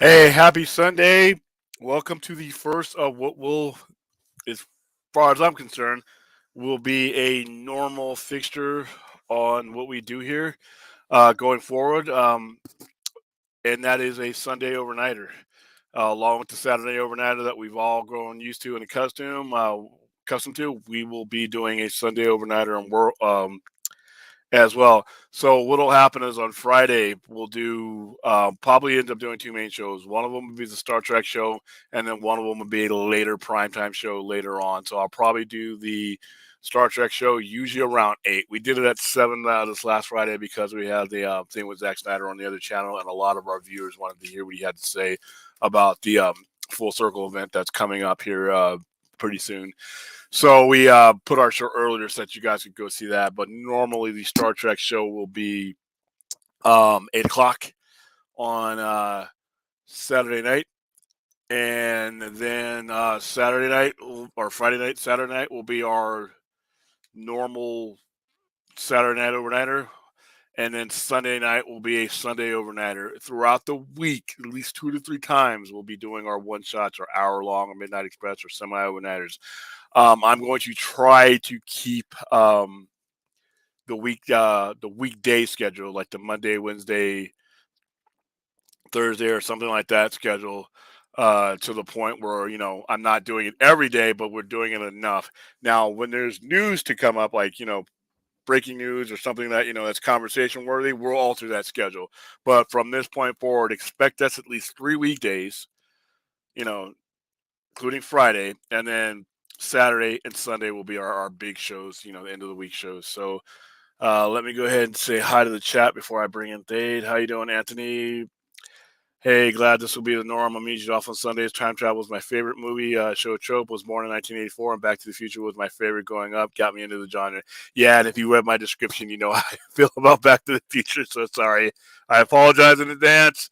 Hey, happy Sunday. Welcome to the first of what will, as far as I'm concerned, will be a normal fixture on what we do here going forward. And that is a Sunday overnighter, along with the Saturday overnighter that we've all grown used to and accustomed to. We will be doing a Sunday overnighter and as well. So what'll happen is on Friday we'll do probably end up doing two main shows. One of them will be the Star Trek show, and then one of them will be a later primetime show later on. So I'll probably do the Star Trek show usually around 8. We did it at 7 this last Friday because we had the thing with Zack Snyder on the other channel, and a lot of our viewers wanted to hear what he had to say about the Full Circle event that's coming up here pretty soon. So we put our show earlier so that you guys could go see that. But normally the Star Trek show will be 8 o'clock on Saturday night, and then Saturday night or Friday night, Saturday night will be our normal Saturday night overnighter, and then Sunday night will be a Sunday overnighter. Throughout the week, at least 2 to 3 times, we'll be doing our one shots or hour long or midnight express or semi overnighters. I'm going to try to keep the weekday schedule, like the Monday, Wednesday, Thursday, or something like that schedule, to the point where I'm not doing it every day, but we're doing it enough. Now, when there's news to come up, like breaking news or something that that's conversation worthy, we'll alter that schedule. But from this point forward, expect us at least 3 weekdays, you know, including Friday, and then Saturday and Sunday will be our big shows, the end of the week shows. So let me go ahead and say hi to the chat before I bring in Thade. How you doing, Anthony? Hey, glad this will be the norm. I'm usually off on Sundays. Time travel is my favorite movie. Show trope was born in 1984, and Back to the Future was my favorite growing up. Got me into the genre. Yeah, and if you read my description, you know how I feel about Back to the Future. So sorry. I apologize in advance.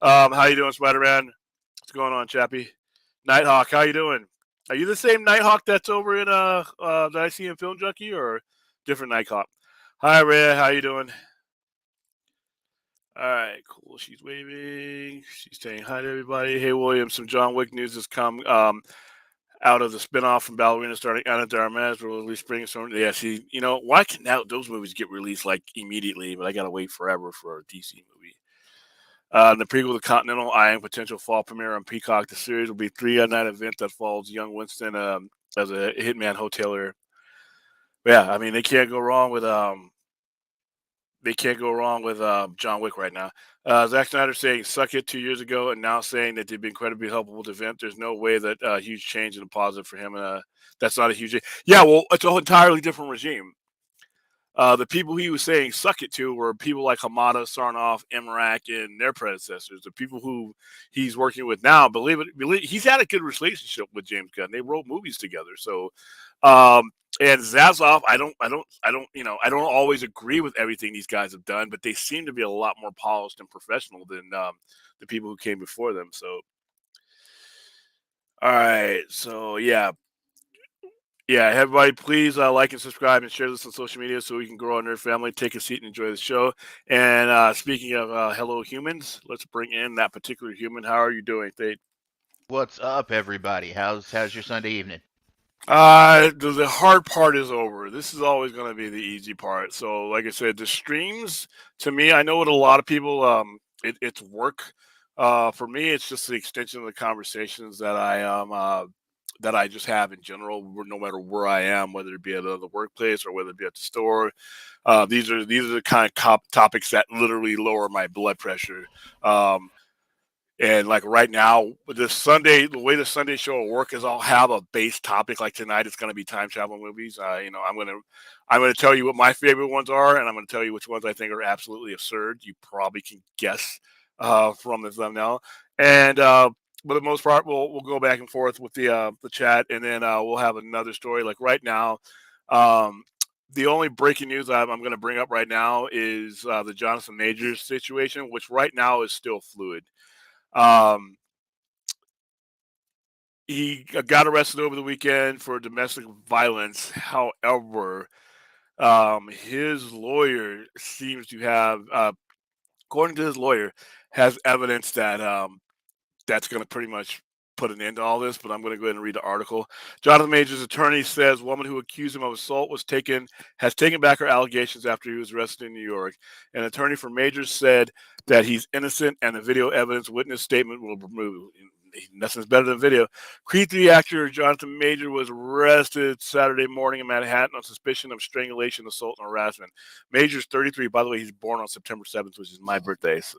How you doing, Spider-Man? What's going on, Chappie? Nighthawk, how you doing? Are you the same Nighthawk that's over in that I see in Film Junkie, or different Nighthawk? Hi, Ray. How you doing? All right, cool. She's waving. She's saying hi to everybody. Hey, William. Some John Wick news has come out of the spinoff from Ballerina starting Ana de Armas will release spring some. Yeah, see, why can now those movies get released like immediately, but I gotta wait forever for a DC movie. The prequel to Continental eyeing potential fall premiere on Peacock. The series will be a 3 night event that follows young Winston as a hitman hotelier. Yeah, I mean they can't go wrong with John Wick right now. Zack Snyder saying "suck it" 2 years ago, and now saying that they've been incredibly helpful with the event. There's no way that huge change in a positive for him. That's not a huge. Yeah, well, it's an entirely different regime. The people he was saying "suck it" to were people like Hamada, Sarnoff, Emmerich, and their predecessors. The people who he's working with now, he's had a good relationship with James Gunn. They wrote movies together, so and Zazoff, I don't always agree with everything these guys have done, but they seem to be a lot more polished and professional than the people who came before them. So, all right, so yeah, everybody, please like and subscribe and share this on social media so we can grow our nerd family. Take a seat and enjoy the show. And speaking of hello humans, let's bring in that particular human. How are you doing, Thade? What's up, everybody? How's your Sunday evening? The hard part is over. This is always going to be the easy part. So, like I said, the streams to me, I know what a lot of people it's work. For me, it's just the extension of the conversations that I just have in general, no matter where I am, whether it be at the workplace or whether it be at the store. These are the kind of topics that literally lower my blood pressure. Um, and like right now, the way the Sunday show will work is I'll have a base topic. Like tonight, it's going to be time travel movies. I'm gonna tell you what my favorite ones are, and I'm gonna tell you which ones I think are absolutely absurd. You probably can guess from the thumbnail. And for the most part, we'll go back and forth with the chat, and then we'll have another story. Like right now, um, the only breaking news I'm going to bring up right now is the Jonathan Majors situation, which right now is still fluid. Um, he got arrested over the weekend for domestic violence. However, his lawyer seems to have, according to his lawyer, has evidence that that's going to pretty much put an end to all this, but I'm going to go ahead and read the article. Jonathan Majors' attorney says woman who accused him of assault has taken back her allegations after he was arrested in New York. An attorney for Majors said that he's innocent and the video evidence witness statement will be removed. Nothing's better than video. Creed 3 actor Jonathan Major was arrested Saturday morning in Manhattan on suspicion of strangulation, assault, and harassment. Major's 33. By the way, he's born on September 7th, which is my birthday. So,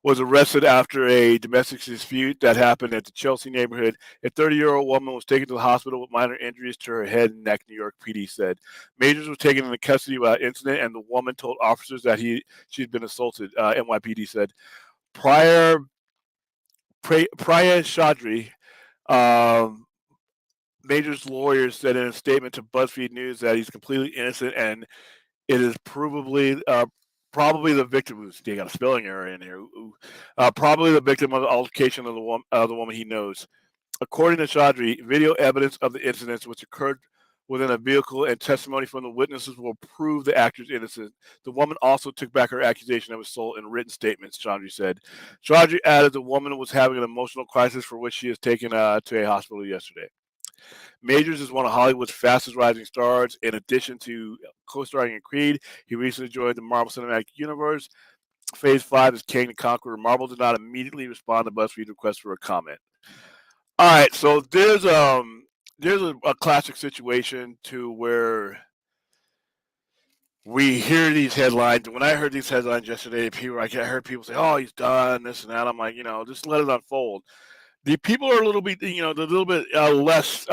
was arrested after a domestic dispute that happened at the Chelsea neighborhood. A 30-year-old woman was taken to the hospital with minor injuries to her head and neck, New York PD said. Majors was taken into custody without incident, and the woman told officers that she'd been assaulted, NYPD said. Priya Chaudhry, um, Major's lawyers said in a statement to BuzzFeed News that he's completely innocent and it is probably the victim. They got a spelling error in here. Probably the victim of the altercation of the woman he knows. According to Chaudhry, video evidence of the incidents which occurred within a vehicle and testimony from the witnesses will prove the actor's innocence. The woman also took back her accusation of assault in written statements, Chaudhry said. Chaudhry added the woman was having an emotional crisis for which she is taken to a hospital yesterday. Majors is one of Hollywood's fastest rising stars. In addition to co-starring in Creed, he recently joined the Marvel Cinematic Universe. Phase 5 is King the Conqueror. Marvel did not immediately respond to BuzzFeed's request for a comment. All right, so there's a classic situation to where we hear these headlines. When I heard these headlines yesterday, I heard people say, "Oh, he's done this and that." I'm like, just let it unfold. The people are a little bit, less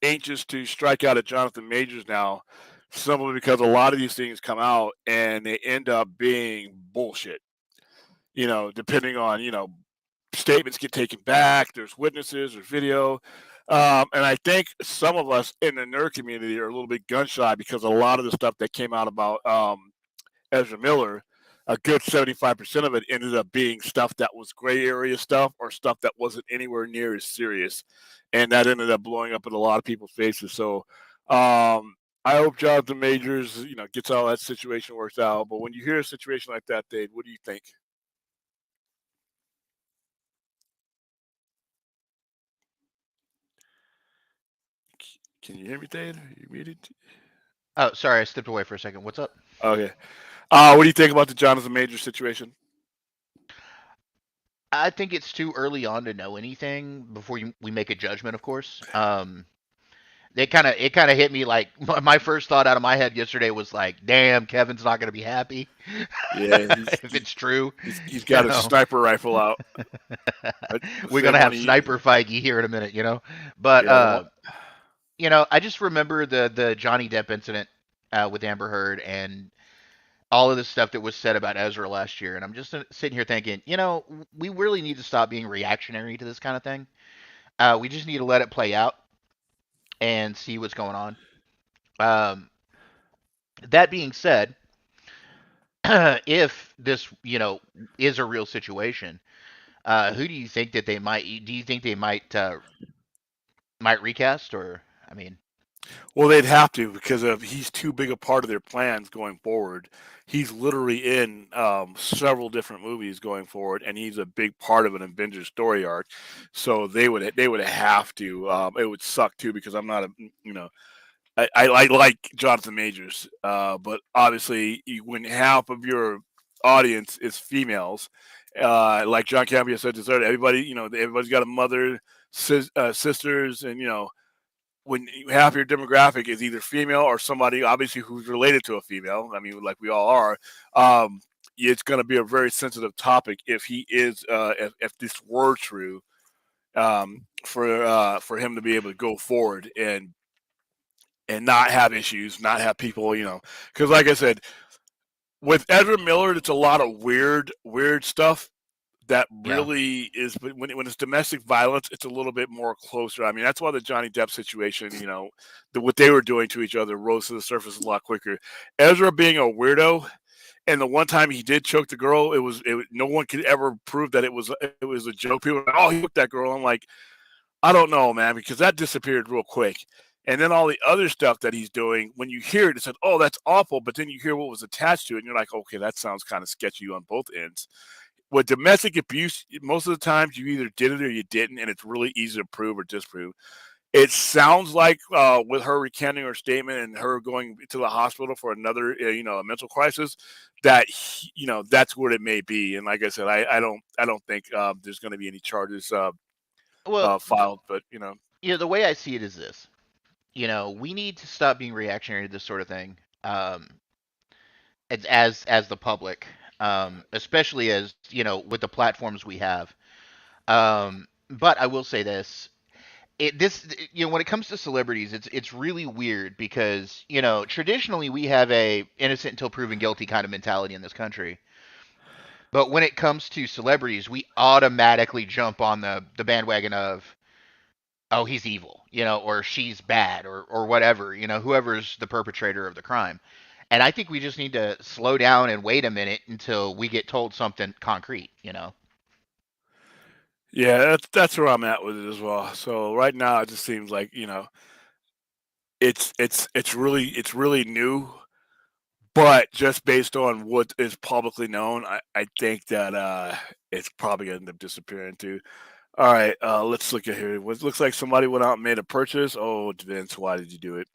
anxious to strike out at Jonathan Majors now, simply because a lot of these things come out and they end up being bullshit. Depending on statements get taken back. There's witnesses, there's video, and I think some of us in the nerd community are a little bit gun shy because a lot of the stuff that came out about Ezra Miller, a good 75% of it ended up being stuff that was gray area stuff or stuff that wasn't anywhere near as serious. And that ended up blowing up in a lot of people's faces. So I hope Jonathan Majors, gets all that situation worked out. But when you hear a situation like that, Dave, what do you think? Can you hear me, Dave? You muted? Oh, sorry, I stepped away for a second. What's up? Okay. What do you think about the Jonathan Majors situation? I think it's too early on to know anything before we make a judgment, of course. It kind of hit me like my first thought out of my head yesterday was like, damn, Kevin's not going to be happy. Yeah, if it's true. He's got his sniper rifle out. We're going to have Sniper Feige here in a minute, But, I just remember the Johnny Depp incident with Amber Heard and all of the stuff that was said about Ezra last year. And I'm just sitting here thinking, we really need to stop being reactionary to this kind of thing. We just need to let it play out and see what's going on. That being said, if this, is a real situation, who do you think that they might? Do you think they might recast, or I mean? Well, they'd have to because he's too big a part of their plans going forward. He's literally in several different movies going forward, and he's a big part of an Avengers story arc. So they would have to. It would suck too because I'm not I like Jonathan Majors, but obviously when half of your audience is females, like John Campea said, everybody everybody's got a mother, sisters, and when half your demographic is either female or somebody obviously who's related to a female, I mean, like we all are, it's going to be a very sensitive topic if he is, if this were true, for him to be able to go forward and not have issues, not have people, because like I said, with Ezra Miller, it's a lot of weird stuff that really is, but when it's domestic violence, it's a little bit more closer. I mean, that's why the Johnny Depp situation, what they were doing to each other rose to the surface a lot quicker. Ezra being a weirdo, and the one time he did choke the girl, no one could ever prove that it was a joke. People were like, oh, he hooked that girl. I'm like, I don't know, man, because that disappeared real quick. And then all the other stuff that he's doing, when you hear it, it said, "Oh, that's awful," but then you hear what was attached to it, and you're like, "Okay, that sounds kind of sketchy on both ends." With domestic abuse, most of the times you either did it or you didn't, and it's really easy to prove or disprove. It sounds like with her recanting her statement and her going to the hospital for another, a mental crisis, that that's what it may be. And like I said, I don't think there's going to be any charges Well, filed, but the way I see it is this. We need to stop being reactionary to this sort of thing. As the public, especially as with the platforms we have. But I will say this: when it comes to celebrities, it's really weird because traditionally we have a innocent until proven guilty kind of mentality in this country. But when it comes to celebrities, we automatically jump on the bandwagon of, oh, he's evil, or she's bad, or whatever, whoever's the perpetrator of the crime. And I think we just need to slow down and wait a minute until we get told something concrete. yeah, that's where I'm at with it as well. So right now, it just seems like it's really new. But just based on what is publicly known, I think that it's probably gonna end up disappearing too. All right, let's look at here. What looks like somebody went out and made a purchase. Oh, Vince, why did you do it?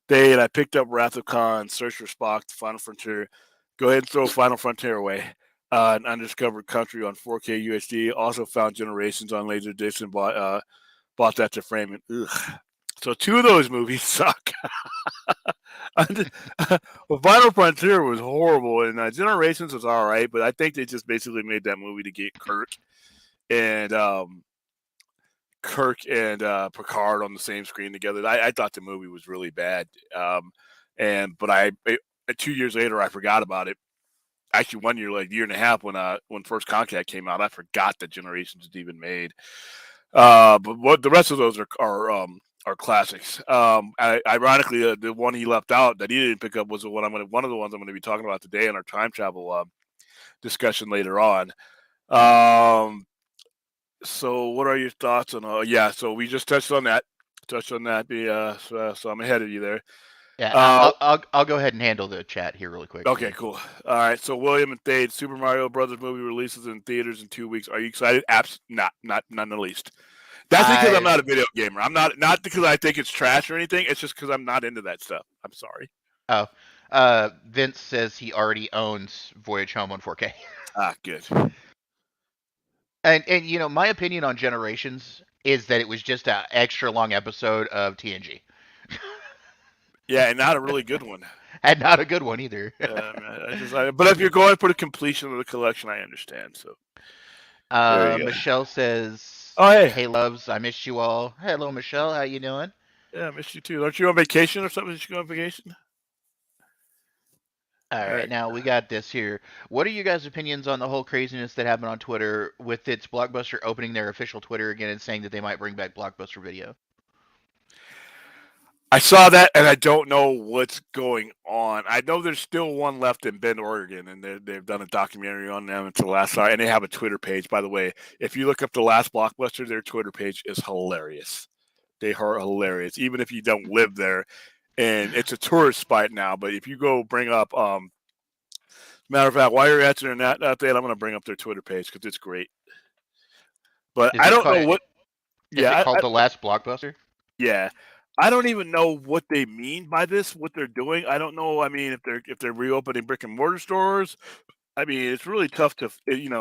Dave, I picked up Wrath of Khan, Search for Spock, The Final Frontier. Go ahead and throw Final Frontier away. An Undiscovered Country on 4K UHD. Also found Generations on Laserdisc and bought that to frame it. Ugh. So two of those movies suck. Well, Final Frontier was horrible, and Generations was all right, but I think they just basically made that movie to get and Picard on the same screen together. I thought the movie was really bad, but 2 years later I forgot about it. Actually, 1 year, like year and a half, when First Contact came out, I forgot that Generations was even made. But what the rest of those are classics. Ironically, the one he left out that he didn't pick up was one of the ones I'm going to be talking about today in our time travel discussion later on. Um, so what are your thoughts on? Yeah, so we just touched on that. So I'm ahead of you there. Yeah, Uh, I'll go ahead and handle the chat here really quick for okay, you. cool. All right. So William and Thade, Super Mario Brothers movie releases in theaters in 2 weeks. Are you excited? Not in the least. That's because I'm I not a video gamer. I'm not because I think it's trash or anything. It's just because I'm not into that stuff. I'm sorry. Oh, Vince says he already owns Voyage Home on 4K. Ah, good. And my opinion on Generations is that it was just an extra long episode of TNG. Yeah, and not a really good one. And not a good one either. But if you're going for the completion of the collection, I understand. So there you go. Michelle says, Oh, hey. "Hey loves, I missed you all. Hello, Michelle. How you doing?" Yeah, I missed you too. Aren't you on vacation or something? Did you go on vacation? All right, now we got this here. What are you guys' opinions on the whole craziness that happened on Twitter with its Blockbuster opening their official Twitter again and saying that they might bring back Blockbuster Video? I saw that, and I don't know what's going on. I know there's still one left in Bend, Oregon, and they've done a documentary on them until last night, and they have a Twitter page. By the way, if you look up the last Blockbuster, their Twitter page is hilarious. They are hilarious, even if you don't live there. And it's a tourist spot now. But if you go bring up, matter of fact, while you're answering that, I'm going to bring up their Twitter page because it's great. But Is I it don't called? know what. Is it Yeah, called the last Blockbuster? yeah. I don't even know what they mean by this, what they're doing. I don't know. I mean, if they're reopening brick and mortar stores, I mean, it's really tough to figure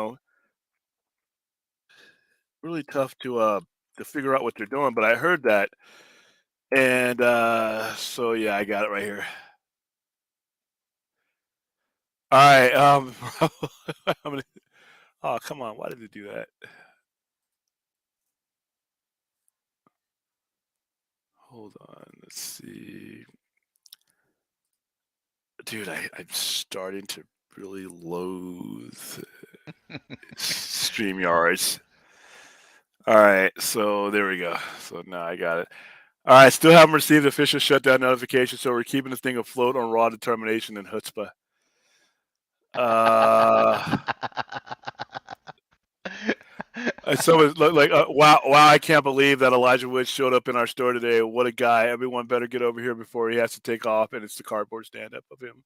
out what they're doing. But I heard that, and so yeah, I got it right here. All right. I'm gonna, oh come on, why did it do that? Hold on, let's see, dude. I'm starting to really loathe StreamYards. All right, so there we go. So now I got it. All right, still haven't received official shutdown notification, so we're keeping this thing afloat on raw determination and chutzpah. Uh, Someone like, wow, wow! I can't believe that Elijah Wood showed up in our store today. What a guy! Everyone better get over here before he has to take off. And it's the cardboard stand-up of him.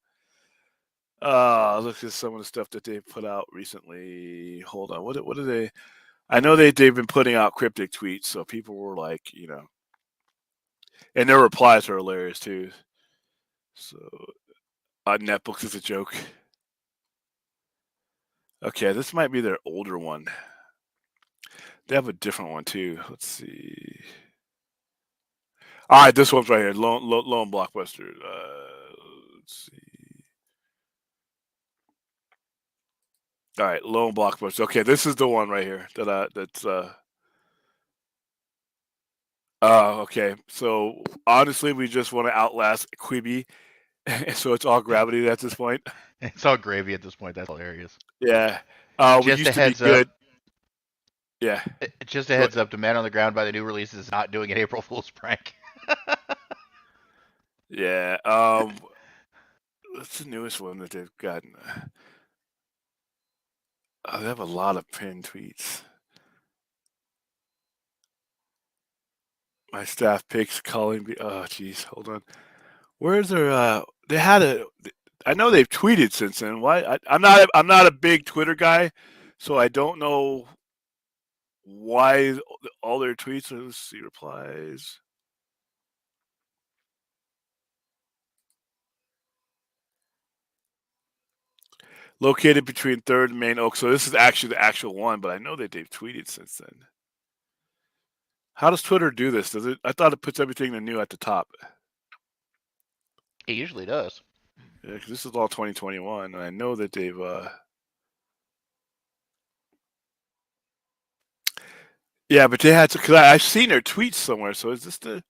Look at some of the stuff that they put out recently. Hold on, what are they? I know they've been putting out cryptic tweets, so people were like, and their replies are hilarious too. So, Netflix is a joke. Okay, this might be their older one. They have a different one too. Let's see. All right, this one's right here. Lone Blockbuster. Let's see. All right, Lone Blockbuster. Okay, this is the one right here that's. Okay. So honestly, we just want to outlast Quibi, so it's all gravity at this point. It's all gravy at this point. That's hilarious. Yeah. We Just a used to be heads up. good. Yeah. Just a heads up. The Man on the Ground by the new release is not doing an April Fool's prank. Yeah. What's the newest one that they've gotten? They have a lot of pinned tweets. My staff picks calling me. Oh, jeez, hold on. Where's their? They had a. I know they've tweeted since then. Why? I'm not a big Twitter guy, so I don't know why all their tweets are. Let's see replies. Located between Third and Main Oak. So this is actually the actual one, but I know that they've tweeted since then. How does Twitter do this? Does it? I thought it puts everything new at the top. It usually does. Yeah, because this is all 2021, and I know that they've. Yeah, but they had to. Because I've seen their tweets somewhere. So is this the?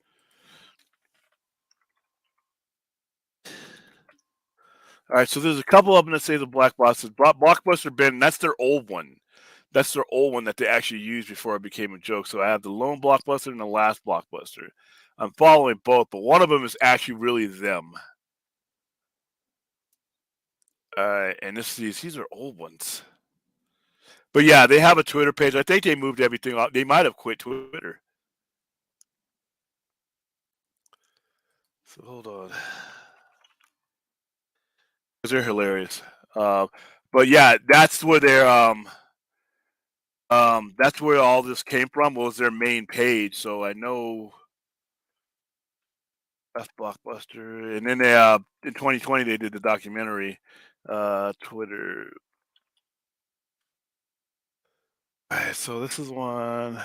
All right, so there's a couple of them that say the Blockbuster bin. That's their old one. That's their old one that they actually used before it became a joke. So I have the lone Blockbuster and the last Blockbuster. I'm following both, but one of them is actually really them. And these are old ones. But yeah, they have a Twitter page. I think they moved everything off. They might have quit Twitter. So hold on. Because they're hilarious. But yeah, that's where that's where all this came from. Was their main page. So I know that's Blockbuster, and then they in 2020 they did the documentary. Twitter. All right, so this is one.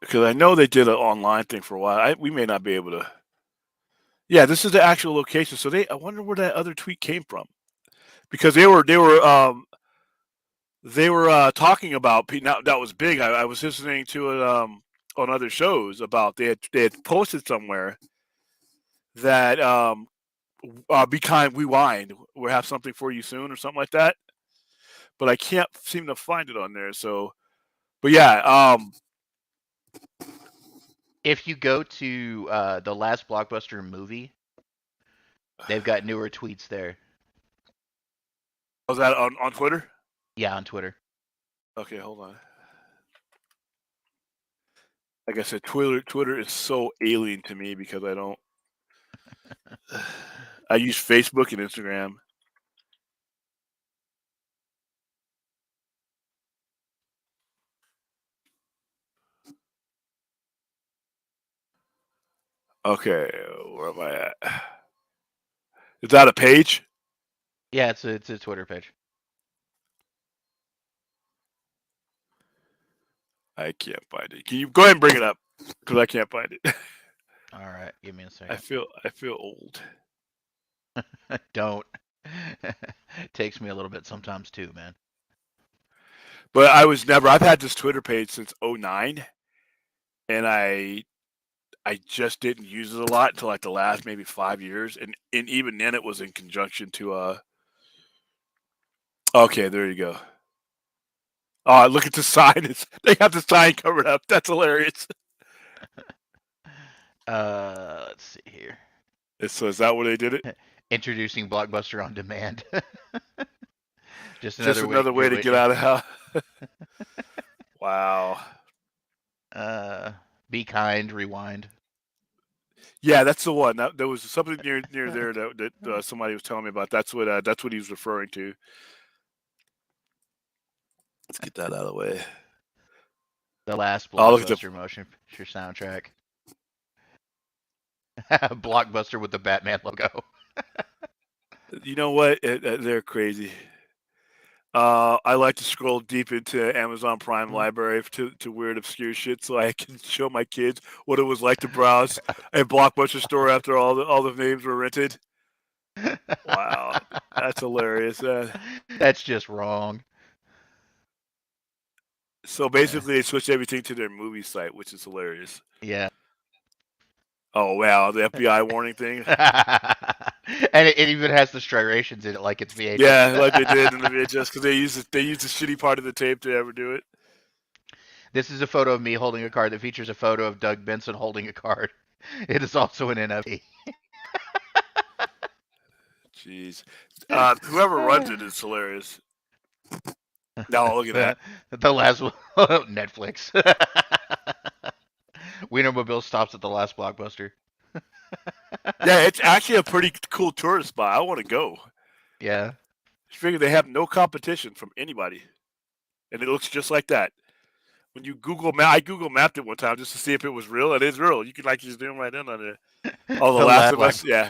Because I know they did an online thing for a while. We may not be able to. Yeah, this is the actual location. So I wonder where that other tweet came from, because they were talking about. Now that was big. I was listening to it on other shows about they had posted somewhere that be kind, rewind. We'll have something for you soon or something like that. But I can't seem to find it on there. So, but yeah, if you go to the last Blockbuster movie, they've got newer tweets there. Was that on Twitter? Yeah, on Twitter. Okay, hold on. Like I said, Twitter is so alien to me because I don't. I use Facebook and Instagram. Okay, where am I at? Is that a page? Yeah, it's a Twitter page. I can't find it. Can you go ahead and bring it up? Because I can't find it. All right, give me a second. I feel old. Don't. Takes me a little bit sometimes too, man. But I've had this Twitter page since 2009, and I just didn't use it a lot until like the last maybe 5 years, and even then it was in conjunction to Okay, there you go. Oh, look at the sign! They got the sign covered up. That's hilarious. Let's see here. So is that where they did it? Introducing Blockbuster on demand. Just Just another way another to way do to it. get out of house. Wow. Uh, Be kind, rewind. Yeah, that's the one. There was something near there that somebody was telling me about. That's what he was referring to. Let's get that out of the way. The last Oh, look at the. Blockbuster motion picture soundtrack. Blockbuster with the Batman logo. You know what? They're crazy. I like to scroll deep into Amazon Prime library to weird obscure shit, so I can show my kids what it was like to browse a Blockbuster store after all the names were rented. Wow, that's hilarious. That's just wrong. So Uh, basically, they switched everything to their movie site, which is hilarious. yeah. Oh wow, the FBI warning thing. And it even has the striations in it like it's VHS. Yeah, like they did in the VHS because they used the shitty part of the tape to ever do it. This is a photo of me holding a card that features a photo of Doug Benson holding a card. It is also an NFT. Jeez, whoever runs it is hilarious. No, look at that. The last one, Netflix. Wienermobile stops at the last Blockbuster. Yeah, it's actually a pretty cool tourist spot. I want to go. Yeah. I figure they have no competition from anybody, and it looks just like that. When you Google Map, I Google mapped it one time just to see if it was real. It is real. You can like just zoom right in on it. Oh, The The Last last of Black. Us. Yeah,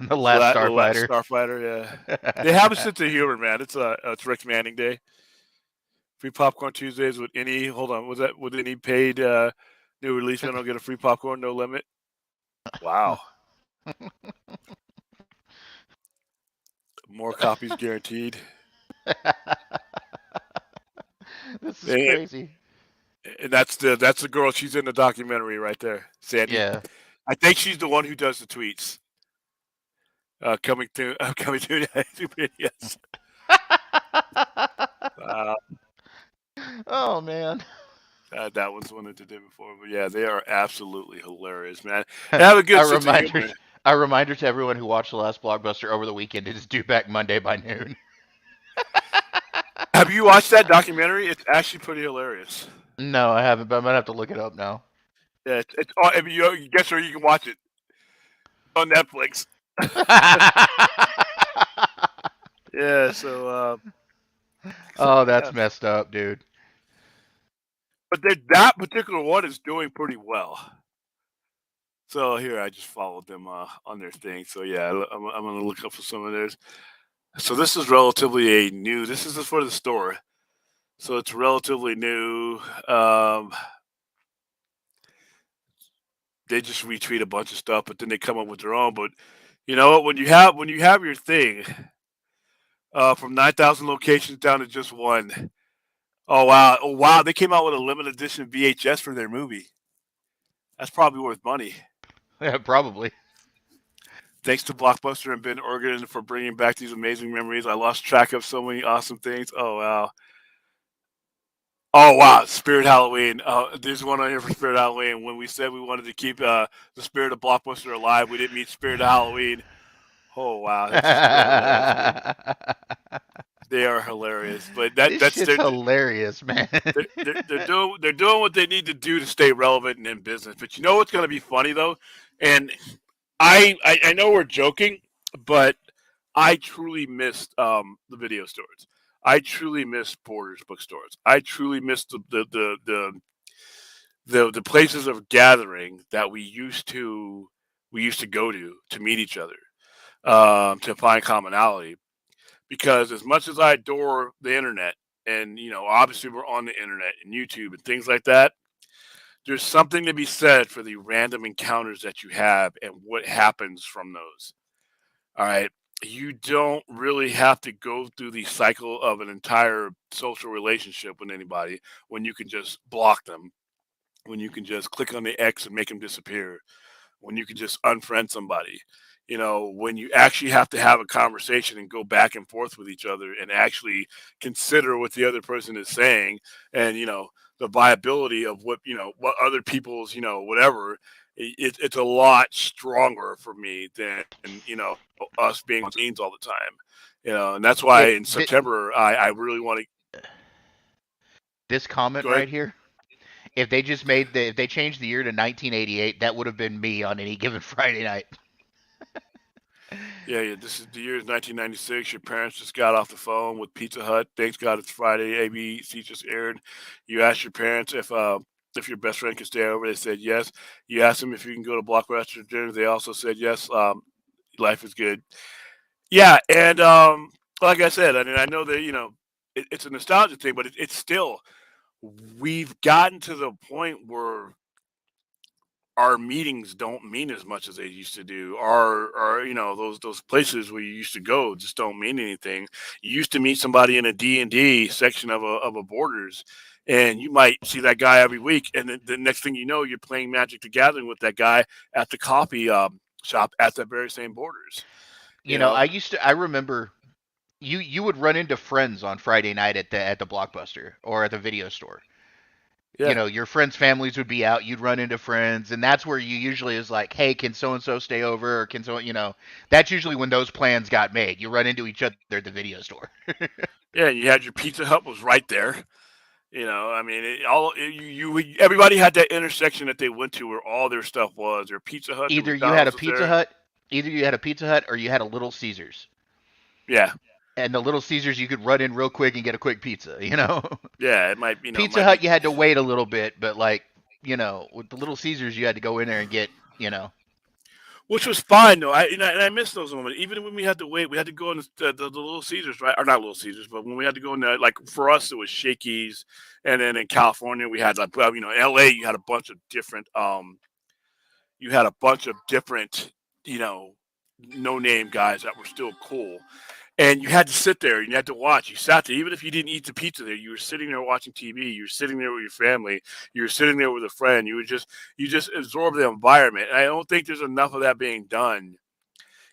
The last The Last Starfighter. Starfighter. Yeah, they have a sense of humor, man. It's Rick Manning Day. Free popcorn Tuesdays with any. Hold on, was that with any paid new release? Man, I'll get a free popcorn, no limit. Wow, more copies guaranteed. This is And, crazy. and that's the girl. She's in the documentary right there, Sandy. Yeah. I think she's the one who does the tweets. Coming to yes. Uh, Oh man. that was one that they did before, but yeah, they are absolutely hilarious, man. They have a good a sense of reminder humor. a reminder to everyone who watched the last Blockbuster over the weekend. It is due back Monday by noon. Have you watched that documentary? It's actually pretty hilarious. No, I haven't, but I'm gonna have to look it up now. Yeah, it's I mean, you guess where you can watch it on Netflix. Yeah, so Oh, yeah, that's messed up, dude. but that particular one is doing pretty well. So here, I just followed them on their thing. So yeah, I'm gonna look up for some of theirs. So this is relatively a new. This is just for the store. So it's relatively new. Um, they just retweet a bunch of stuff, but then they come up with their own. But you know what? When you have your thing from 9,000 locations down to just one. Oh wow! Oh wow! They came out with a limited edition VHS for their movie. That's probably worth money. Yeah, probably. Thanks to Blockbuster and Ben Organ for bringing back these amazing memories. I lost track of so many awesome things. Oh wow! Oh wow! Spirit Halloween. There's one on here for Spirit Halloween. When we said we wanted to keep the spirit of Blockbuster alive, we didn't mean Spirit of Halloween. Oh wow! That's just real hilarious. They are hilarious, but This that's shit's hilarious, man. they're doing what they need to do to stay relevant and in business. But you know what's going to be funny though, and I know we're joking, but I truly missed the video stores. I truly miss Borders bookstores. I truly miss the places of gathering that we used to go to meet each other, to find commonality. Because as much as I adore the internet, and you know, obviously we're on the internet and YouTube and things like that, there's something to be said for the random encounters that you have and what happens from those. All right. You don't really have to go through the cycle of an entire social relationship with anybody when you can just block them, when you can just click on the X and make them disappear, when you can just unfriend somebody. You know, when you actually have to have a conversation and go back and forth with each other and actually consider what the other person is saying, and, you know, the viability of what, you know, what other people's, you know, whatever. it's a lot stronger for me than us being on scenes all the time. And that's why It in September I really want to this comment go ahead. right here. If they just made if they changed the year to 1988, that would have been me on any given Friday night. Yeah, this is the year is 1996. Your parents just got off the phone with Pizza Hut. Thanks God it's Friday. ABC just aired. You asked your parents if your best friend could stay over. They said yes. You asked them if you can go to Blockbuster dinner. They also said yes. Life is good. Yeah, and like I said, I mean, I know that it's a nostalgia thing, but it's still we've gotten to the point where our meetings don't mean as much as they used to do. Our those places where you used to go just don't mean anything. You used to meet somebody in a D&D section of a Borders, and you might see that guy every week, and then the next thing you know, you're playing Magic the Gathering with that guy at the coffee shop at that very same Borders. You You know, know, I remember you would run into friends on Friday night at the Blockbuster or at the video store. You yeah, know, your friends' families would be out, you'd run into friends, and that's where you usually is like, hey, can so and so stay over, or can so that's usually when those plans got made. You run into each other at the video store. yeah. You had your Pizza Hut was right there. I mean, everybody had that intersection that they went to where all their stuff was. Their Pizza Hut, their either you had a McDonald's was Pizza there. Hut, either you had a Pizza Hut or you had a Little Caesars. Yeah, And the Little Caesars you could run in real quick and get a quick pizza. yeah. It might, Pizza Hut you had to wait a little bit, but like, with the Little Caesars you had to go in there and get. which was fine though. I miss those moments. Even when we had to wait, we had to go in the Little Caesars, right? Or not Little Caesars, but when we had to go in there, like for us, it was Shakey's, and then in California we had like, well, in L.A. you had a bunch of different, you know, no name guys that were still cool. And you had to sit there and you had to watch. You sat there, even if you didn't eat the pizza there. You were sitting there watching TV. You were sitting there with your family. You were sitting there with a friend. You just absorb the environment. And I don't think there's enough of that being done.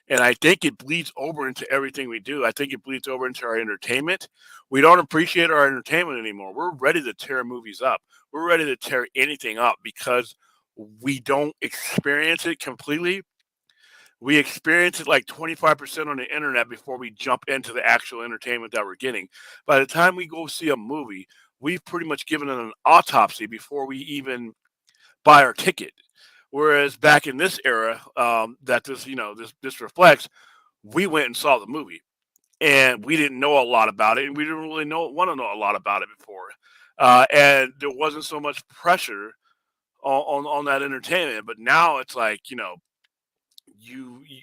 And I think it bleeds over into everything we do. I think it bleeds over into our entertainment. We don't appreciate our entertainment anymore. We're ready to tear movies up. We're ready to tear anything up because we don't experience it completely. We experience it like 25% on the internet before we jump into the actual entertainment that we're getting. By the time we go see a movie, we've pretty much given it an autopsy before we even buy our ticket. Whereas back in this era, that this reflects, we went and saw the movie, and we didn't know a lot about it, and we didn't really want to know a lot about it before, and there wasn't so much pressure on that entertainment. But now it's like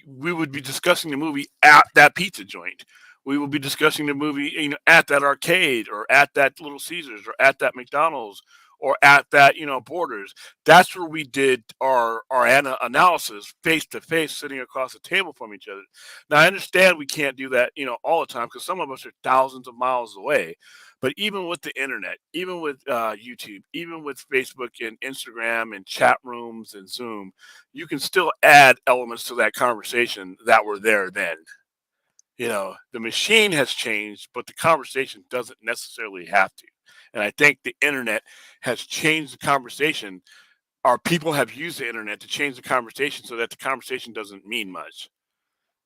we would be discussing the movie at that pizza joint. We would be discussing the movie, at that arcade or at that Little Caesars or at that McDonald's or at that, Borders. That's where we did our analysis face to face, sitting across the table from each other. Now I understand we can't do that, all the time because some of us are thousands of miles away. But even with the internet, even with YouTube, even with Facebook and Instagram and chat rooms and Zoom, you can still add elements to that conversation that were there then. The machine has changed, but the conversation doesn't necessarily have to. And I think the internet has changed the conversation. Our people have used the internet to change the conversation so that the conversation doesn't mean much.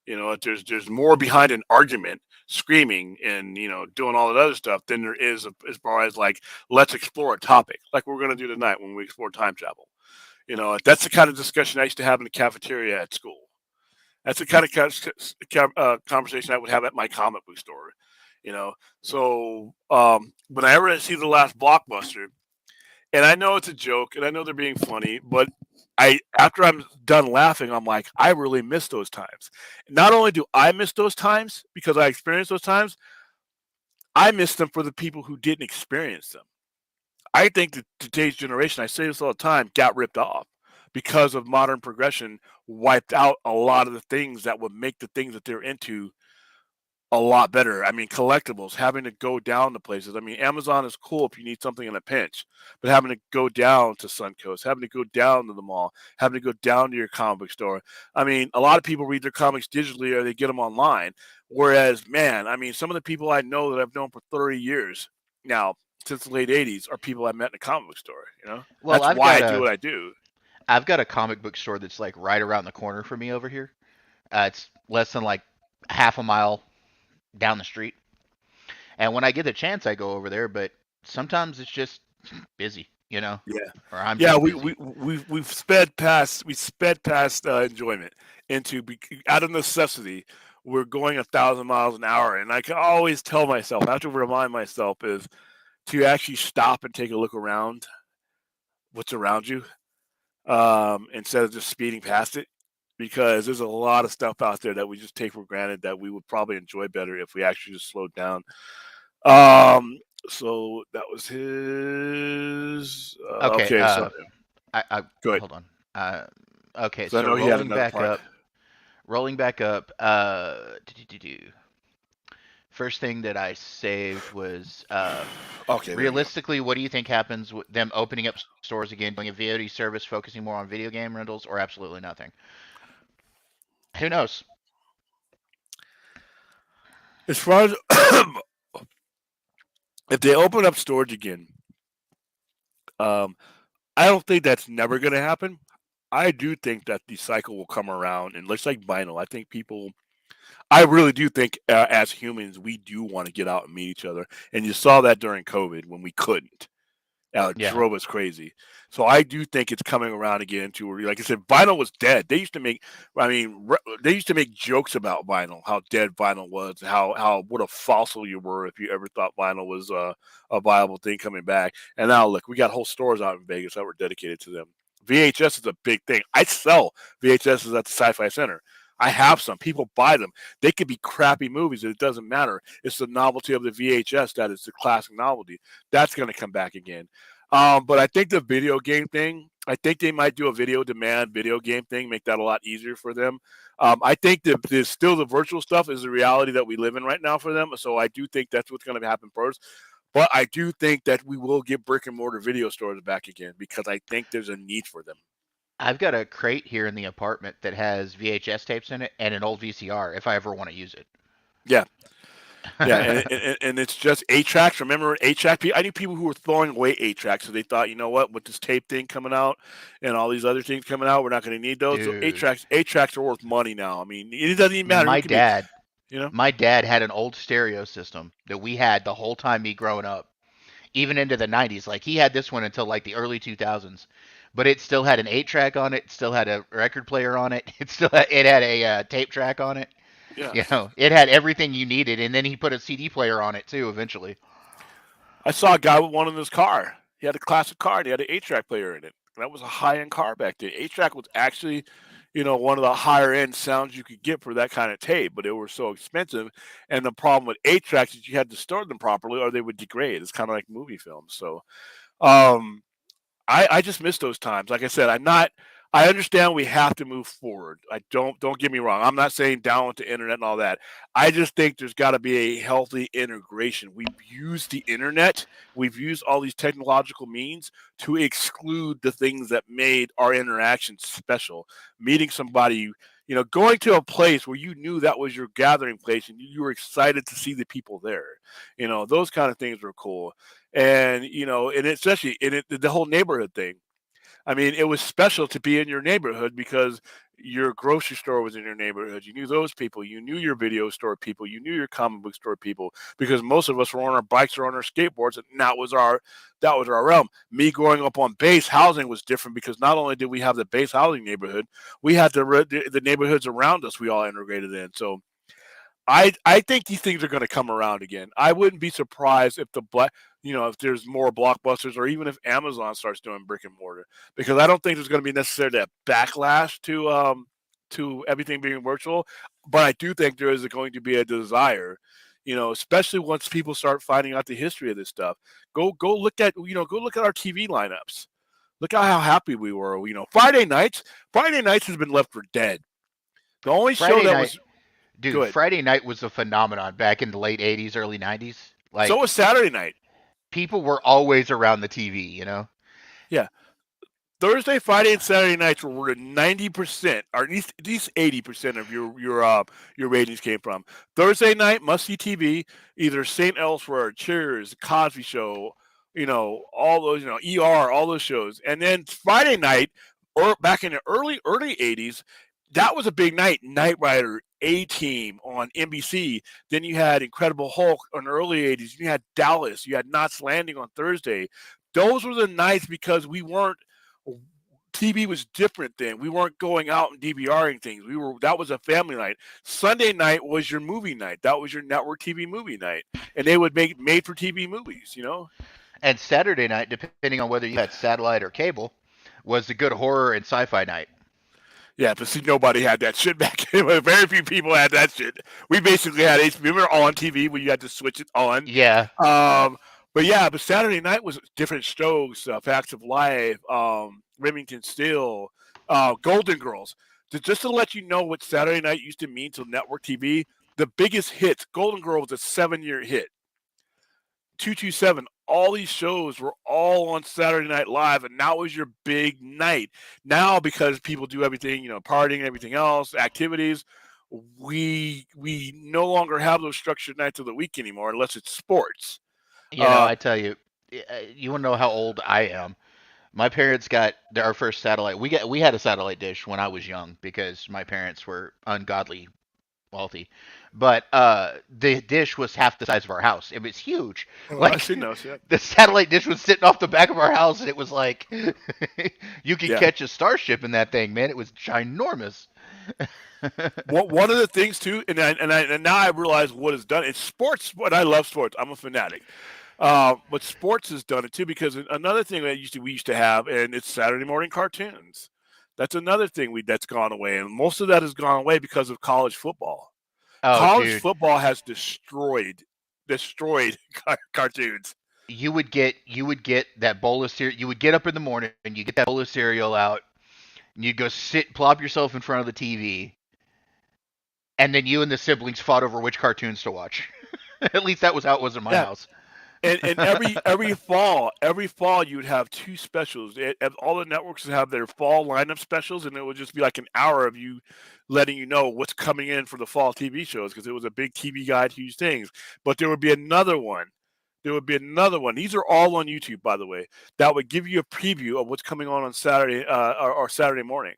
There's more behind an argument, screaming and doing all that other stuff than there is as far as like let's explore a topic like we're going to do tonight when we explore time travel. That's the kind of discussion I used to have in the cafeteria at school. That's the kind of conversation I would have at my comic book store. You know, so whenever I see the last blockbuster, and I know it's a joke, and I know they're being funny, but after I'm done laughing, I'm like, I really miss those times. Not only do I miss those times because I experienced those times, I miss them for the people who didn't experience them. I think that today's generation, I say this all the time, got ripped off because of modern progression, wiped out a lot of the things that would make the things that they're into a lot better. I mean, collectibles, having to go down to places. I mean, Amazon is cool if you need something in a pinch, but having to go down to Suncoast, having to go down to the mall, having to go down to your comic book store. I mean, a lot of people read their comics digitally or they get them online. Whereas, man, I mean, some of the people I know that I've known for 30 years now, since the late 80s, are people I met in a comic book store. Well, That's I've why got I do a what I do. I've got a comic book store that's like right around the corner from me over here. It's less than like half a mile down the street. And when I get a chance, I go over there. But sometimes it's just busy, Yeah, or I'm yeah. just We busy. we we've sped past enjoyment into out of necessity. We're going 1,000 miles an hour, and I can always tell myself, I have to remind myself, is to actually stop and take a look around what's around you, instead of just speeding past it. Because there's a lot of stuff out there that we just take for granted that we would probably enjoy better if we actually just slowed down. Um, so that was his. Okay. Okay, so I go ahead. hold on. Uh, okay. So I So know he had another part. rolling back up. First thing that I saved was Okay, there you go. realistically, what do you think happens with them opening up stores again, doing a VOD service, focusing more on video game rentals, or absolutely nothing? Who knows? As far as if they open up storage again, um, I don't think that's never going to happen. I do think that the cycle will come around, and looks like vinyl. I really do think, as humans, we do want to get out and meet each other, and you saw that during COVID when we couldn't. It Yeah. drove us crazy. So I do think it's coming around again to where, like I said, vinyl was dead. They used to make jokes about vinyl, how dead vinyl was, how what a fossil you were if you ever thought vinyl was a viable thing coming back. And now look, we got whole stores out in Vegas that were dedicated to them. VHS is a big thing. I sell VHSs at the Sci-Fi Center. I have some. People buy them. They could be crappy movies. It doesn't matter. It's the novelty of the VHS that is the classic novelty. That's going to come back again. But I think the video game thing, I think they might do a video demand video game thing, make that a lot easier for them. I think that there's still the virtual stuff is the reality that we live in right now for them. So I do think that's what's going to happen first. But I do think that we will get brick and mortar video stores back again because I think there's a need for them. I've got a crate here in the apartment that has VHS tapes in it and an old VCR if I ever want to use it. Yeah. Yeah, and it's just 8 tracks. Remember 8 track? I knew people who were throwing away 8 tracks, so they thought, you know what, with this tape thing coming out and all these other things coming out, we're not going to need those. So Dude, 8 tracks are worth money now. I mean, it doesn't even matter. my You can be, dad, you know, my dad had an old stereo system that we had the whole time me growing up, even into the 90s. Like he had this one until like the early 2000s, but it still had an 8 track on it, it still had a record player on it, it had a tape track on it. yeah. It had everything you needed, and then he put a CD player on it too eventually. I saw a guy with one in his car. He had a classic car and he had an 8 track player in it. And that was a high end car back then. 8 track was actually, one of the higher end sounds you could get for that kind of tape, but they were so expensive. And the problem with 8 tracks is you had to store them properly or they would degrade. It's kind of like movie films. So, um, I just miss those times. Like I said, I understand we have to move forward. I don't get me wrong. I'm not saying down with the internet and all that. I just think there's got to be a healthy integration. We've used the internet, we've used all these technological means to exclude the things that made our interactions special. Meeting somebody, going to a place where you knew that was your gathering place and you were excited to see the people there. Those kind of things were cool. And and especially the whole neighborhood thing. I mean, it was special to be in your neighborhood because your grocery store was in your neighborhood. You knew those people. You knew your video store people. You knew your comic book store people because most of us were on our bikes or on our skateboards, and that was our realm. Me growing up on base housing was different because not only did we have the base housing neighborhood, we had the neighborhoods around us. We all integrated in. So I think these things are going to come around again. I wouldn't be surprised if if there's more blockbusters or even if Amazon starts doing brick and mortar because I don't think there's going to be necessarily that backlash to everything being virtual, but I do think there is going to be a desire, especially once people start finding out the history of this stuff. Go look at our TV lineups. Look at how happy we were. Friday nights has been left for dead. The only show Friday that night, was dude, good. Friday night was a phenomenon back in the late 80s, early 90s. So Like was Saturday night. people were always around the TV. Yeah. Thursday, Friday, and Saturday nights were where 90%, or at least 80% of your ratings came from. Thursday night, must see TV, either St. Elsewhere, Cheers, Cosby Show, all those, ER, all those shows. And then Friday night, back in the early '80s, that was a big night. Knight Rider, A Team on NBC. Then you had Incredible Hulk on the early '80s. You had Dallas. You had Knots Landing on Thursday. Those were the nights because we weren't. TV was different then. We weren't going out and DVRing things. That was a family night. Sunday night was your movie night. That was your network TV movie night, and they would make made for TV movies. And Saturday night, depending on whether you had satellite or cable, was the good horror and sci-fi night. Yeah, but see, nobody had that shit back then. Very few people had that shit. We basically had HBO. We were on TV when you had to switch it on. Yeah. But Saturday night was different shows. Facts of Life, Remington Steele, Golden Girls. Just to let you know what Saturday night used to mean to network TV, the biggest hits. Golden Girls was a 7-year hit. 227. All these shows were all on Saturday Night Live, and that was your big night. Now, because people do everything, partying and everything else, activities, we no longer have those structured nights of the week anymore, unless it's sports. I tell you, you want to know how old I am? My parents got our first satellite. We had a satellite dish when I was young because my parents were ungodly wealthy. But the dish was half the size of our house. It was huge. I Like should know. Yeah. the satellite dish was sitting off the back of our house, and it was like you could Yeah. catch a starship in that thing, man. It was ginormous. One of the things too, and now I realize what it's done. It's sports, but I love sports. I'm a fanatic. But sports has done it too, because another thing that we used to have, and it's Saturday morning cartoons. That's another thing that's gone away, and most of that has gone away because of college football. Oh, College dude, football has destroyed cartoons. you would get that bowl of cereal. You would get up in the morning and you get that bowl of cereal out, and you'd go plop yourself in front of the TV, and then you and the siblings fought over which cartoons to watch. At least that was how it was in my Yeah, house. and every fall you'd have two specials. And all the networks would have their fall lineup specials, and it would just be like an hour of you letting you know what's coming in for the fall TV shows, because it was a big TV guide, huge things. But there would be another one. There would be another one. These are all on YouTube, by the way. That would give you a preview of what's coming on Saturday, or Saturday morning.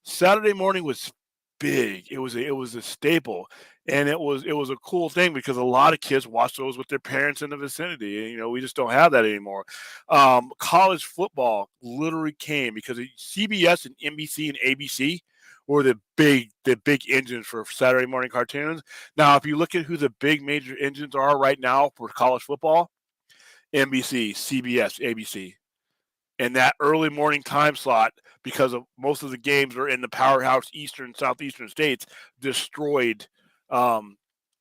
Saturday morning was big. It was a staple, and it was a cool thing because a lot of kids watch those with their parents in the vicinity. And, we just don't have that anymore. College football literally came because CBS and NBC and ABC were the big engines for Saturday morning cartoons. Now, if you look at who the big major engines are right now for college football, NBC, CBS, ABC, in that early morning time slot, because of most of the games are in the powerhouse eastern southeastern states, destroyed um,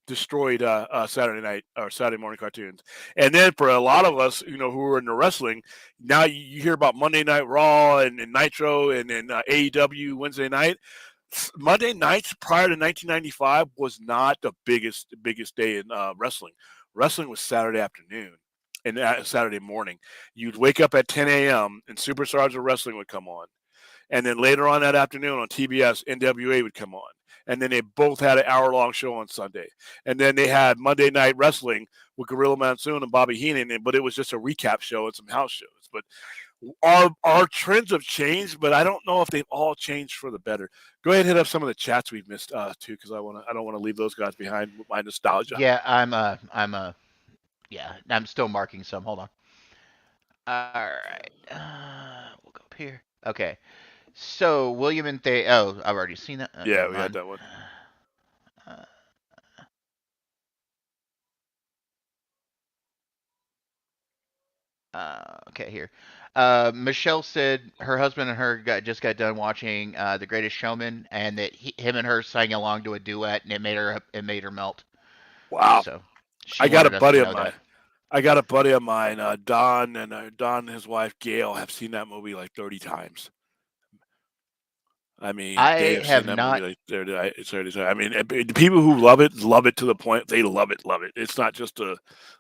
destroyed Saturday night or Saturday morning cartoons. And then for a lot of us, who are into wrestling, now you hear about Monday Night Raw and Nitro and AEW Wednesday night. Monday nights prior to 1995 was not the biggest day in wrestling. Wrestling was Saturday afternoon and Saturday morning. You'd wake up at 10 a.m. and Superstars of Wrestling would come on, and then later on that afternoon on TBS, NWA would come on. And then they both had an hour-long show on Sunday. And then they had Monday Night Wrestling with Gorilla Monsoon and Bobby Heenan, but it was just a recap show and some house shows. But our trends have changed, but I don't know if they've all changed for the better. Go ahead and hit up some of the chats we've missed too, because I don't want to leave those guys behind with my nostalgia. Yeah, I'm still marking some. Hold on. All right, we'll go up here. Okay, so William and Thay. Oh, I've already seen that. Yeah, Never we had mind. that one. Uh, okay, here. Michelle said her husband and her just got done watching The Greatest Showman, and that him and her sang along to a duet, and it made her melt. Wow. So she I got a wanted us buddy to of know mine. that. Don, and Don and his wife Gail have seen that movie like 30 times. I mean, they I have seen have that movie not. like 30 times. I mean, the people who love it to the point they love it, love it. It's not just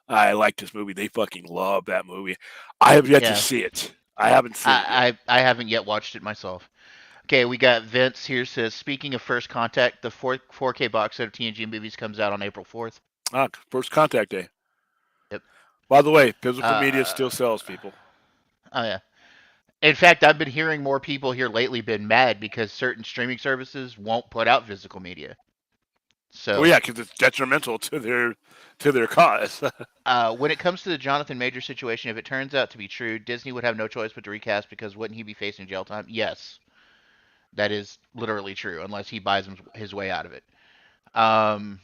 I like this movie. They fucking love that movie. I have yet to Yeah, see it. I haven't seen it yet. I haven't yet watched it myself. Okay, we got Vince here says, speaking of First Contact, the 4K box set of TNG movies comes out on April 4th. First Contact Day. Yep. By the way, physical media Uh, still sells, people. oh yeah. In fact, I've been hearing more people here lately been mad because certain streaming services won't put out physical media. Well, So, yeah, because it's detrimental to their cause. when it comes to the Jonathan Major situation, if it turns out to be true, Disney would have no choice but to recast because wouldn't he be facing jail time? Yes, that is literally true, unless he buys his way out of it. Um,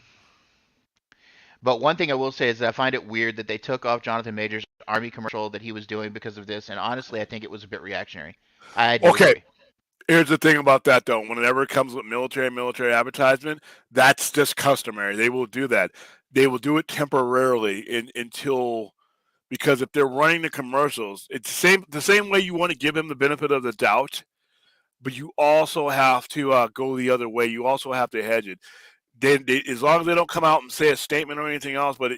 but one thing I will say is that I find it weird that they took off Jonathan Major's Army commercial that he was doing because of this, and honestly, I think it was a bit reactionary. I do Okay, agree. here's the thing about that though. Whenever it comes with military advertisement, that's just customary. They will do that. They will do it temporarily until because if they're running the commercials, it's the same way you want to give them the benefit of the doubt, but you also have to go the other way. You also have to hedge it. As long as they don't come out and say a statement or anything else, but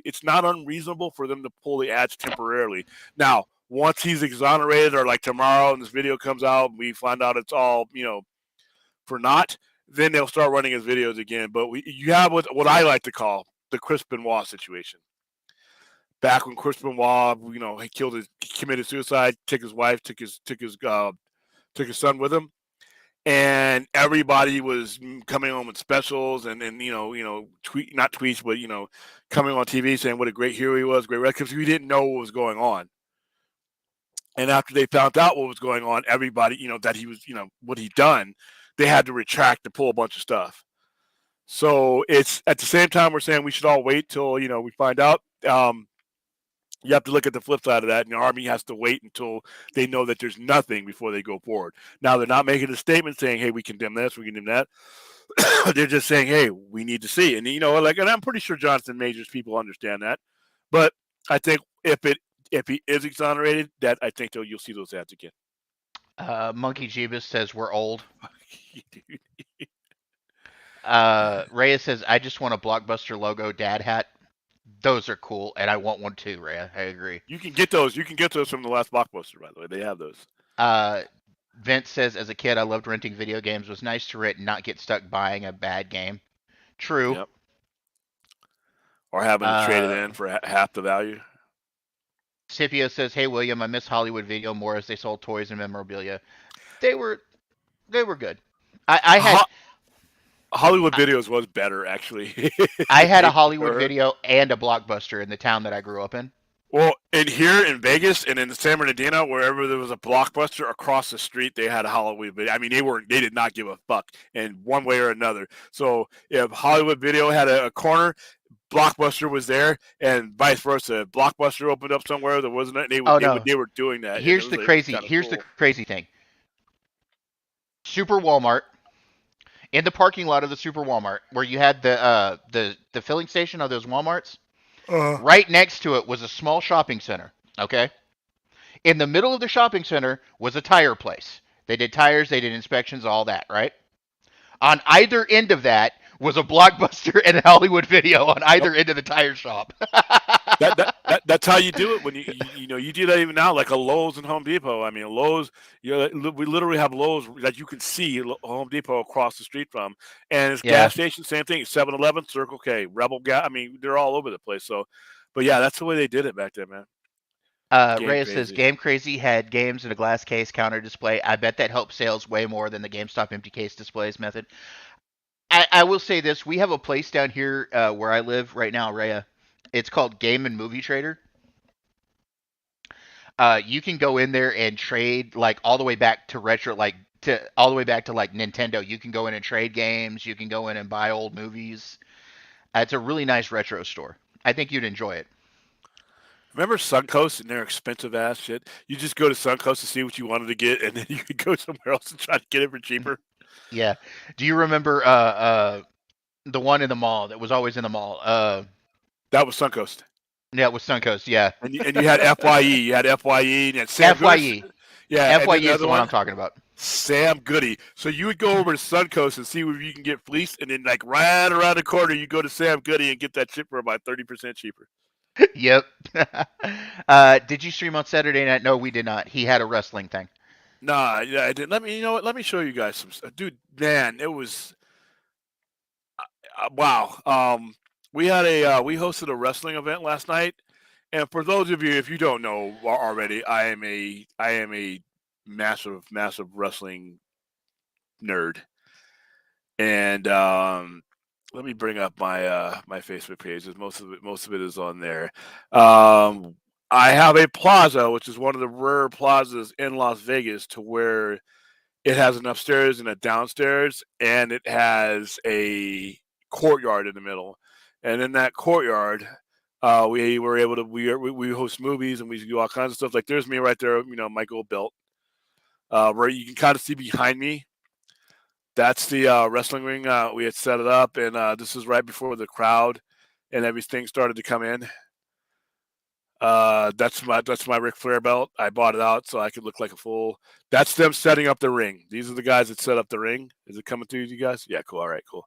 it's not unreasonable for them to pull the ads temporarily. Now, once he's exonerated, or like tomorrow, and this video comes out, and we find out it's all for naught, then they'll start running his videos again. But you have what I like to call the Chris Benoit situation. Back when Chris Benoit, he committed suicide, took his wife, took his son with him, and everybody was coming on with specials and tweet not tweets but coming on TV saying what a great hero he was, great record, because we didn't know what was going on. And after they found out what was going on, everybody that he was what he'd done, they had to retract and pull a bunch of stuff. So it's at the same time we're saying we should all wait till we find out. You have to look at the flip side of that, and the Army has to wait until they know that there's nothing before they go forward. Now, they're not making a statement saying, hey, we condemn this, we condemn that. They're just saying, hey, we need to see. And, and I'm pretty sure Jonathan Majors people understand that. But I think if he is exonerated, that I think you'll see those ads again. Monkey Jeebus says we're old. Rhea says, I just want a Blockbuster logo dad hat. Those are cool, and I want one too, Rhea. I agree. You can get those. You can get those from the last Blockbuster, by the way. They have those. Uh, Vince says, as a kid, I loved renting video games. It was nice to rent and not get stuck buying a bad game. True. Yep. Or having to trade it in for half the value. Scipio says, hey, William, I miss Hollywood Video more as they sold toys and memorabilia. They were good. I had Hollywood Videos was better, actually. I had a Hollywood Video and a Blockbuster in the town that I grew up in. Well, in here in Vegas and in San Bernardino, wherever there was a Blockbuster across the street, they had a Hollywood Video. I mean, they did not give a fuck in one way or another. So if Hollywood Video had a corner, Blockbuster was there, and vice versa. Blockbuster opened up somewhere that wasn't. They were doing that. Here's the crazy thing. Super Walmart, in the parking lot of the Super Walmart, where you had the filling station of those Walmarts, right next to it was a small shopping center. Okay, in the middle of the shopping center was a tire place. They did tires, they did inspections, all that. Right. On either end of that was a Blockbuster and a Hollywood Video on either end of the tire shop. That's how you do it when you do that even now, like a Lowe's and Home Depot. I mean, Lowe's, we literally have Lowe's that you can see Home Depot across the street from, and it's gas station, same thing. 7-Eleven, Circle K, Rebel Gas. I mean, they're all over the place. So, but yeah, that's the way they did it back then, man. Reyes says Game Crazy had games in a glass case counter display. I bet that helped sales way more than the GameStop empty case displays method. I will say this: we have a place down here where I live right now, Rhea. It's called Game and Movie Trader. You can go in there and trade like all the way back to retro, all the way back to like Nintendo. You can go in and trade games. You can go in and buy old movies. It's a really nice retro store. I think you'd enjoy it. Remember Suncoast and their expensive ass shit? You just go to Suncoast to see what you wanted to get, and then you could go somewhere else and try to get it for cheaper. Yeah. Do you remember the one in the mall that was always in the mall? That was Suncoast. Yeah, it was Suncoast. Yeah. And you had FYE. You had FYE. And you had Sam FYE. Goody. Yeah. FYE is the one I'm talking about. Sam Goody. So you would go over to Suncoast and see if you can get fleeced, and then like right around the corner, you go to Sam Goody and get that shit for about 30% cheaper. Yep. Did you stream on Saturday night? No, we did not. He had a wrestling thing. Nah, yeah, I didn't. Let me show you guys some stuff. Dude, man, it was wow. We hosted a wrestling event last night, And for those of you, if you don't know already, I am a massive wrestling nerd, and let me bring up my Facebook page. Most of it is on there. Um, I have a plaza, which is one of the rare plazas in Las Vegas, to where it has an upstairs and a downstairs, and it has a courtyard in the middle. And in that courtyard, we were able to we host movies and we do all kinds of stuff. Like there's me right there, my gold belt. Where you can kind of see behind me. That's the wrestling ring. We had set it up, and this is right before the crowd and everything started to come in. That's my Ric Flair belt. I bought it out so I could look like a fool. That's them setting up the ring. These are the guys that set up the ring. Is it coming through you guys? Yeah, cool. All right, cool.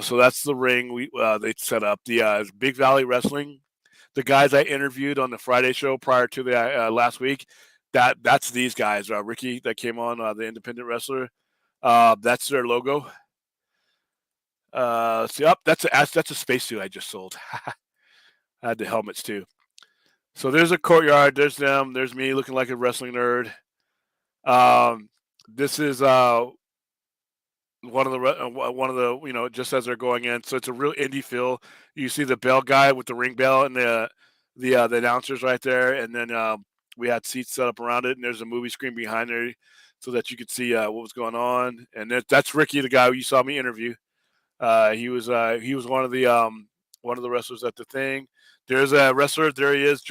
So that's the ring they set up. The Big Valley Wrestling. The guys I interviewed on the Friday show prior to the last week. That's these guys. Ricky that came on, the independent wrestler. That's their logo. See up. That's a spacesuit I just sold. I had the helmets too. So there's a courtyard. There's them. There's me looking like a wrestling nerd. This is one of the just as they're going in. So it's a real indie feel. You see the bell guy with the ring bell and the announcers right there, and then we had seats set up around it, and there's a movie screen behind there so that you could see what was going on. And that's Ricky, the guy who you saw me interview. He was one of the wrestlers at the thing. There's a wrestler. There he is,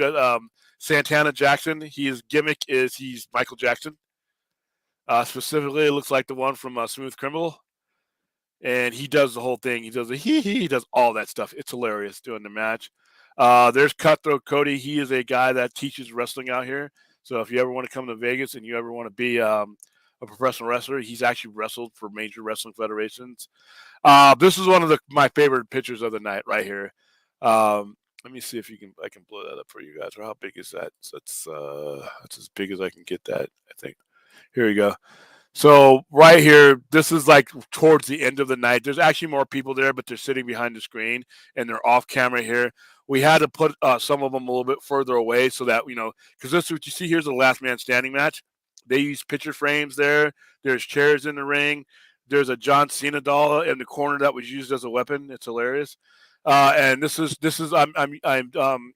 Santana Jackson. His gimmick is he's Michael Jackson. Specifically, it looks like the one from Smooth Criminal, and he does the whole thing. He does all that stuff. It's hilarious doing the match. There's Cutthroat Cody. He is a guy that teaches wrestling out here. So if you ever want to come to Vegas and you ever want to be a professional wrestler, he's actually wrestled for major wrestling federations. This is one of my favorite pictures of the night right here. Let me see if I can blow that up for you guys. Or how big is that? So that's as big as I can get that, I think. Here we go. So right here, this is like towards the end of the night. There's actually more people there, but they're sitting behind the screen and they're off camera here. We had to put some of them a little bit further away so that, because this is what you see here's the last man standing match. They use picture frames there. There's chairs in the ring. There's a John Cena doll in the corner that was used as a weapon. It's hilarious. And this is I'm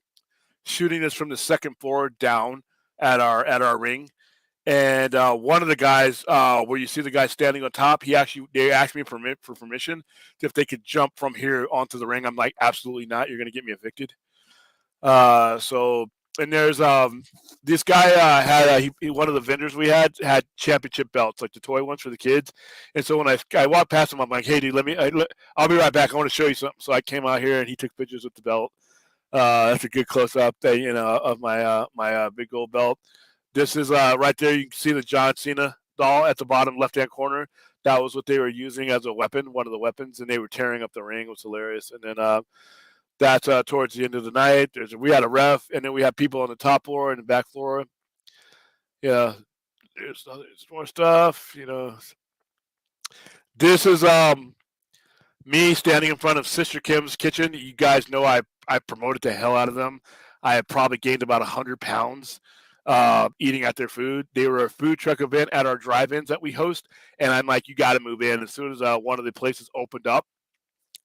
shooting this from the second floor down at our ring. And one of the guys, where you see the guy standing on top, they asked me for permission if they could jump from here onto the ring. I'm like, absolutely not. You're going to get me evicted. And there's this guy had one of the vendors we had championship belts, like the toy ones for the kids. And so when I walked past him, I'm like, hey, dude, I'll be right back. I want to show you something. So I came out here and he took pictures with the belt. That's a good close up, of my big gold belt. This is right there. You can see the John Cena doll at the bottom left-hand corner. That was what they were using as a weapon, one of the weapons, and they were tearing up the ring. It was hilarious. And then that's towards the end of the night. We had a ref, and then we had people on the top floor and the back floor. Yeah, there's more stuff. This is me standing in front of Sister Kim's Kitchen. You guys know I promoted the hell out of them. I had probably gained about 100 pounds. Eating at their food. They were a food truck event at our drive-ins that we host, and I'm like, you got to move in. As soon as one of the places opened up,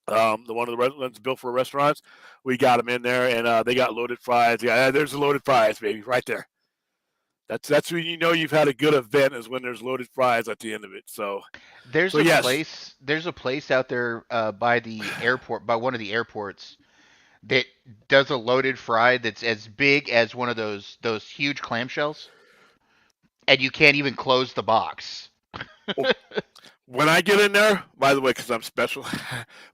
the one of the restaurants built for restaurants, we got them in there, and they got loaded fries. Yeah, there's the loaded fries, baby, right there. That's when you know you've had a good event is when there's loaded fries at the end of it. So yes. There's a place out there by the airport, by one of the airports, that does a loaded fry that's as big as one of those huge clamshells, and you can't even close the box. When I get in there, by the way, because I'm special,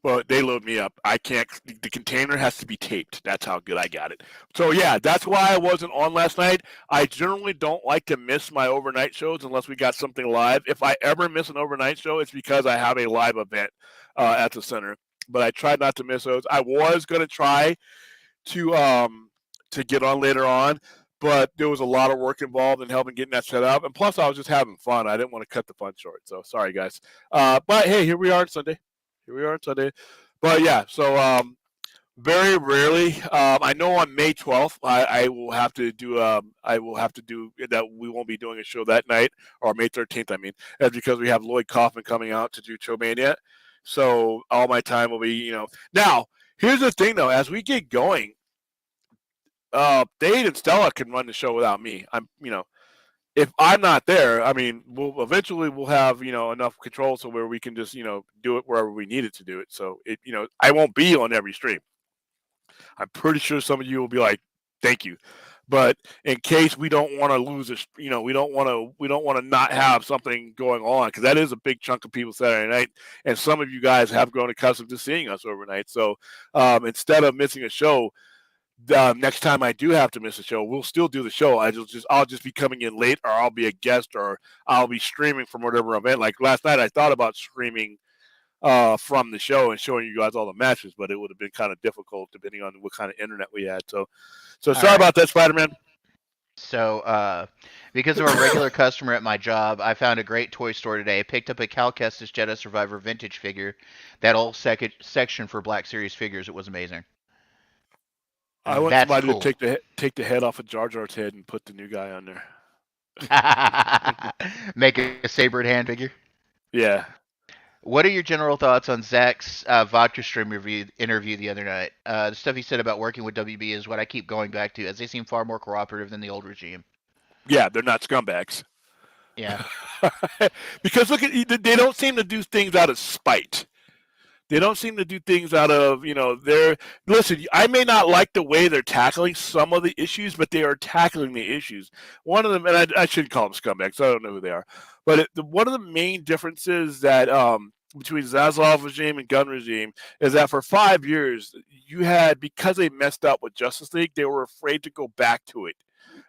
well, they load me up. I can't. The container has to be taped. That's how good I got it. So yeah, that's why I wasn't on last night. I generally don't like to miss my overnight shows unless we got something live. If I ever miss an overnight show, it's because I have a live event at the center. But I try not to miss those. I was gonna try to get on later on, but there was a lot of work involved in helping getting that set up, and plus I was just having fun. I didn't want to cut the fun short, so sorry guys. But hey, here we are on Sunday. But yeah, so Very rarely. I know on May 12th, I will have to do. I will have to do that. We won't be doing a show that night, or May 13th. I mean, that's because we have Lloyd Kaufman coming out to do Showmania. So all my time will be, Now, here's the thing, though. As we get going, Dade and Stella can run the show without me. If I'm not there, I mean, we'll have enough control so where we can just do it wherever we need it to do it. So I won't be on every stream. I'm pretty sure some of you will be like, "Thank you," but in case we don't want to lose this, we don't want to not have something going on because that is a big chunk of people Saturday night, and some of you guys have grown accustomed to seeing us overnight. So instead of missing a show, next time I do have to miss a show, we'll still do the show. I'll just be coming in late, or I'll be a guest, or I'll be streaming from whatever event. Like last night, I thought about streaming from the show and showing you guys all the matches, but it would have been kind of difficult depending on what kind of internet we had. So sorry about that, Spider-Man. So, because I'm a regular customer at my job, I found a great toy store today. I picked up a Cal Kestis Jedi Survivor vintage figure. That whole section for Black Series figures, it was amazing. I want That's somebody cool. to take the head off of Jar Jar's head and put the new guy on there. Make a sabered hand figure. Yeah. What are your general thoughts on Zach's vodka stream interview the other night? The stuff he said about working with WB is what I keep going back to, as they seem far more cooperative than the old regime. Yeah, they're not scumbags. Yeah. Because look they don't seem to do things out of spite. They don't seem to do things out of, their. Listen, I may not like the way they're tackling some of the issues, but they are tackling the issues. One of them, and I shouldn't call them scumbags, I don't know who they are. But one of the main differences that between Zaslav regime and Gun regime is that for 5 years, because they messed up with Justice League, they were afraid to go back to it.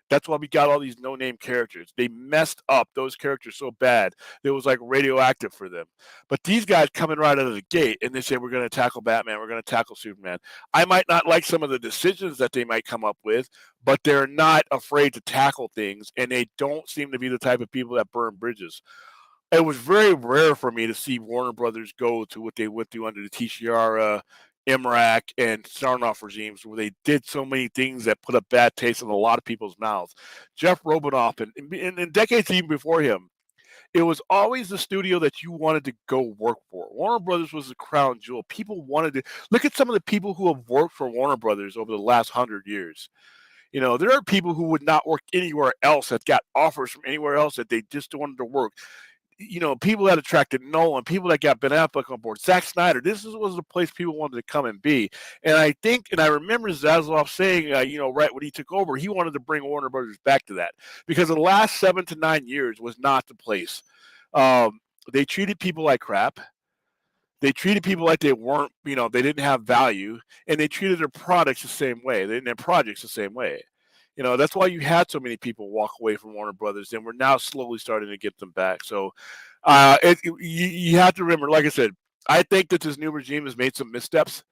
That's why we got all these no-name characters. They messed up those characters so bad it was like radioactive for them. But these guys coming right out of the gate and they say we're going to tackle Batman, we're going to tackle Superman. I might not like some of the decisions that they might come up with, but they're not afraid to tackle things, and they don't seem to be the type of people that burn bridges. It was very rare for me to see Warner Brothers go to what they went through under the Tishiara, Imrak, and Sarnoff regimes, where they did so many things that put a bad taste in a lot of people's mouths. Jeff Robinoff, and decades even before him, it was always the studio that you wanted to go work for. Warner Brothers was the crown jewel. People wanted to look at some of the people who have worked for Warner Brothers over the last 100 years. There are people who would not work anywhere else that got offers from anywhere else that they just wanted to work. People that attracted Nolan, people that got Ben Affleck on board, Zack Snyder. Was the place people wanted to come and be. And I remember Zaslav saying, right when he took over, he wanted to bring Warner Brothers back to that because the last 7 to 9 years was not the place. They treated people like crap. They treated people like they weren't, they didn't have value, and they treated their products the same way. Their projects the same way. That's why you had so many people walk away from Warner Brothers, and we're now slowly starting to get them back. So, you have to remember, like I said, I think that this new regime has made some missteps,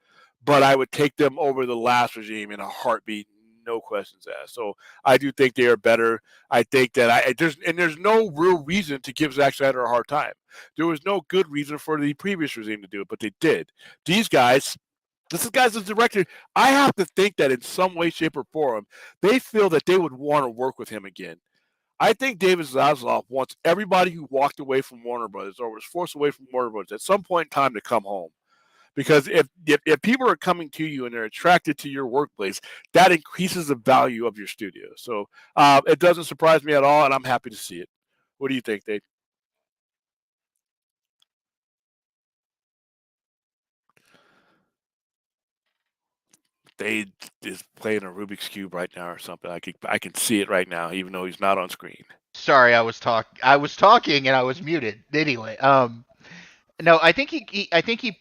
but I would take them over the last regime in a heartbeat, no questions asked. So I do think they are better. I think that there's no real reason to give Zack Snyder a hard time. There was no good reason for the previous regime to do it, but they did. These guys, this is guys as director. I have to think that in some way, shape, or form, they feel that they would want to work with him again. I think David Zaslav wants everybody who walked away from Warner Brothers or was forced away from Warner Brothers at some point in time to come home. Because if people are coming to you and they're attracted to your workplace, that increases the value of your studio. So it doesn't surprise me at all, and I'm happy to see it. What do you think, Dave? Dave is playing a Rubik's Cube right now or something. I can see it right now, even though he's not on screen. Sorry, I was talking and I was muted. Anyway, no, I think I think he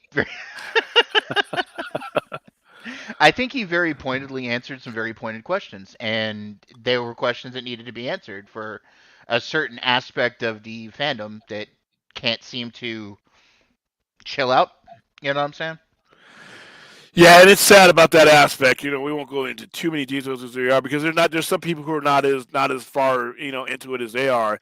I think he very pointedly answered some very pointed questions, and they were questions that needed to be answered for a certain aspect of the fandom that can't seem to chill out. You know what I'm saying? Yeah, and it's sad about that aspect. We won't go into too many details as we are because there's some people who are not as far into it as they are.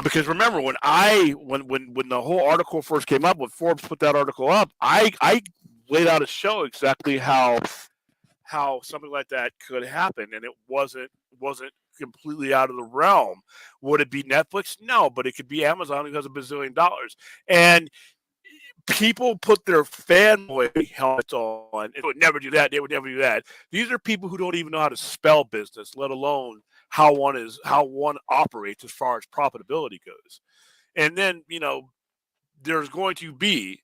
Because remember when the whole article first came up, when Forbes put that article up, I laid out a show exactly how something like that could happen, and it wasn't completely out of the realm. Would it be Netflix? No, but it could be Amazon because of $1 billion. And people put their fanboy helmets on. They would never do that. They would never do that. These are people who don't even know how to spell business, let alone how one operates as far as profitability goes. And then there's going to be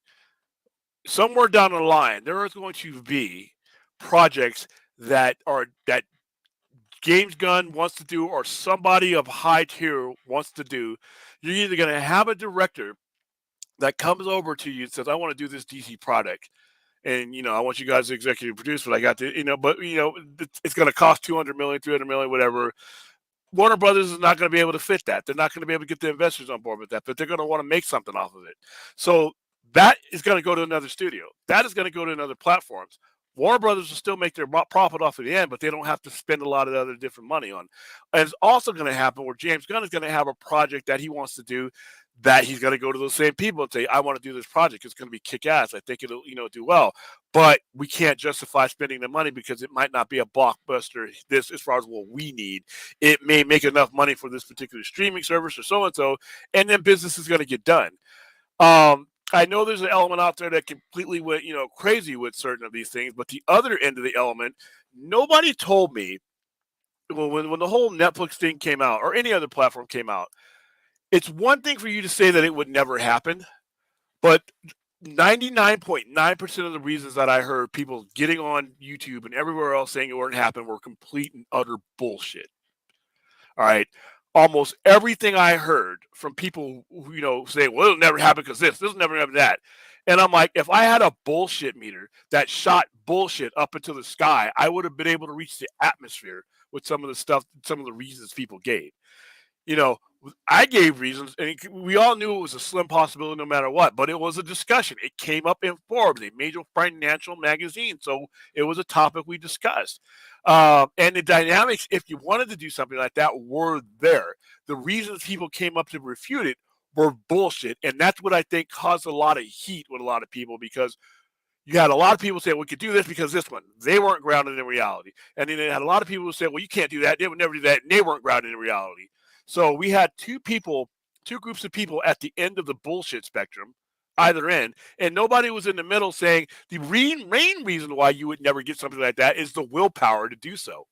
somewhere down the line there is going to be projects that James Gunn wants to do or somebody of high tier wants to do. You're either going to have a director that comes over to you and says, "I want to do this DC product, and I want you guys to executive produce, but I got to, but it's going to cost 200 million, 300 million, whatever." Warner Brothers is not going to be able to fit that. They're not going to be able to get the investors on board with that, but they're going to want to make something off of it. So that is going to go to another studio. That is going to go to another platforms. Warner Brothers will still make their profit off of the end, but they don't have to spend a lot of other different money on. And it's also going to happen where James Gunn is going to have a project that he wants to do that he's going to go to those same people and say, "I want to do this project. It's going to be kick ass. I think it'll, do well, but we can't justify spending the money because it might not be a blockbuster. This, as far as what we need, it may make enough money for this particular streaming service or so and so, and then business is going to get done." I know there's an element out there that completely went, crazy with certain of these things, but the other end of the element, nobody told me when the whole Netflix thing came out or any other platform came out. It's one thing for you to say that it would never happen, but 99.9% of the reasons that I heard people getting on YouTube and everywhere else saying it wouldn't happen were complete and utter bullshit. All right. Almost everything I heard from people who, say, "Well, it'll never happen because this will never happen that." And I'm like, if I had a bullshit meter that shot bullshit up into the sky, I would have been able to reach the atmosphere with some of the stuff, some of the reasons people gave. you know, I gave reasons, and we all knew it was a slim possibility no matter what, but it was a discussion. It came up in Forbes, a major financial magazine. So it was a topic we discussed. And the dynamics, if you wanted to do something like that, were there. The reasons people came up to refute it were bullshit. And that's what I think caused a lot of heat with a lot of people because you had a lot of people say, "We could do this because this one." They weren't grounded in reality. And then they had a lot of people who said, "Well, you can't do that. They would never do that." And they weren't grounded in reality. So we had two groups of people at the end of the bullshit spectrum, either end, and nobody was in the middle saying the main reason why you would never get something like that is the willpower to do so.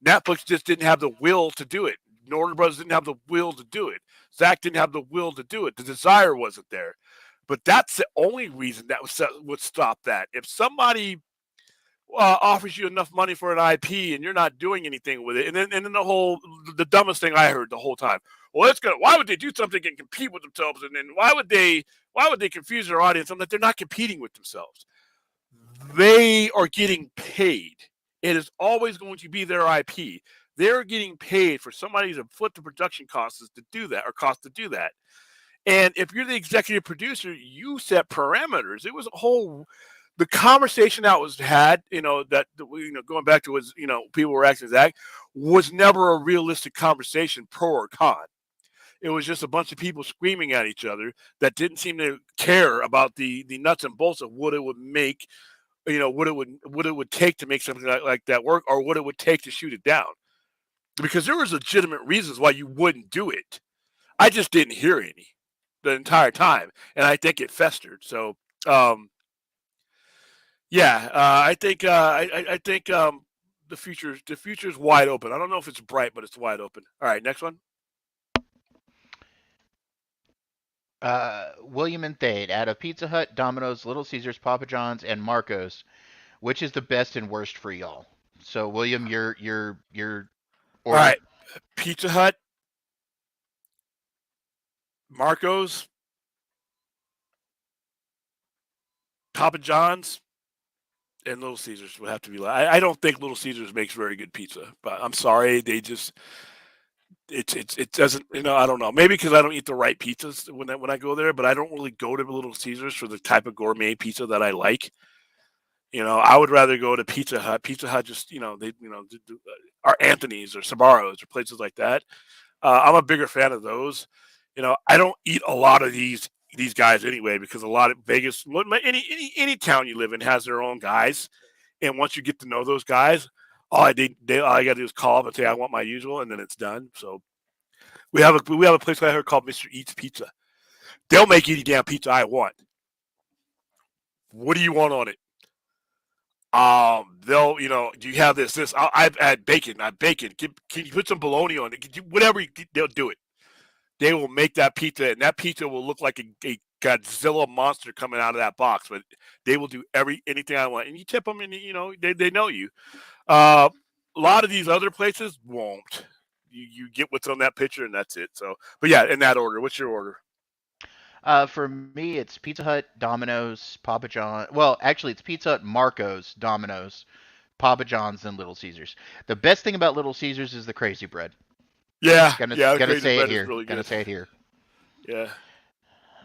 Netflix just didn't have the will to do it. Warner Brothers didn't have the will to do it. Zach didn't have the will to do it. The desire wasn't there. But that's the only reason that would stop that. If somebody offers you enough money for an IP and you're not doing anything with it, and then the dumbest thing I heard the whole time. Well, it's gonna. Why would they do something and compete with themselves? And then why would they confuse their audience? I'm like, they're not competing with themselves. They are getting paid. It is always going to be their IP. They're getting paid for somebody to foot the production costs to do that or cost to do that. And if you're the executive producer, you set parameters. It was a whole the conversation that was had, going back to what people were asking Zach, was never a realistic conversation, pro or con. It was just a bunch of people screaming at each other that didn't seem to care about the nuts and bolts of what it would make, what it would take to make something like that work, or what it would take to shoot it down. Because there was legitimate reasons why you wouldn't do it. I just didn't hear any the entire time, and I think it festered. So, yeah, I think the future's wide open. I don't know if it's bright, but it's wide open. All right, next one. William and Thade, out of Pizza Hut, Domino's, Little Caesars, Papa John's, and Marco's, which is the best and worst for y'all? So, William, your All order. right, Pizza Hut, Marco's, Papa John's, and Little Caesars would have to be. I don't think Little Caesars makes very good pizza, but I'm sorry, they just it doesn't. I don't know. Maybe because I don't eat the right pizzas when I go there, but I don't really go to Little Caesars for the type of gourmet pizza that I like. I would rather go to Pizza Hut. Pizza Hut just they are Anthony's or Sabaros or places like that. I'm a bigger fan of those. I don't eat a lot of these these guys anyway, because a lot of Vegas, any town you live in has their own guys, and once you get to know those guys, all I got to do is call up and say I want my usual, and then it's done. So we have a place right here called Mister Eats Pizza. They'll make any damn pizza I want. What do you want on it? They'll, do you have this? I've had bacon. I have bacon. Can you put some bologna on it? Whatever, they'll do it. They will make that pizza, and that pizza will look like a Godzilla monster coming out of that box. But they will do anything I want, and you tip them, and they know you. Uh, a lot of these other places won't. You get what's on that picture, and that's it. So, but yeah, in that order. What's your order? For me, it's Pizza Hut, Domino's, Papa John. Well, actually, it's Pizza Hut, Marco's, Domino's, Papa John's, and Little Caesars. The best thing about Little Caesars is the crazy bread. Yeah, Gonna yeah, the gonna crazy say it bread is here. really Gonna good. say it here. Yeah.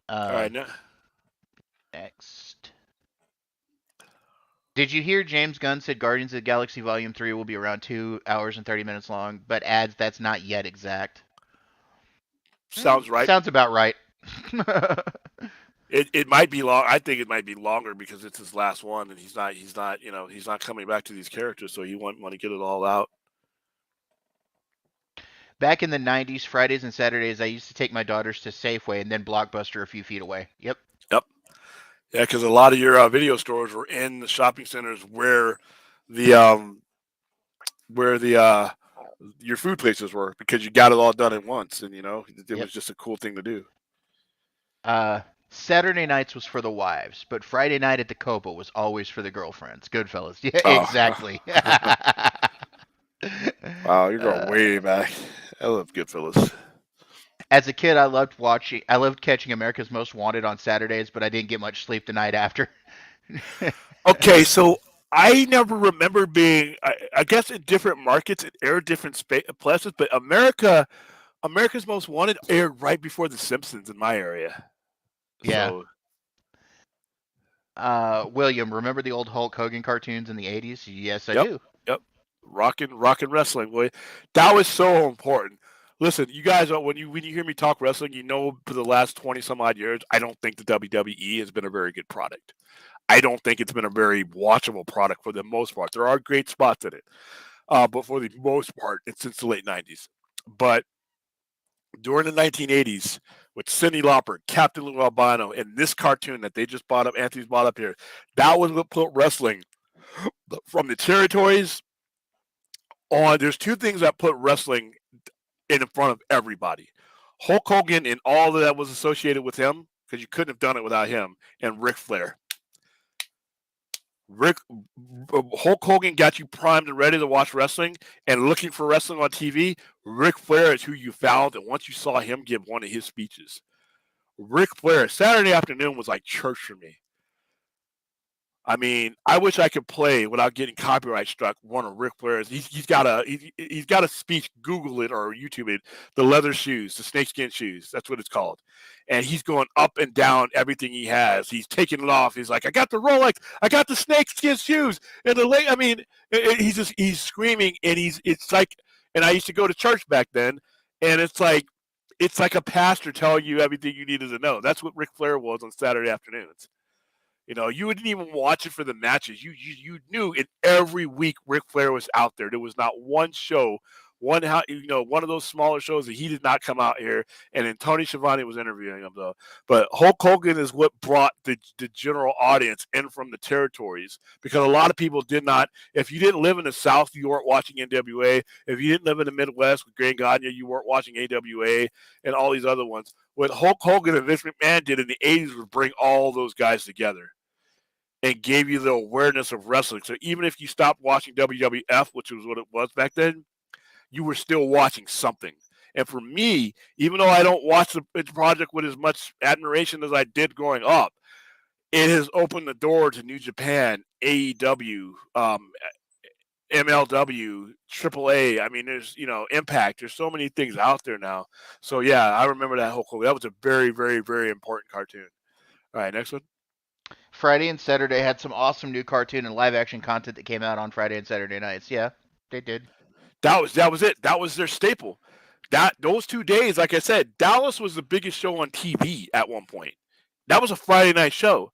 All Uh, right, now. Next. Did you hear James Gunn said Guardians of the Galaxy Volume 3 will be around 2 hours and 30 minutes long, but adds that's not yet exact? Sounds right. Sounds about right. It might be long. I think it might be longer because it's his last one, and he's not coming back to these characters, so you want to get it all out. Back in the 90s, Fridays and Saturdays, I used to take my daughters to Safeway and then Blockbuster a few feet away. Yep. Yep. Yeah, because a lot of your video stores were in the shopping centers the where the your food places were, because you got it all done at once, and it Yep. was just a cool thing to do. Saturday nights was for the wives, but Friday night at the Copa was always for the girlfriends. Goodfellas. Yeah, exactly. Wow, you're going way back. I love Goodfellas. As a kid, I loved catching America's Most Wanted on Saturdays, but I didn't get much sleep the night after. Okay, so I never remember being. I guess in different markets it aired different places, but America's Most Wanted aired right before The Simpsons in my area. Yeah. So William, remember the old Hulk Hogan cartoons in the 80s? Yes, I yep, do. yep, rockin' wrestling, boy. That was so important. Listen, you guys, when you hear me talk wrestling, for the last 20 some odd years, I don't think the WWE has been a very good product. I don't think it's been a very watchable product for the most part. There are great spots in it, but for the most part, it's since the late 90s. But during the 1980s, with Cyndi Lauper, Captain Lou Albano, and this cartoon that they just bought up, Anthony's bought up here, that was what put wrestling from the territories on. There's two things that put wrestling in front of everybody: Hulk Hogan and all that was associated with him, because you couldn't have done it without him, and Ric Flair. Hulk Hogan got you primed and ready to watch wrestling and looking for wrestling on TV. Ric Flair is who you found, and once you saw him give one of his speeches, Ric Flair, Saturday afternoon was like church for me. I mean, I wish I could play without getting copyright struck one of Ric Flair's. He's got a speech. Google it or YouTube it. The leather shoes, the snakeskin shoes. That's what it's called. And he's going up and down everything he has. He's taking it off. He's like, I got the Rolex. I got the snakeskin shoes. And the late, I mean, he's screaming, and it's like. And I used to go to church back then, and it's like a pastor telling you everything you needed to know. That's what Ric Flair was on Saturday afternoons. You wouldn't even watch it for the matches. You knew it every week. Ric Flair was out there. There was not one show, one one of those smaller shows that he did not come out here. And then Tony Schiavone was interviewing him though. But Hulk Hogan is what brought the general audience in from the territories, because a lot of people did not. If you didn't live in the South, you weren't watching NWA. If you didn't live in the Midwest with Grand Gagne, you weren't watching AWA and all these other ones. What Hulk Hogan and Vince McMahon did in the 80s was bring all those guys together and gave you the awareness of wrestling. So even if you stopped watching WWF, which was what it was back then, you were still watching something. And for me, even though I don't watch the project with as much admiration as I did growing up, it has opened the door to New Japan, AEW, MLW, AAA. I mean, there's Impact. There's so many things out there now. So yeah, I remember that whole. That was a very, very, very important cartoon. All right, next one. Friday and Saturday had some awesome new cartoon and live action content that came out on Friday and Saturday nights. Yeah, they did. That was it. That was their staple. Those 2 days, like I said, Dallas was the biggest show on TV at one point. That was a Friday night show.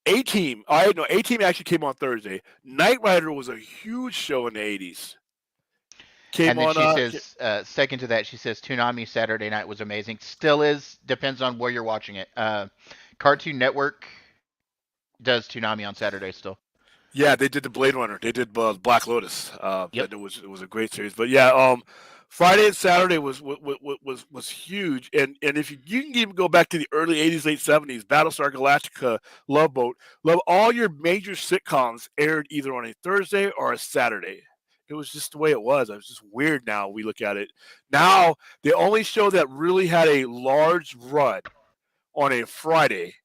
A Team, I know A Team actually came on Thursday. Knight Rider was a huge show in the 80s. Came And then on. she says, second to that, she says Toonami Saturday Night was amazing. Still is. Depends on where you're watching it. Cartoon Network does Toonami on Saturday still. Yeah, they did the Blade Runner. They did Black Lotus. Yep. It was a great series. But yeah, Friday and Saturday was huge. And if you can even go back to the early '80s, late '70s, Battlestar Galactica, Love Boat, all your major sitcoms aired either on a Thursday or a Saturday. It was just the way it was. It was just weird. Now we look at it. Now the only show that really had a large run on a Friday,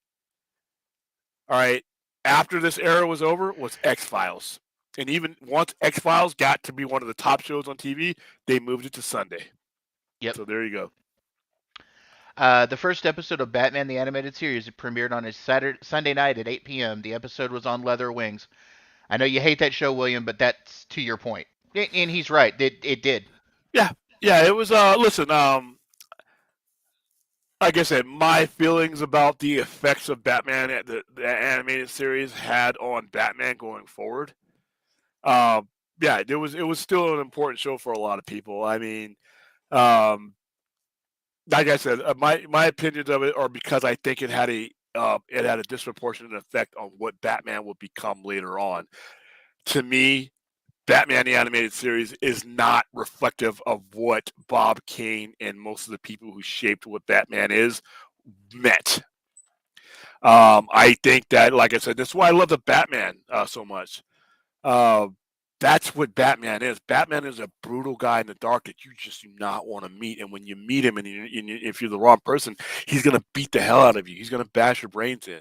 all right, after this era was over, was X Files. And even once X Files got to be one of the top shows on TV, they moved it to Sunday. Yep. So there you go. The first episode of Batman the Animated Series premiered on a Sunday night at 8 p.m. The episode was on Leather Wings. I know you hate that show, William, but that's to your point. And he's right. It did. Yeah. Yeah, it was listen, like I said, my feelings about the effects of Batman the animated series had on Batman going forward. Yeah, it was still an important show for a lot of people. I mean, um, like I said, my opinions of it are because I think it had a disproportionate effect on what Batman would become later on. To me, Batman the Animated Series is not reflective of what Bob Kane and most of the people who shaped what Batman is meant. I think that, like I said, that's why I love the Batman so much. Uh, that's what Batman is. Batman is a brutal guy in the dark that you just do not want to meet. And when you meet him, if you're the wrong person, he's going to beat the hell out of you. He's going to bash your brains in.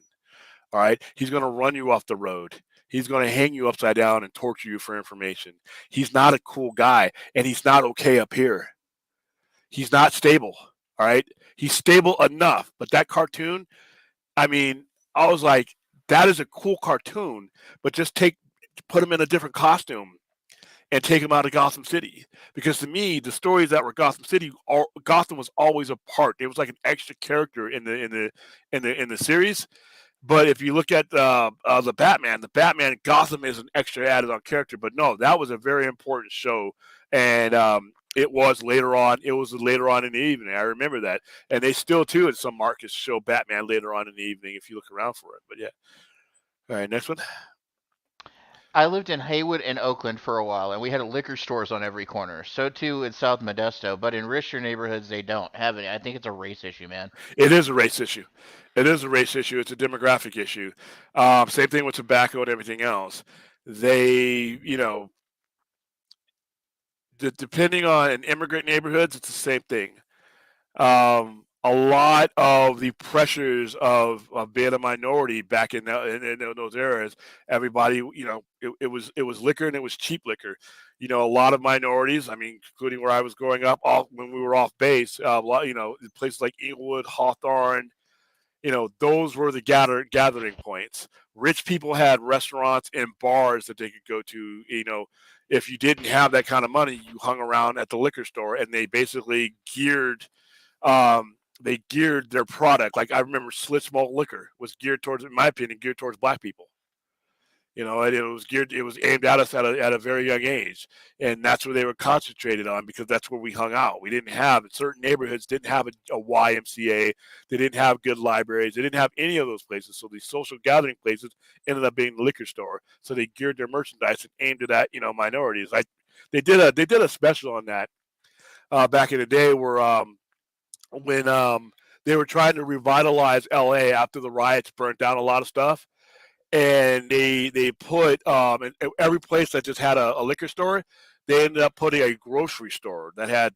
All right. He's going to run you off the road. He's going to hang you upside down and torture you for information. He's not a cool guy, and he's not okay up here. He's not stable. All right. He's stable enough, but that cartoon, I mean, I was like, that is a cool cartoon, but just put him in a different costume and take him out of Gotham City. Because to me, the stories that were Gotham City, Gotham was always a part. It was like an extra character in the series. But if you look at the Batman Gotham is an extra added on character. But no, that was a very important show, and it was later on. It was later on in the evening. I remember that, and they still too in some markets show Batman later on in the evening if you look around for it. But yeah, all right, next one. I lived in Haywood and Oakland for a while, and we had liquor stores on every corner. So too in South Modesto, but in richer neighborhoods they don't have any. I think it's a race issue, man. It is a race issue. It is a race issue. It's a demographic issue. Same thing with tobacco and everything else. They, depending on in immigrant neighborhoods, it's the same thing. A lot of the pressures of being a minority back in those eras, everybody, it was liquor and it was cheap liquor. A lot of minorities, I mean, including where I was growing up, all when we were off base, a lot, places like Inglewood, Hawthorne, those were the gathering points. Rich people had restaurants and bars that they could go to. If you didn't have that kind of money, you hung around at the liquor store, and they basically geared their product. Like I remember Slits Malt Liquor was geared towards, in my opinion, geared towards black people. And it was aimed at us at a very young age, and that's where they were concentrated on because that's where we hung out. We didn't have certain neighborhoods didn't have a YMCA, they didn't have good libraries, they didn't have any of those places. So these social gathering places ended up being the liquor store. So they geared their merchandise and aimed it at minorities. Like they did a special on that back in the day where when they were trying to revitalize LA after the riots burnt down a lot of stuff, and they put in every place that just had a liquor store, they ended up putting a grocery store that had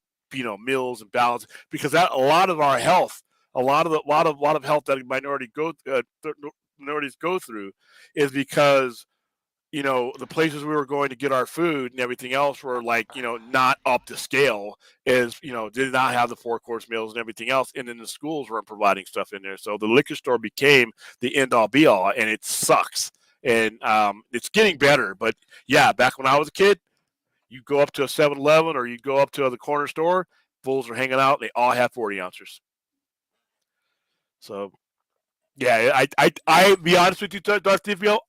meals and balance because that a lot of our health, a lot of health that minorities go through is because the places we were going to get our food and everything else were like, not up to scale did not have the 4 course meals and everything else. And then the schools weren't providing stuff in there. So the liquor store became the end all be all, and it sucks. And it's getting better. But yeah, back when I was a kid, you go up to a 7-Eleven or you go up to the corner store, fools are hanging out. They all have 40 ounces. So Yeah, I be honest with you, Darth,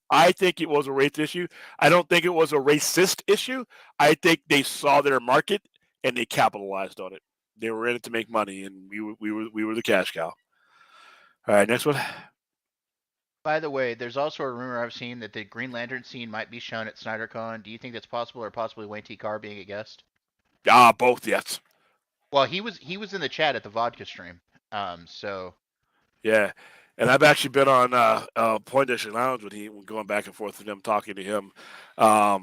I think it was a race issue. I don't think it was a racist issue. I think they saw their market and they capitalized on it. They were in it to make money, and we were the cash cow. All right, next one. By the way, there's also a rumor I've seen that the Green Lantern scene might be shown at SnyderCon. Do you think that's possible, or possibly Wayne T. Carr being a guest? Both, yes. Well, he was in the chat at the vodka stream. So Yeah, and I've actually been on Point District Lounge when he going back and forth with them, talking to him. I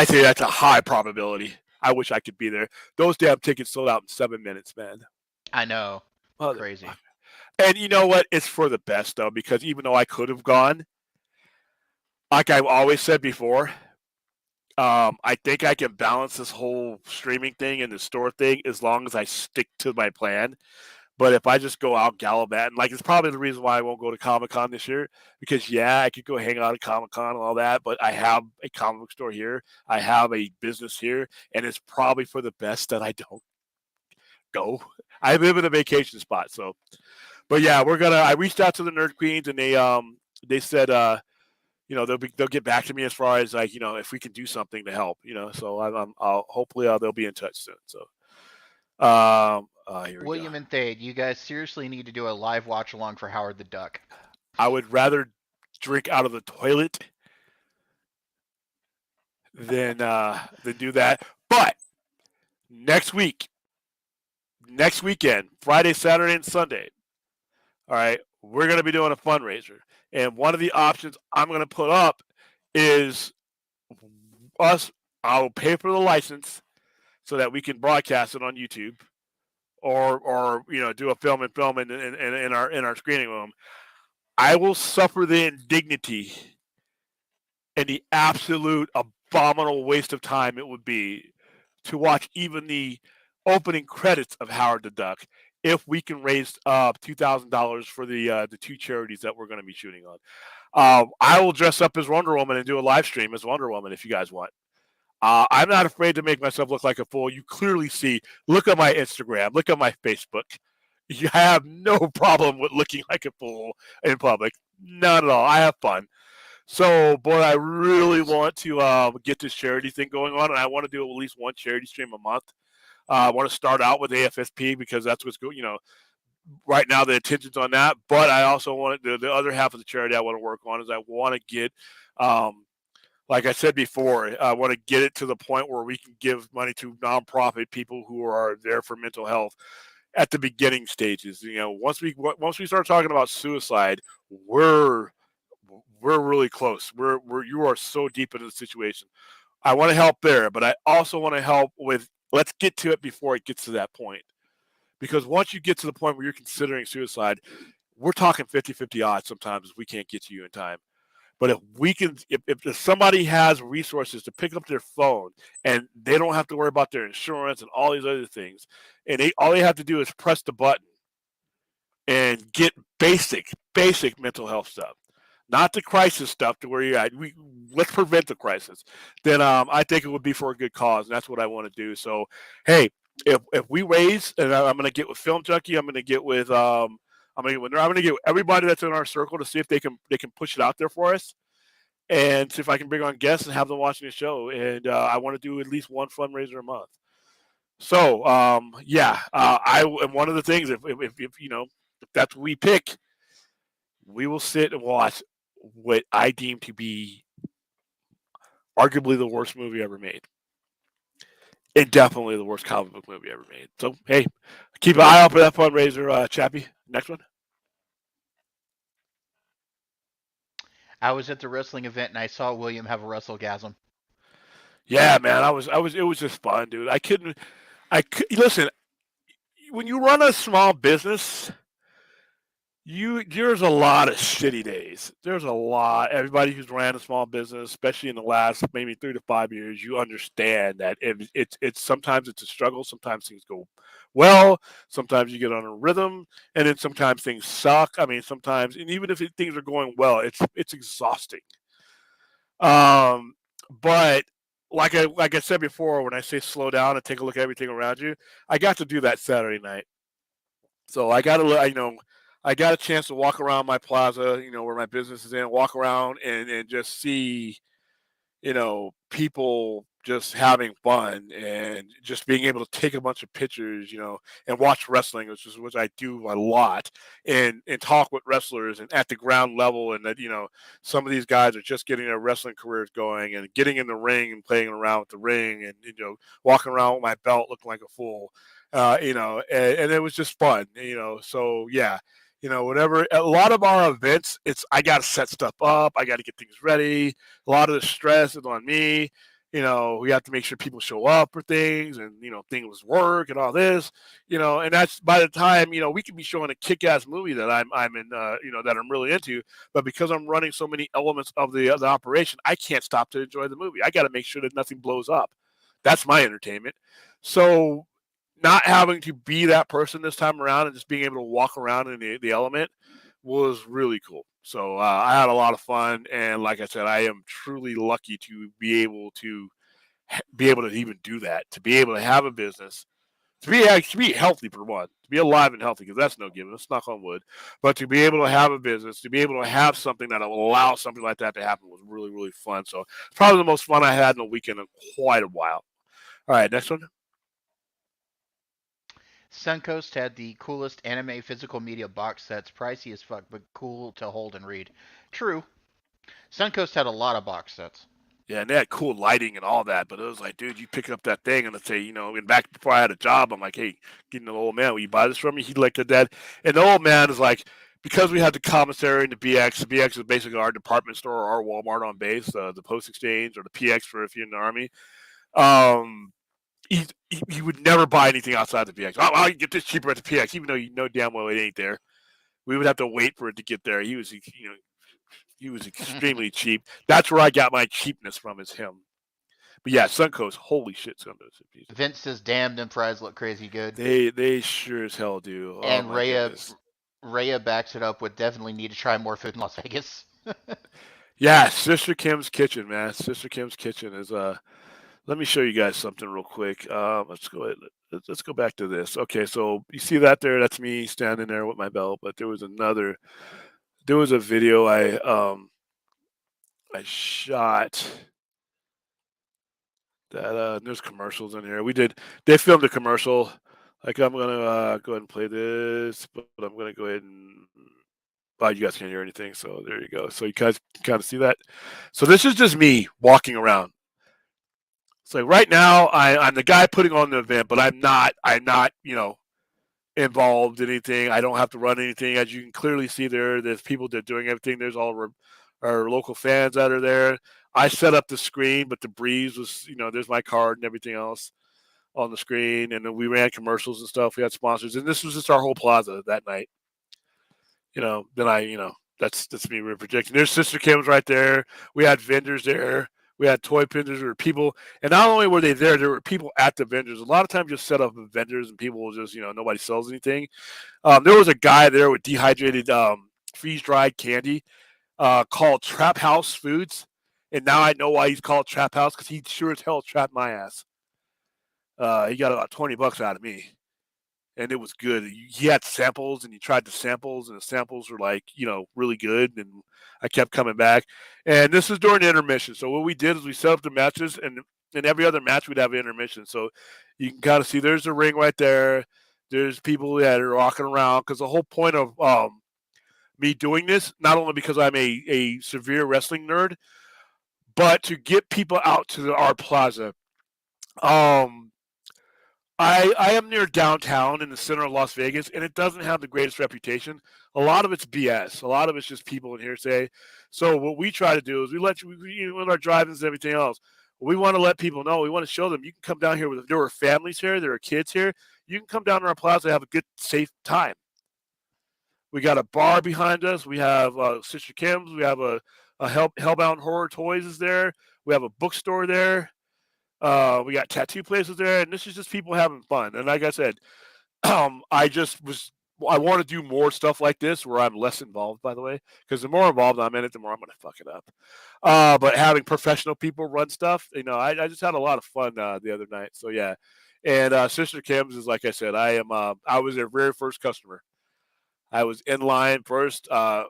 say that's a high probability. I wish I could be there. Those damn tickets sold out in 7 minutes, man. I know, Motherfucker. crazy. And you know what? It's for the best though, because even though I could have gone, like I've always said before, I think I can balance this whole streaming thing and the store thing as long as I stick to my plan. But if I just go out gallivanting, like it's probably the reason why I won't go to Comic Con this year, because yeah, I could go hang out at Comic Con and all that, but I have a comic book store here, I have a business here, and it's probably for the best that I don't go. I live in a vacation spot, so. But yeah, we're gonna. I reached out to the Nerd Queens, and they said they'll get back to me as far as like if we can do something to help. So I'll hopefully they'll be in touch soon. So here we go. William and Thade, you guys seriously need to do a live watch along for Howard the Duck. I would rather drink out of the toilet than do that. But next weekend, Friday, Saturday, and Sunday. All right, we're going to be doing a fundraiser, and one of the options I'm going to put up is us. I'll pay for the license so that we can broadcast it on YouTube, or do a film in our screening room. I will suffer the indignity and the absolute abominable waste of time it would be to watch even the opening credits of Howard the Duck if we can raise $2,000 for the two charities that we're going to be shooting on. I will dress up as Wonder Woman and do a live stream as Wonder Woman if you guys want. I'm not afraid to make myself look like a fool. You clearly see. Look at my Instagram. Look at my Facebook. You have no problem with looking like a fool in public. Not at all. I have fun. So, boy, I really want to get this charity thing going on, and I want to do at least one charity stream a month. I want to start out with AFSP because that's what's good. Right now the attention's on that, but I also want the other half of the charity I want to work on is I want to get, like I said before, I want to get it to the point where we can give money to nonprofit people who are there for mental health at the beginning stages. Once we start talking about suicide, we're really close. You are so deep into the situation. I want to help there, but I also want to help with. Let's get to it before it gets to that point. Because once you get to the point where you're considering suicide, we're talking 50-50 odds sometimes if we can't get to you in time. But if we can, if somebody has resources to pick up their phone and they don't have to worry about their insurance and all these other things, and all they have to do is press the button and get basic mental health stuff, not the crisis stuff to where you're at. Let's prevent the crisis. Then I think it would be for a good cause, and that's what I want to do. So, hey, if we raise, and I'm going to get with Film Junkie, I'm going to get with I'm going to get everybody that's in our circle to see if they can push it out there for us, and see if I can bring on guests and have them watching the show. And I want to do at least one fundraiser a month. So and one of the things if that's what we pick, we will sit and watch what I deem to be arguably the worst movie ever made. And definitely the worst comic book movie ever made. So, hey, keep an eye out for that fundraiser, Chappie. Next one. I was at the wrestling event and I saw William have a wrestlegasm. Yeah, man, it was just fun, dude. Listen, when you run a small business, there's a lot of shitty days. There's a lot. Everybody who's ran a small business, especially in the last maybe 3 to 5 years, you understand that it's sometimes it's a struggle. Sometimes things go well. Sometimes you get on a rhythm, and then sometimes things suck. I mean, sometimes, and even if things are going well, it's exhausting. But like I said before, when I say slow down and take a look at everything around you, I got to do that Saturday night. So I got to I got a chance to walk around my plaza, where my business is in, walk around and just see, people just having fun and just being able to take a bunch of pictures, and watch wrestling, which I do a lot, and talk with wrestlers and at the ground level, and that some of these guys are just getting their wrestling careers going and getting in the ring and playing around with the ring and walking around with my belt looking like a fool, and it was just fun, So yeah. Whatever. A lot of our events, it's I got to set stuff up. I got to get things ready. A lot of the stress is on me. We have to make sure people show up for things and, things work and all this, and that's by the time, we could be showing a kick-ass movie that I'm in, that I'm really into. But because I'm running so many elements of the operation, I can't stop to enjoy the movie. I got to make sure that nothing blows up. That's my entertainment. So not having to be that person this time around and just being able to walk around in the element was really cool. So I had a lot of fun, and like I said, I am truly lucky to be able to even do that, to be able to have a business, to be healthy for one, to be alive and healthy, because that's no given. Let's knock on wood. But to be able to have a business, to be able to have something that will allow something like that to happen was really, really fun. So it's probably the most fun I had in a weekend in quite a while. All right, next one. Suncoast had the coolest anime physical media box sets, pricey as fuck, but cool to hold and read. True. Suncoast had a lot of box sets. Yeah, and they had cool lighting and all that, but it was like, dude, you pick up that thing and let's say, and back before I had a job, I'm like, hey, getting the old man, will you buy this from me? He looked at that, and the old man is like, because we had the commissary and the BX is basically our department store or our Walmart on base, the Post Exchange or the PX for if you're in the Army. Um, he would never buy anything outside the PX. I'll get this cheaper at the PX, even though you know damn well it ain't there. We would have to wait for it to get there. He was extremely cheap. That's where I got my cheapness from, is him. But yeah, Suncoast, holy shit, Suncoast. Vince says, "Damn, them fries look crazy good." They sure as hell do. Oh And my goodness. Rhea backs it up with definitely need to try more food in Las Vegas. Yeah, Sister Kim's Kitchen, man. Sister Kim's Kitchen is let me show you guys something real quick. Let's go ahead. Let's go back to this. Okay, so you see that there? That's me standing there with my belt. But there was a video I shot that there's commercials in here. They filmed a commercial. Like I'm gonna go ahead and play this, but I'm gonna go ahead and you guys can't hear anything, so there you go. So you guys can kind of see that. So this is just me walking around. So right now I'm the guy putting on the event, but I'm not involved in anything. I don't have to run anything. As you can clearly see there's people that are doing everything. There's all our local fans that are there. I set up the screen, but the breeze was, there's my card and everything else on the screen. And then we ran commercials and stuff. We had sponsors. And this was just our whole plaza that night. Then that's me projecting. There's Sister Kim's right there. We had vendors there. We had toy vendors. There were people, and not only were they there were people at the vendors. A lot of times, just set up vendors, and people will just, nobody sells anything. There was a guy there with dehydrated, freeze dried candy, called Trap House Foods, and now I know why he's called Trap House, because he sure as hell trapped my ass. He got about $20 out of me, and it was good. He had samples, and he tried the samples, and the samples were like, really good. And I kept coming back. And this is during the intermission. So what we did is we set up the matches, and in every other match we'd have an intermission. So you can kind of see there's a ring right there. There's people that are walking around, because the whole point of me doing this, not only because I'm a severe wrestling nerd, but to get people out to our plaza. Um, I am near downtown in the center of Las Vegas, and it doesn't have the greatest reputation. A lot of it's BS. A lot of it's just people in hearsay. So what we try to do is we let with our drive-ins and everything else. We want to let people know. We want to show them you can come down here. There are families here. There are kids here. You can come down to our plaza and have a good, safe time. We got a bar behind us. We have Sister Kim's. We have a Hellbound Horror Toys is there. We have a bookstore there. We got tattoo places there, and this is just people having fun. And like I said, I want to do more stuff like this where I'm less involved, by the way, because the more involved I'm in it, the more I'm going to fuck it up. But having professional people run stuff, I just had a lot of fun the other night. So yeah, and Sister Kim's is, like I said, I was their very first customer. I was in line first when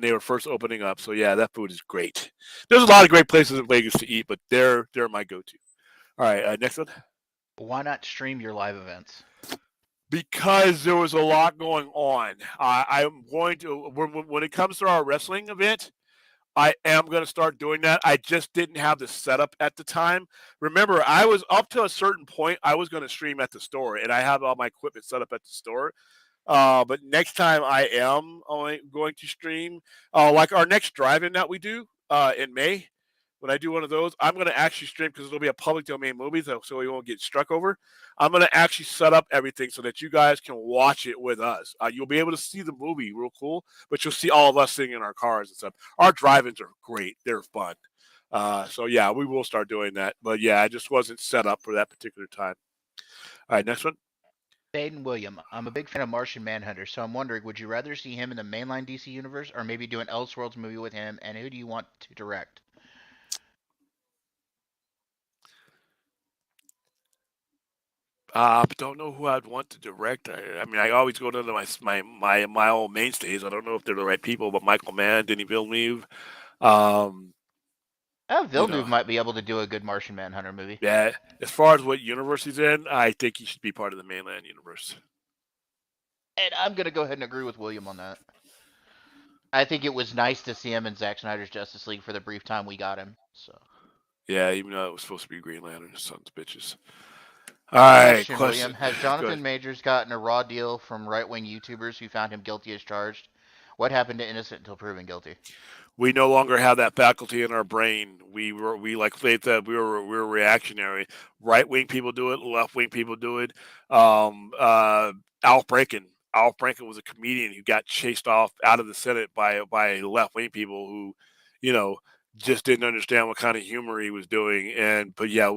they were first opening up. So yeah, that food is great. There's a lot of great places in Vegas to eat, but they're my go-to. All right, next one. Why not stream your live events? Because there was a lot going on. I'm going to when it comes to our wrestling event, I am going to start doing that. I just didn't have the setup at the time. Remember, I was up to a certain point. I was going to stream at the store, and I have all my equipment set up at the store. But next time I am only going to stream, like our next drive-in that we do in May. When I do one of those, I'm going to actually stream because it'll be a public domain movie, so we won't get struck over. I'm going to actually set up everything so that you guys can watch it with us. You'll be able to see the movie real cool, but you'll see all of us sitting in our cars and stuff. Our drive-ins are great; they're fun. So yeah, we will start doing that. But yeah, I just wasn't set up for that particular time. All right, next one. Baden William, I'm a big fan of Martian Manhunter, so I'm wondering, would you rather see him in the mainline DC universe, or maybe do an Elseworlds movie with him? And who do you want to direct? Don't know who I'd want to direct. I mean, I always go to my old mainstays. I don't know if they're the right people, but Michael Mann, Denis Villeneuve, um, you know, Villeneuve might be able to do a good Martian Manhunter movie. yeah. As far as what universe he's in, I think he should be part of the mainland universe. And I'm gonna go ahead and agree with William on that. I think it was nice to see him in Zack Snyder's Justice League for the brief time we got him. So. Yeah, even though it was supposed to be Green Lantern, sons of bitches. All right, Question, question. William. Has Go Jonathan ahead. Majors gotten a raw deal from right wing YouTubers who found him guilty as charged? What happened to innocent until proven guilty? We no longer have that faculty in our brain. We like Faith said, we were reactionary. Right wing people do it, left wing people do it. Um, uh, Al Franken. Al Franken was a comedian who got chased off out of the Senate by left wing people who, you know, just didn't understand what kind of humor he was doing. And but yeah,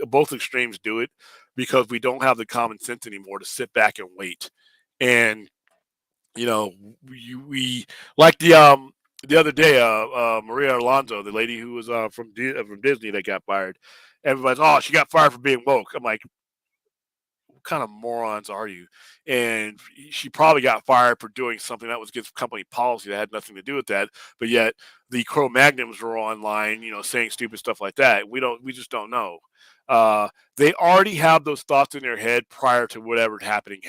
both extremes do it because we don't have the common sense anymore to sit back and wait. And you know, we like the other day, Maria Alonso, the lady who was from Disney that got fired. Everybody's, oh, she got fired for being woke. I'm like, what kind of morons are you? And she probably got fired for doing something that was against company policy that had nothing to do with that. But yet the Cro Magnums were online, saying stupid stuff like that. We just don't know. They already have those thoughts in their head prior to whatever happening.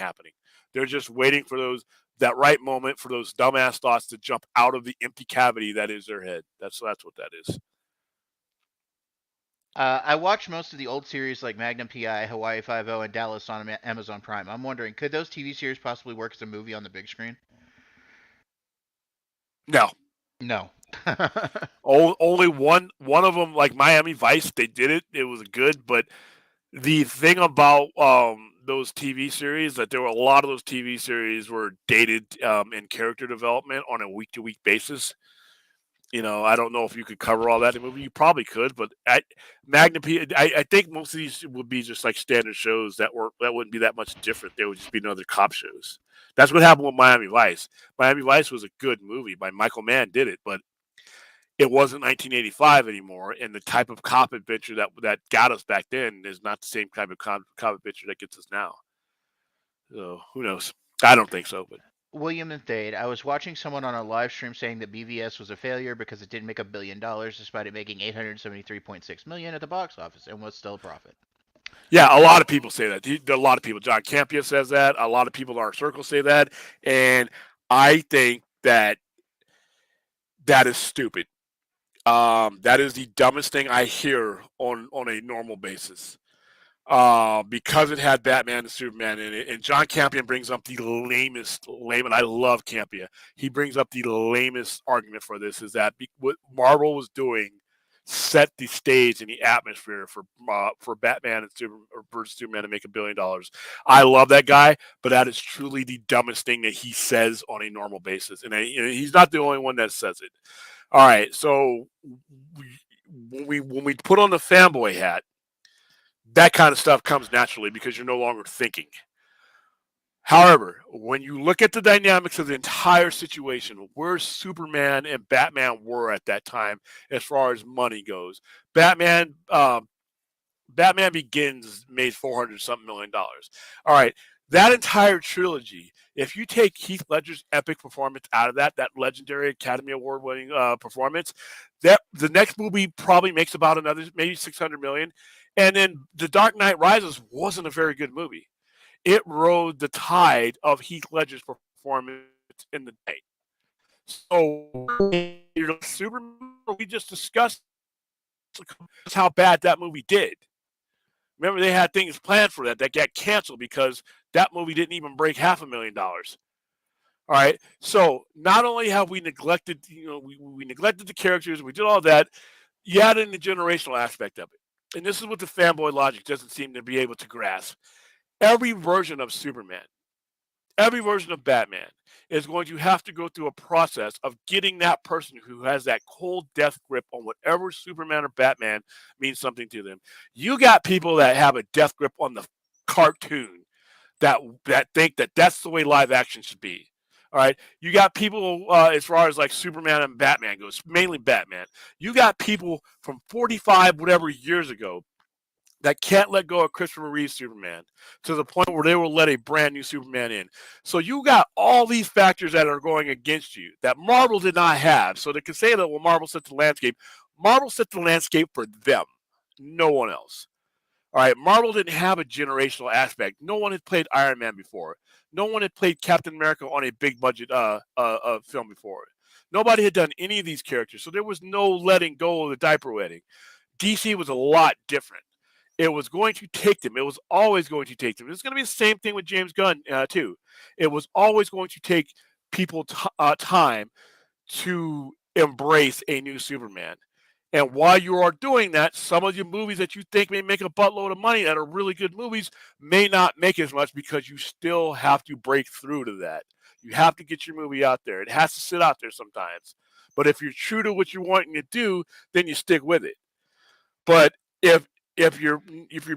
They're just waiting for that right moment for those dumbass thoughts to jump out of the empty cavity that is their head. That's what that is. I watched most of the old series like Magnum PI, Hawaii Five O, and Dallas on Amazon Prime. I'm wondering, could those TV series possibly work as a movie on the big screen? No. No. Only one of them, like Miami Vice, they did it. It was good, but the thing about those TV series that there were a lot of those TV series were dated in character development on a week to week basis. I don't know if you could cover all that in a movie. You probably could, but I think most of these would be just like standard shows that wouldn't be that much different. They would just be another cop shows. That's what happened with Miami Vice. Miami Vice was a good movie. By Michael Mann did it, but it wasn't 1985 anymore, and the type of cop adventure that got us back then is not the same type of cop adventure that gets us now. So who knows? I don't think so, but William and Thade, I was watching someone on a live stream saying that BVS was a failure because it didn't make $1 billion despite it making 873.6 million at the box office and was still a profit. yeah, a lot of people say that. A lot of people. John Campia says that. A lot of people in our circle say that, and I think that is stupid. That is the dumbest thing I hear on a normal basis. Because it had Batman and Superman in it. And John Campion brings up the and I love Campia. He brings up the lamest argument for this is that what Marvel was doing set the stage and the atmosphere for Batman and Superman to make $1 billion. I love that guy, but that is truly the dumbest thing that he says on a normal basis, and he's not the only one that says it. All right, so when we put on the fanboy hat, that kind of stuff comes naturally because you're no longer thinking. However, when you look at the dynamics of the entire situation, where Superman and Batman were at that time, as far as money goes, Batman Begins made $400 something million. All right, That entire trilogy, if you take Heath Ledger's epic performance out of that legendary Academy Award winning performance, that the next movie probably makes about another maybe 600 million. And then The Dark Knight Rises wasn't a very good movie. It rode the tide of Heath Ledger's performance in the night. So Superman, we just discussed how bad that movie did. Remember, they had things planned for that got canceled because that movie didn't even break $500,000. All right. So not only have we neglected, we neglected the characters, we did all that. You add in the generational aspect of it, and this is what the fanboy logic doesn't seem to be able to grasp. Every version of Superman, every version of Batman is going to have to go through a process of getting that person who has that cold death grip on whatever Superman or Batman means something to them. You got people that have a death grip on the cartoon that think that that's the way live action should be. All right, you got people as far as like Superman and Batman goes, mainly Batman. You got people from 45 whatever years ago that can't let go of Christopher Reeve's Superman to the point where they will let a brand new Superman in. So you got all these factors that are going against you that Marvel did not have. So they can say that, well, Marvel set the landscape. Marvel set the landscape for them, no one else. All right, Marvel didn't have a generational aspect. No one had played Iron Man before. No one had played Captain America on a big budget film before. Nobody had done any of these characters, so there was no letting go of the diaper wedding. DC was a lot different. It was going to take them. It was always going to take them. It's going to be the same thing with James Gunn too. It was always going to take people time to embrace a new Superman. And while you are doing that, some of your movies that you think may make a buttload of money that are really good movies may not make as much because you still have to break through to that. You have to get your movie out there. It has to sit out there sometimes. But if you're true to what you're wanting to do, then you stick with it. But if your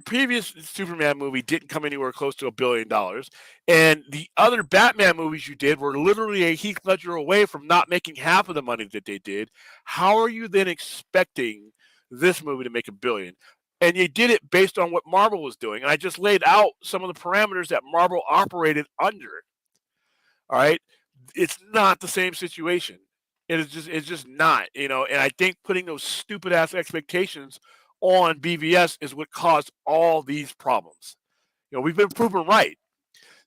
previous Superman movie didn't come anywhere close to $1 billion, and the other Batman movies you did were literally a Heath Ledger away from not making half of the money that they did, how are you then expecting this movie to make $1 billion? And you did it based on what Marvel was doing. And I just laid out some of the parameters that Marvel operated under. All right, it's not the same situation. It's just not, And I think putting those stupid ass expectations on BVS is what caused all these problems. We've been proven right.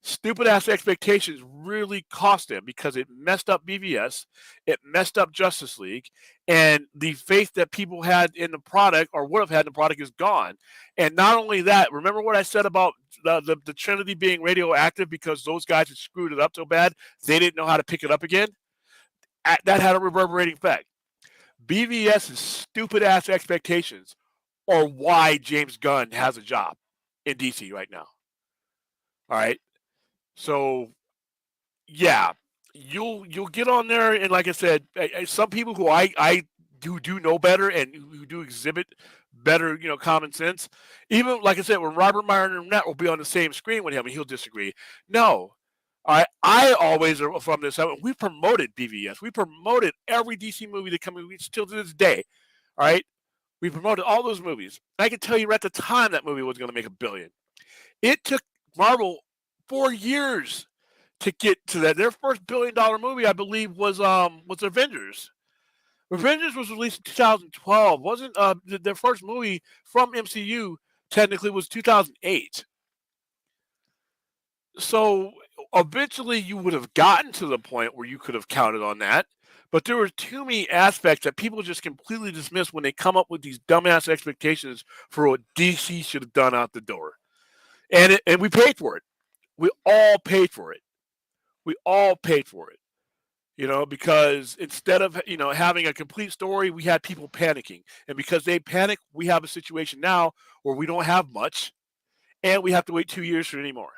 Stupid ass expectations really cost them because it messed up BVS, it messed up Justice League, and the faith that people had in the product or would have had in the product is gone. And not only that, remember what I said about the Trinity being radioactive because those guys had screwed it up so bad they didn't know how to pick it up again? That had a reverberating effect. BVS's stupid ass expectations are why James Gunn has a job in DC right now. All right. So yeah, you'll get on there and like I said, some people who I do know better and who do exhibit better, common sense. Even like I said, when Robert Martinet will be on the same screen with him and he'll disagree. No. I always are from this. We promoted BVS. We promoted every DC movie that comes still to this day. All right. We promoted all those movies. I can tell you at the time that movie was going to make $1 billion. It took Marvel 4 years to get to that. Their first $1 billion movie, I believe, was Avengers. Avengers was released in 2012. Wasn't their first movie from MCU technically was 2008. So eventually you would have gotten to the point where you could have counted on that. But there were too many aspects that people just completely dismiss when they come up with these dumbass expectations for what DC should have done out the door. And we paid for it. We all paid for it. We all paid for it. Because instead of, having a complete story, we had people panicking. And because they panic, we have a situation now where we don't have much and we have to wait 2 years for any more.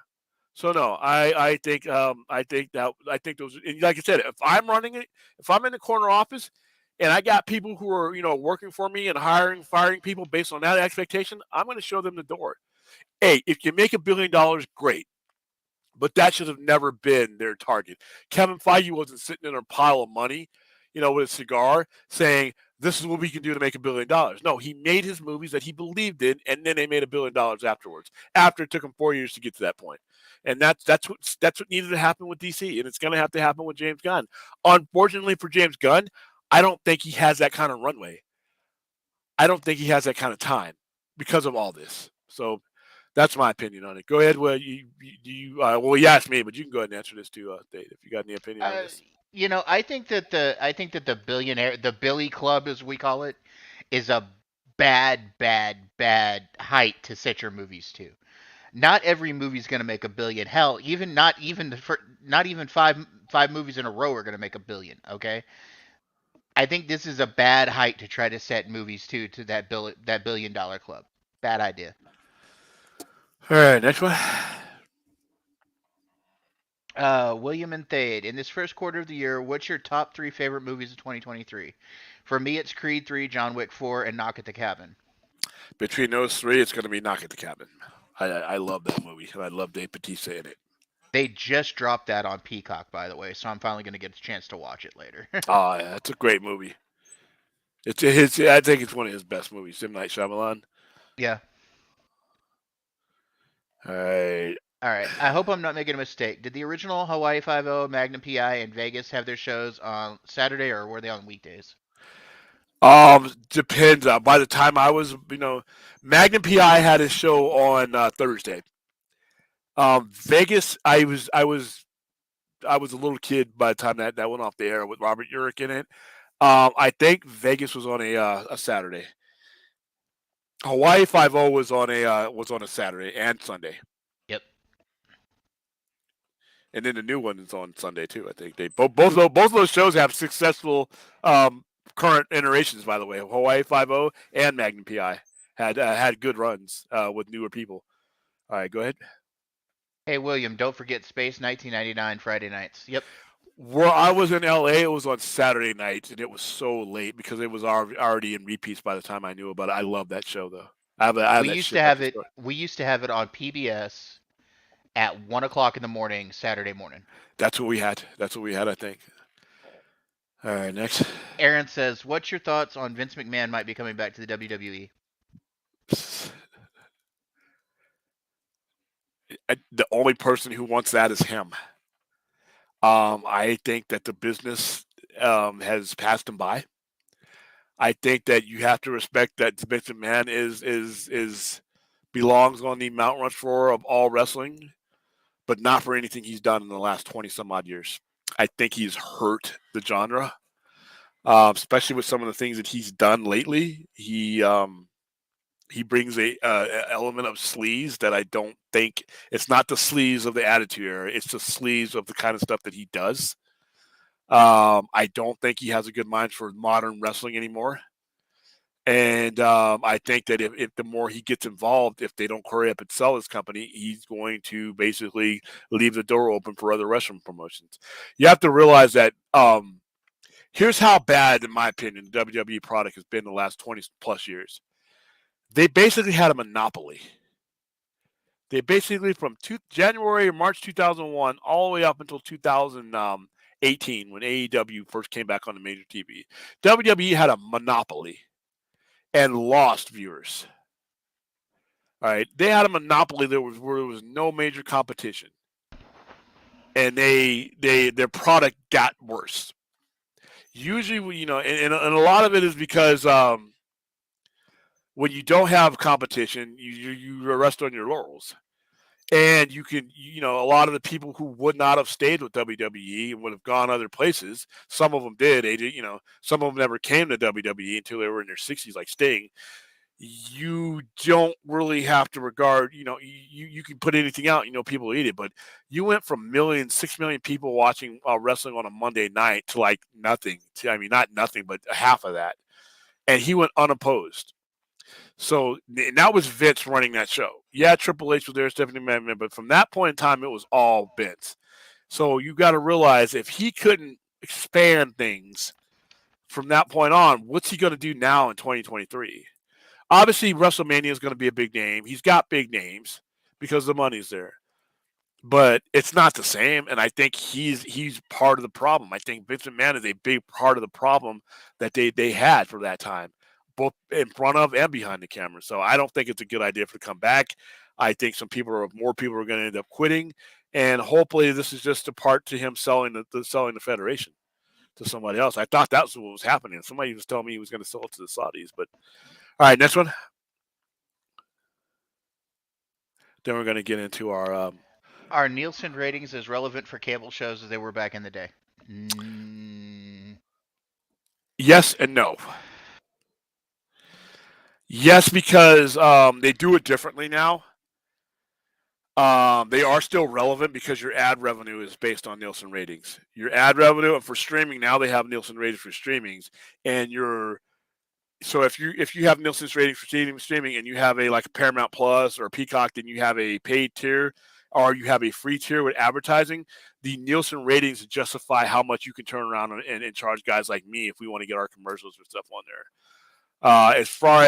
So no, I think those, and like I said, if I'm running it, if I'm in the corner office and I got people who are, working for me and firing people based on that expectation, I'm going to show them the door. Hey, if you make $1 billion, great. But that should have never been their target. Kevin Feige wasn't sitting in a pile of money, with a cigar saying, this is what we can do to make $1 billion. No, he made his movies that he believed in, and then they made $1 billion afterwards. After it took him 4 years to get to that point, and that's what needed to happen with DC, and it's going to have to happen with James Gunn. Unfortunately for James Gunn, I don't think he has that kind of runway. I don't think he has that kind of time because of all this. So that's my opinion on it. Go ahead. Well, you asked me, but you can go ahead and answer this too, Dave, if you got any opinion on Uh, this. I think that the billionaire, the Billy Club, as we call it, is a bad height to set your movies to. Not every movie's going to make a billion. Hell, not even five movies in a row are going to make a billion. Okay, I think this is a bad height to try to set movies to that $1 billion club. Bad idea. All right, next one. William and Thade, in this first quarter of the year, what's your top three favorite movies of 2023? For me, it's Creed 3, John Wick 4, and Knock at the Cabin. Between those three, it's going to be Knock at the Cabin. I love that movie, and I love Dave Bautista in it. They just dropped that on Peacock, by the way, so I'm finally going to get a chance to watch it later. Oh, yeah, it's a great movie. I think it's one of his best movies. M. Night Shyamalan. Yeah. All right. All right. I hope I'm not making a mistake. Did the original Hawaii Five-O, Magnum PI, and Vegas have their shows on Saturday, or were they on weekdays? Depends. By the time I was, Magnum PI had his show on Thursday. Vegas, I was a little kid by the time that went off the air with Robert Urich in it. I think Vegas was on a Saturday. Hawaii Five-O was on a Saturday and Sunday. Yep. And then the new one is on Sunday too. I think they both of those shows have successful current iterations. By the way, Hawaii Five-O and Magnum PI had good runs with newer people. All right, go ahead. Hey, William, don't forget Space 1999 Friday nights. Yep. Where I was in LA, it was on Saturday nights, and it was so late because it was already in repeats by the time I knew about it. I love that show though. I have We that used shit to up have to it. start. We used to have it on PBS at 1 o'clock in the morning Saturday morning. That's what we had. That's what we had. I think. All right, next. Aaron says, "What's your thoughts on Vince McMahon might be coming back to the WWE?" The only person who wants that is him. I think that the business has passed him by. I think that you have to respect that Vince McMahon is belongs on the Mount Rushmore of all wrestling, but not for anything he's done in the last 20 some odd years. I think he's hurt the genre, especially with some of the things that he's done lately. He brings a element of sleaze that I don't think it's not the sleaze of the Attitude Era. It's the sleaze of the kind of stuff that he does. I don't think he has a good mind for modern wrestling anymore. And I think that if the more he gets involved, if they don't hurry up and sell his company, he's going to basically leave the door open for other wrestling promotions. You have to realize that here's how bad, in my opinion, the WWE product has been the last 20 plus years. They basically had a monopoly. They basically from January or March 2001 all the way up until 2018 when AEW first came back on the major TV. WWE had a monopoly and lost viewers. All right, they had a monopoly where there was no major competition, and their product got worse. Usually, and a lot of it is because when you don't have competition, you rest on your laurels. And you can, a lot of the people who would not have stayed with WWE and would have gone other places, some of them did. They did, some of them never came to WWE until they were in their 60s, like Sting. You don't really have to regard, you can put anything out, people eat it. But you went from 6 million people watching wrestling on a Monday night to like nothing. Not nothing, but half of that. And he went unopposed. So and that was Vince running that show. Yeah, Triple H was there, Stephanie McMahon, but from that point in time, it was all Vince. So you got to realize if he couldn't expand things from that point on, what's he going to do now in 2023? Obviously, WrestleMania is going to be a big name. He's got big names because the money's there. but it's not the same. And I think he's part of the problem. I think Vince McMahon is a big part of the problem that they had for that time, both in front of and behind the camera. So I don't think it's a good idea for to come back. I think more people are going to end up quitting, and hopefully this is just a part to him selling selling the federation to somebody else. I thought that's what was happening. Somebody was telling me he was going to sell it to the Saudis. But all right, next one. Then we're going to get into our Are Nielsen ratings as relevant for cable shows as they were back in the day? Mm. yes and no. Yes, because they do it differently now. They are still relevant because your ad revenue is based on Nielsen ratings. Your ad revenue, and for streaming now, they have Nielsen ratings for streamings, and your so if you have Nielsen's ratings for streaming, and you have a like a Paramount Plus or a Peacock, then you have a paid tier or you have a free tier with advertising. The Nielsen ratings justify how much you can turn around and charge guys like me if we want to get our commercials or stuff on there. As far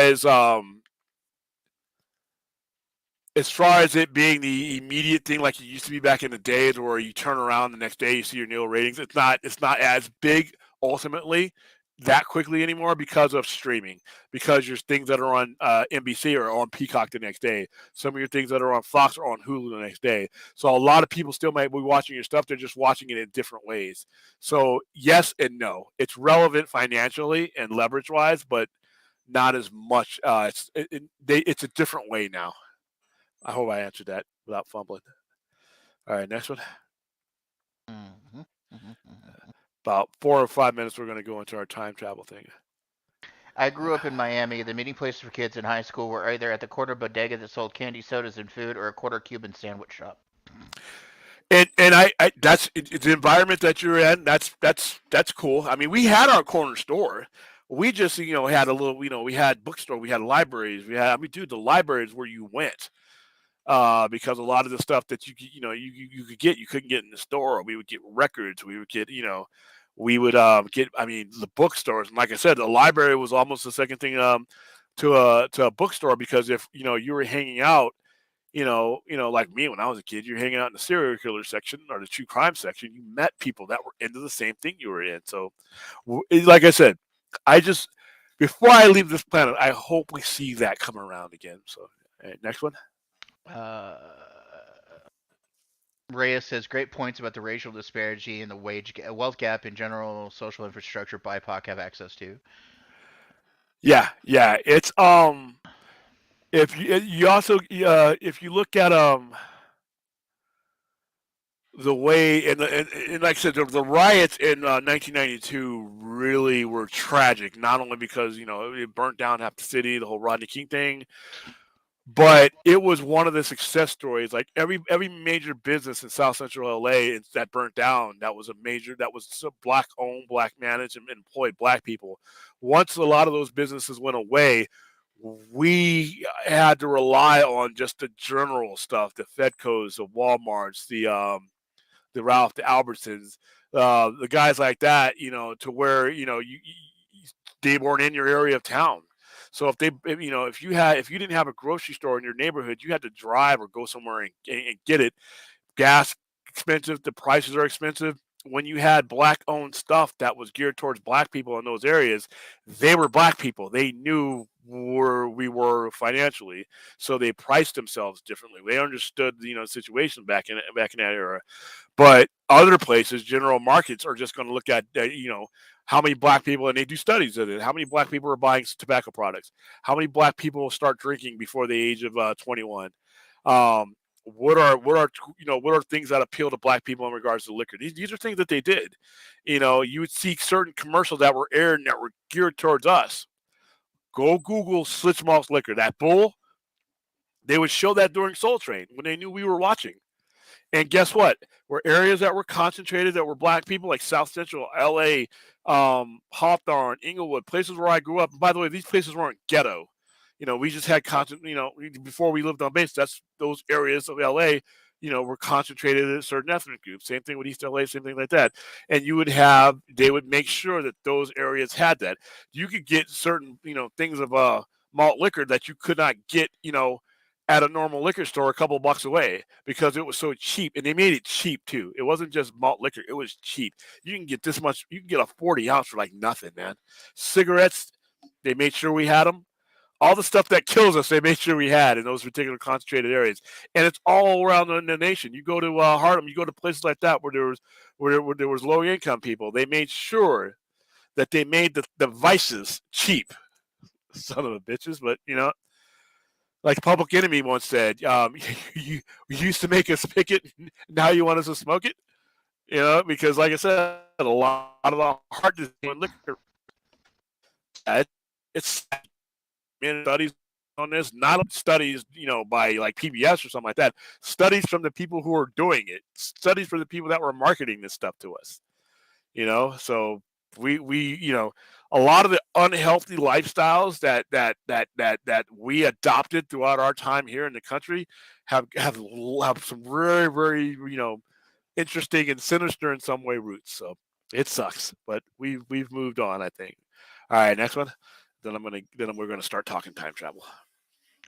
as it being the immediate thing like it used to be back in the days where you turn around the next day you see your Neil ratings, it's not as big ultimately that quickly anymore because of streaming, because your things that are on NBC are on Peacock the next day. Some of your things that are on Fox are on Hulu the next day. So a lot of people still might be watching your stuff. They're just watching it in different ways. So yes and no. It's relevant financially and leverage wise, but not as much. It's a different way now. I hope I answered that without fumbling. All right, next one. Mm-hmm. Mm-hmm. About 4 or 5 minutes, we're going to go into our time travel thing. I grew up in Miami. The meeting places for kids in high school were either at the corner bodega that sold candy, sodas, and food, or a quarter Cuban sandwich shop. And that's it's the environment that you're in. That's cool. I mean, we had our corner store. We just had a little. We had bookstore. We had libraries. Dude, the libraries where you went. Because a lot of the stuff that you could get, you couldn't get in the store. We would get records. We would get we would get. I mean, the bookstores. And like I said, the library was almost the second thing to a bookstore because if you were hanging out. Like me when I was a kid, you're hanging out in the serial killer section or the true crime section. You met people that were into the same thing you were in. So, like I said, I just before I leave this planet, I hope we see that come around again. So, all right, next one. Uh, Reyes says great points about the racial disparity and the wealth gap in general social infrastructure BIPOC have access to. Yeah. It's if you also if you look at the way and like I said, the riots in 1992 really were tragic. Not only because it burnt down half the city, the whole Rodney King thing, but it was one of the success stories. Like every major business in South Central LA that burnt down, that was black owned, black managed, and employed black people. Once a lot of those businesses went away, we had to rely on just the general stuff, the Fedcos, the WalMarts, the Ralph, the Albertsons, the guys like that, to where they weren't in your area of town. So if you didn't have a grocery store in your neighborhood, you had to drive or go somewhere and get it. Gas expensive, the prices are expensive. When you had black owned stuff that was geared towards black people in those areas, they were black people. They knew where we were financially, so they priced themselves differently. They understood the situation back in that era. But other places, general markets, are just going to look at how many black people, and they do studies of it. How many black people are buying tobacco products? How many black people start drinking before the age of 21? What are things that appeal to black people in regards to liquor? These are things that they did. You would see certain commercials that were aired and that were geared towards us. Go Google Schlitz Maltz liquor. That bull, they would show that during Soul Train when they knew we were watching. And guess what? Were areas that were concentrated that were black people, like South Central, LA, Hawthorne, Inglewood, places where I grew up. And by the way, these places weren't ghetto. We just had before we lived on base, that's those areas of LA, were concentrated in certain ethnic groups. Same thing with East LA, same thing like that. And they would make sure that those areas had that. You could get certain, things of malt liquor that you could not get, at a normal liquor store a couple blocks away because it was so cheap, and they made it cheap too. It wasn't just malt liquor; it was cheap. You can get this much. You can get a 40 ounce for like nothing, man. Cigarettes, they made sure we had them. All the stuff that kills us, they made sure we had in those particular concentrated areas, and it's all around the nation. You go to Harlem, you go to places like that where there was low income people. They made sure that they made the vices cheap. Son of a bitches, but like Public Enemy once said, you used to make us pick it, now you want us to smoke it. Because like I said, a lot of the heart disease and liquor, it's studies on this, not studies, by like PBS or something like that. Studies from the people who are doing it. Studies from the people that were marketing this stuff to us. So we a lot of the unhealthy lifestyles that we adopted throughout our time here in the country have some very, very interesting and sinister in some way roots. So it sucks, but we've moved on, I think. All right, next one. Then we're gonna start talking time travel.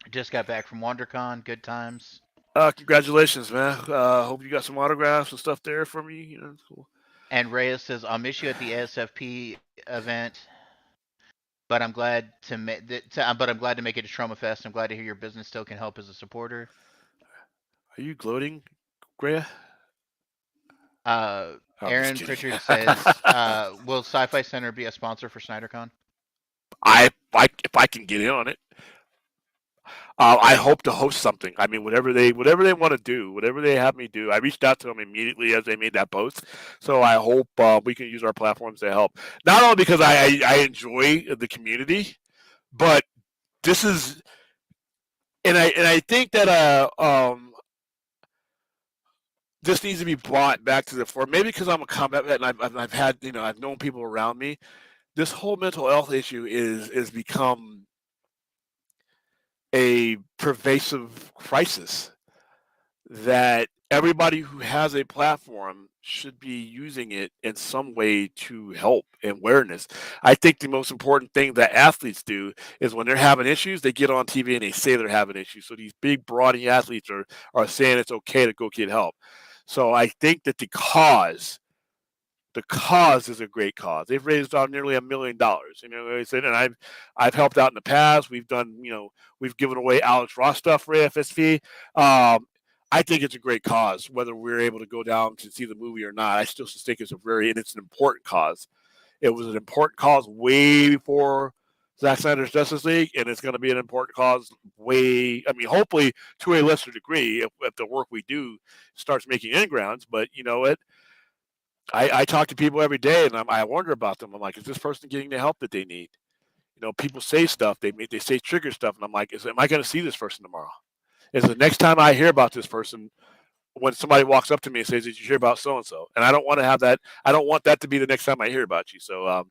Just got back from WonderCon. Good times. Congratulations, man. Hope you got some autographs and stuff there for me. It's cool. And Reyes says, "I'll miss you at the ASFP event, but I'm glad to make it to Trauma Fest. I'm glad to hear your business still can help as a supporter." Are you gloating, Greya? Aaron Pritchard says, "Will Sci-Fi Center be a sponsor for SnyderCon?" If I can get in on it. I hope to host something. I mean, whatever they want to do, whatever they have me do. I reached out to them immediately as they made that post. So I hope we can use our platforms to help. Not only because I enjoy the community, but this is, and I think that this needs to be brought back to the fore. Maybe because I'm a combat vet and I've had I've known people around me. This whole mental health issue is become a pervasive crisis that everybody who has a platform should be using it in some way to help awareness. I think the most important thing that athletes do is when they're having issues, they get on TV and they say they're having issues. So these big, broady athletes are saying it's okay to go get help. So I think that the cause is a great cause. They've raised nearly $1 million. I said, and I've helped out in the past. We've done, we've given away Alex Ross stuff for AFSP. I think it's a great cause, whether we're able to go down to see the movie or not. I still think it's it's an important cause. It was an important cause way before Zack Snyder's Justice League, and it's going to be an important cause hopefully to a lesser degree if the work we do starts making ingrounds. But you know what? I talk to people every day, and I wonder about them. I'm like, is this person getting the help that they need? People say stuff. They say trigger stuff, and I'm like, am I going to see this person tomorrow? Is the next time I hear about this person when somebody walks up to me and says, "Did you hear about so and so?" And I don't want to have that. I don't want that to be the next time I hear about you. So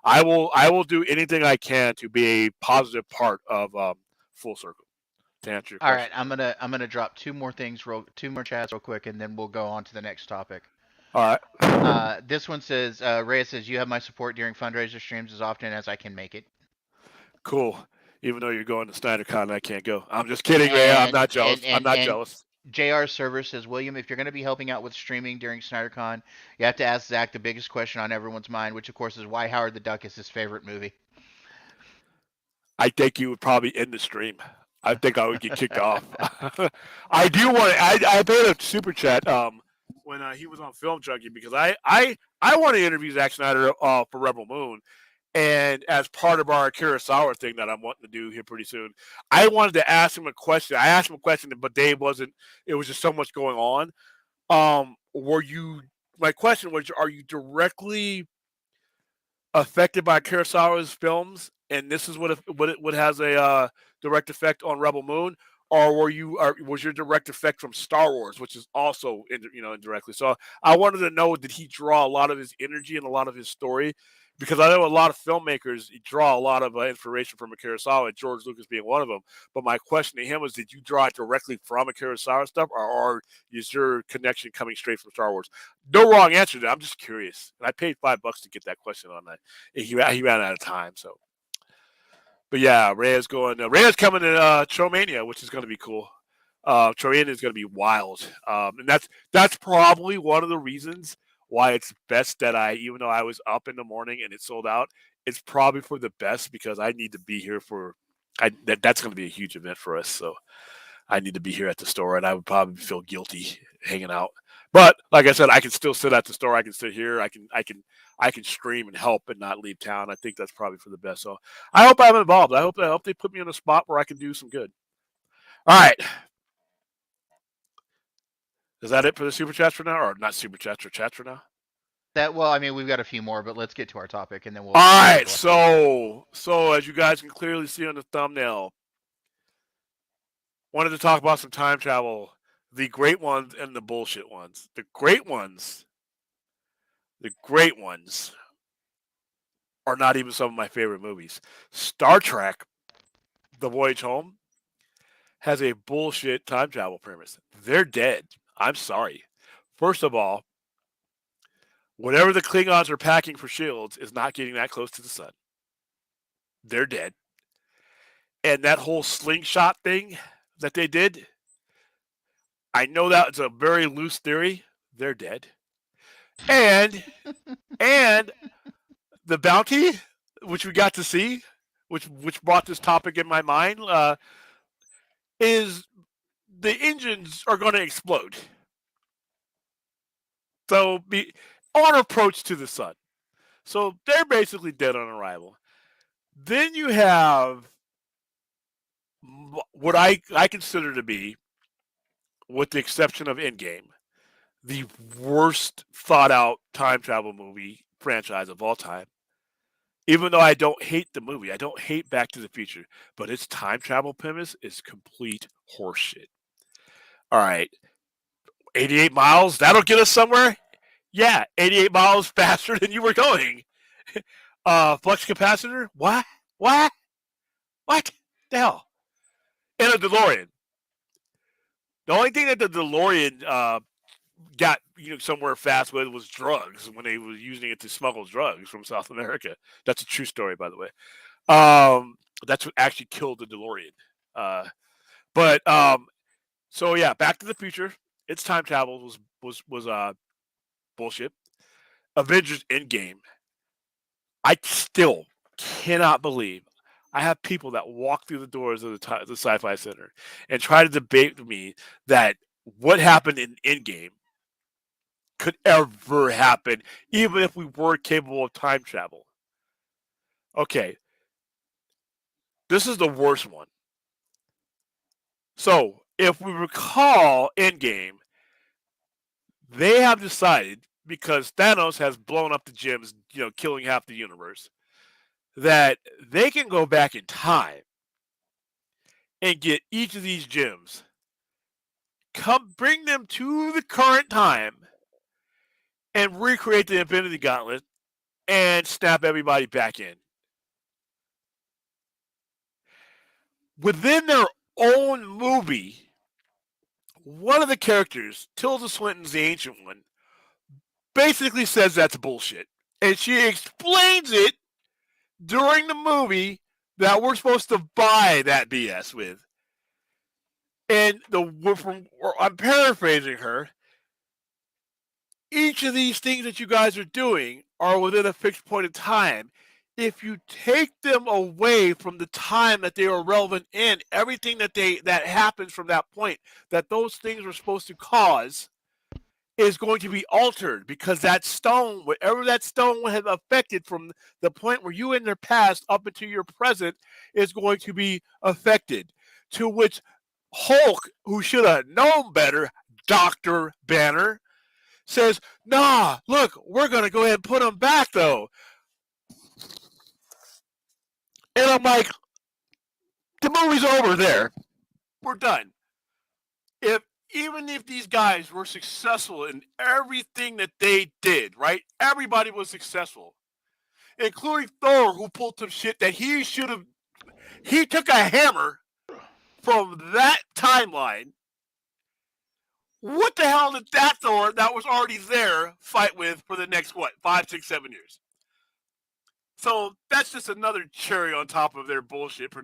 I will do anything I can to be a positive part of Full Circle. To answer your question. All right, I'm gonna drop two more chats real quick, and then we'll go on to the next topic. All right. This one says, Reyes says, "You have my support during fundraiser streams as often as I can make it." Cool. Even though you're going to SnyderCon, I can't go. I'm just kidding, Ray. I'm not jealous. I'm not jealous. JR Server says, "William, if you're going to be helping out with streaming during SnyderCon, you have to ask Zach the biggest question on everyone's mind, which of course is why Howard the Duck is his favorite movie." I think you would probably end the stream. I think I would get kicked off. I do want. I paid a super chat when he was on Film Junkie because I want to interview Zack Snyder for Rebel Moon, and as part of our Kurosawa thing that I'm wanting to do here pretty soon, I wanted to ask him a question. I asked him a question, but Dave wasn't. It was just so much going on. My question was, are you directly affected by Kurosawa's films, and this is what has a direct effect on Rebel Moon, or was your direct effect from Star Wars, which is also indirectly? So I wanted to know, did he draw a lot of his energy and a lot of his story? Because I know a lot of filmmakers draw a lot of inspiration from Kurosawa, George Lucas being one of them. But my question to him was, did you draw it directly from Kurosawa stuff, or is your connection coming straight from Star Wars? No wrong answer to that. I'm just curious. And I paid $5 to get that question on that. He ran out of time. So, but yeah, Reyes coming to Tromania, which is going to be cool. Terrain is going to be wild, and that's probably one of the reasons why it's best that even though I was up in the morning and it sold out, it's probably for the best because I need to be here for. That's going to be a huge event for us, so I need to be here at the store, and I would probably feel guilty hanging out. But like I said, I can still sit at the store. I can sit here. I can stream and help and not leave town. I think that's probably for the best. So I hope I'm involved. I hope they put me in a spot where I can do some good. All right. Is that it for the super chats for now, or not super chats or chats for now? I mean, we've got a few more, but let's get to our topic, and then we'll. All right. So as you guys can clearly see on the thumbnail, wanted to talk about some time travel, the great ones and the bullshit ones. The great ones are not even some of my favorite movies. Star Trek, The Voyage Home, has a bullshit time travel premise. They're dead. I'm sorry. First of all, whatever the Klingons are packing for shields is not getting that close to the sun. They're dead. And that whole slingshot thing that they did, I know that it's a very loose theory. They're dead. And the bounty, which we got to see, which brought this topic in my mind, is the engines are going to explode. So on approach to the sun. So they're basically dead on arrival. Then you have what I consider to be, with the exception of Endgame, the worst thought out time travel movie franchise of all time. Even though I don't hate the movie, I don't hate Back to the Future, but its time travel premise is complete horseshit. All right, 88 miles, that'll get us somewhere? Yeah, 88 miles faster than you were going. Flux capacitor? What? What? What the hell? And a DeLorean. The only thing that the DeLorean got somewhere fast with was drugs when they were using it to smuggle drugs from South America. That's a true story, by the way. That's what actually killed the DeLorean. So yeah, Back to the Future. Its time travel was bullshit. Avengers Endgame. I still cannot believe I have people that walk through the doors of the Sci-Fi Center and try to debate with me that what happened in Endgame could ever happen, even if we were capable of time travel. Okay, this is the worst one. So, if we recall Endgame, they have decided, because Thanos has blown up the gyms, killing half the universe, that they can go back in time and get each of these gems, bring them to the current time, and recreate the Infinity Gauntlet and snap everybody back in. Within their own movie, one of the characters, Tilda Swinton's the Ancient One, basically says that's bullshit. And she explains it during the movie that we're supposed to buy that BS with. And I'm paraphrasing her. Each of these things that you guys are doing are within a fixed point in time. If you take them away from the time that they are relevant in, everything that happens from that point, that those things were supposed to cause, is going to be altered, because that stone, whatever that stone would have affected from the point where you in their past up into your present, is going to be affected. To which Hulk, who should have known better, Dr. Banner, says, nah, look, we're going to go ahead and put them back, though. And I'm like, the movie's over there. We're done. Even if these guys were successful in everything that they did, right? Everybody was successful, including Thor, who pulled some shit that he should have. He took a hammer from that timeline. What the hell did that Thor that was already there fight with for the next, 5, 6, 7 years? So that's just another cherry on top of their bullshit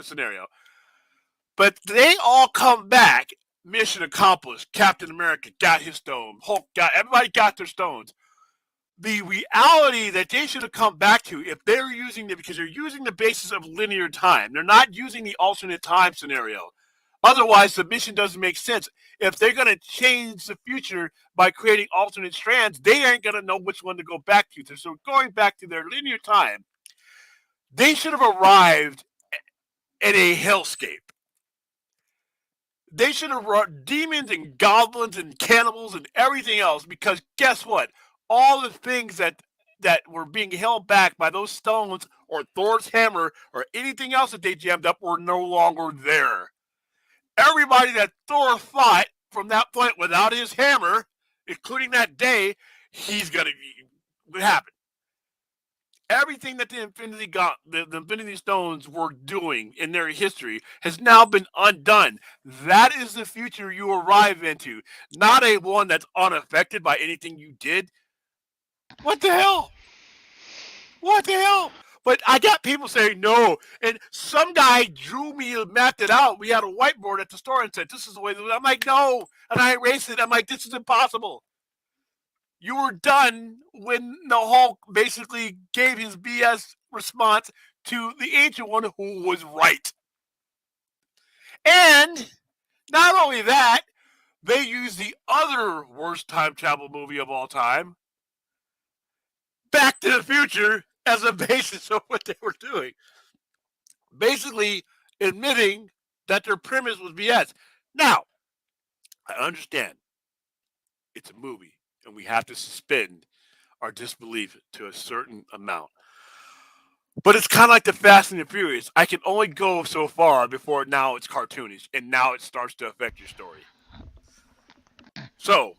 scenario. But they all come back. Mission accomplished. Captain America got his stone. Hulk got. Everybody got their stones. The reality that they should have come back to, if they're using it, because they're using the basis of linear time, they're not using the alternate time scenario. Otherwise, the mission doesn't make sense. If they're going to change the future by creating alternate strands, they ain't going to know which one to go back to. So going back to their linear time, they should have arrived at a hellscape. They should have brought demons and goblins and cannibals and everything else, because guess what? All the things that were being held back by those stones or Thor's hammer or anything else that they jammed up were no longer there. Everybody that Thor fought from that point without his hammer, including that day, he's going to be what happened. Everything that the Infinity Stones were doing in their history has now been undone. That is the future you arrive into, not a one that's unaffected by anything you did. What the hell? What the hell? But I got people saying no, and some guy drew me and mapped it out. We had a whiteboard at the store and said, "This is the way." I'm like, "No," and I erased it. I'm like, "This is impossible." You were done when the Hulk basically gave his BS response to the Ancient One, who was right. And not only that, they used the other worst time travel movie of all time, Back to the Future, as a basis of what they were doing. Basically admitting that their premise was BS. Now, I understand it's a movie, and we have to suspend our disbelief to a certain amount. But it's kind of like the Fast and the Furious. I can only go so far before now it's cartoonish, and now it starts to affect your story. So,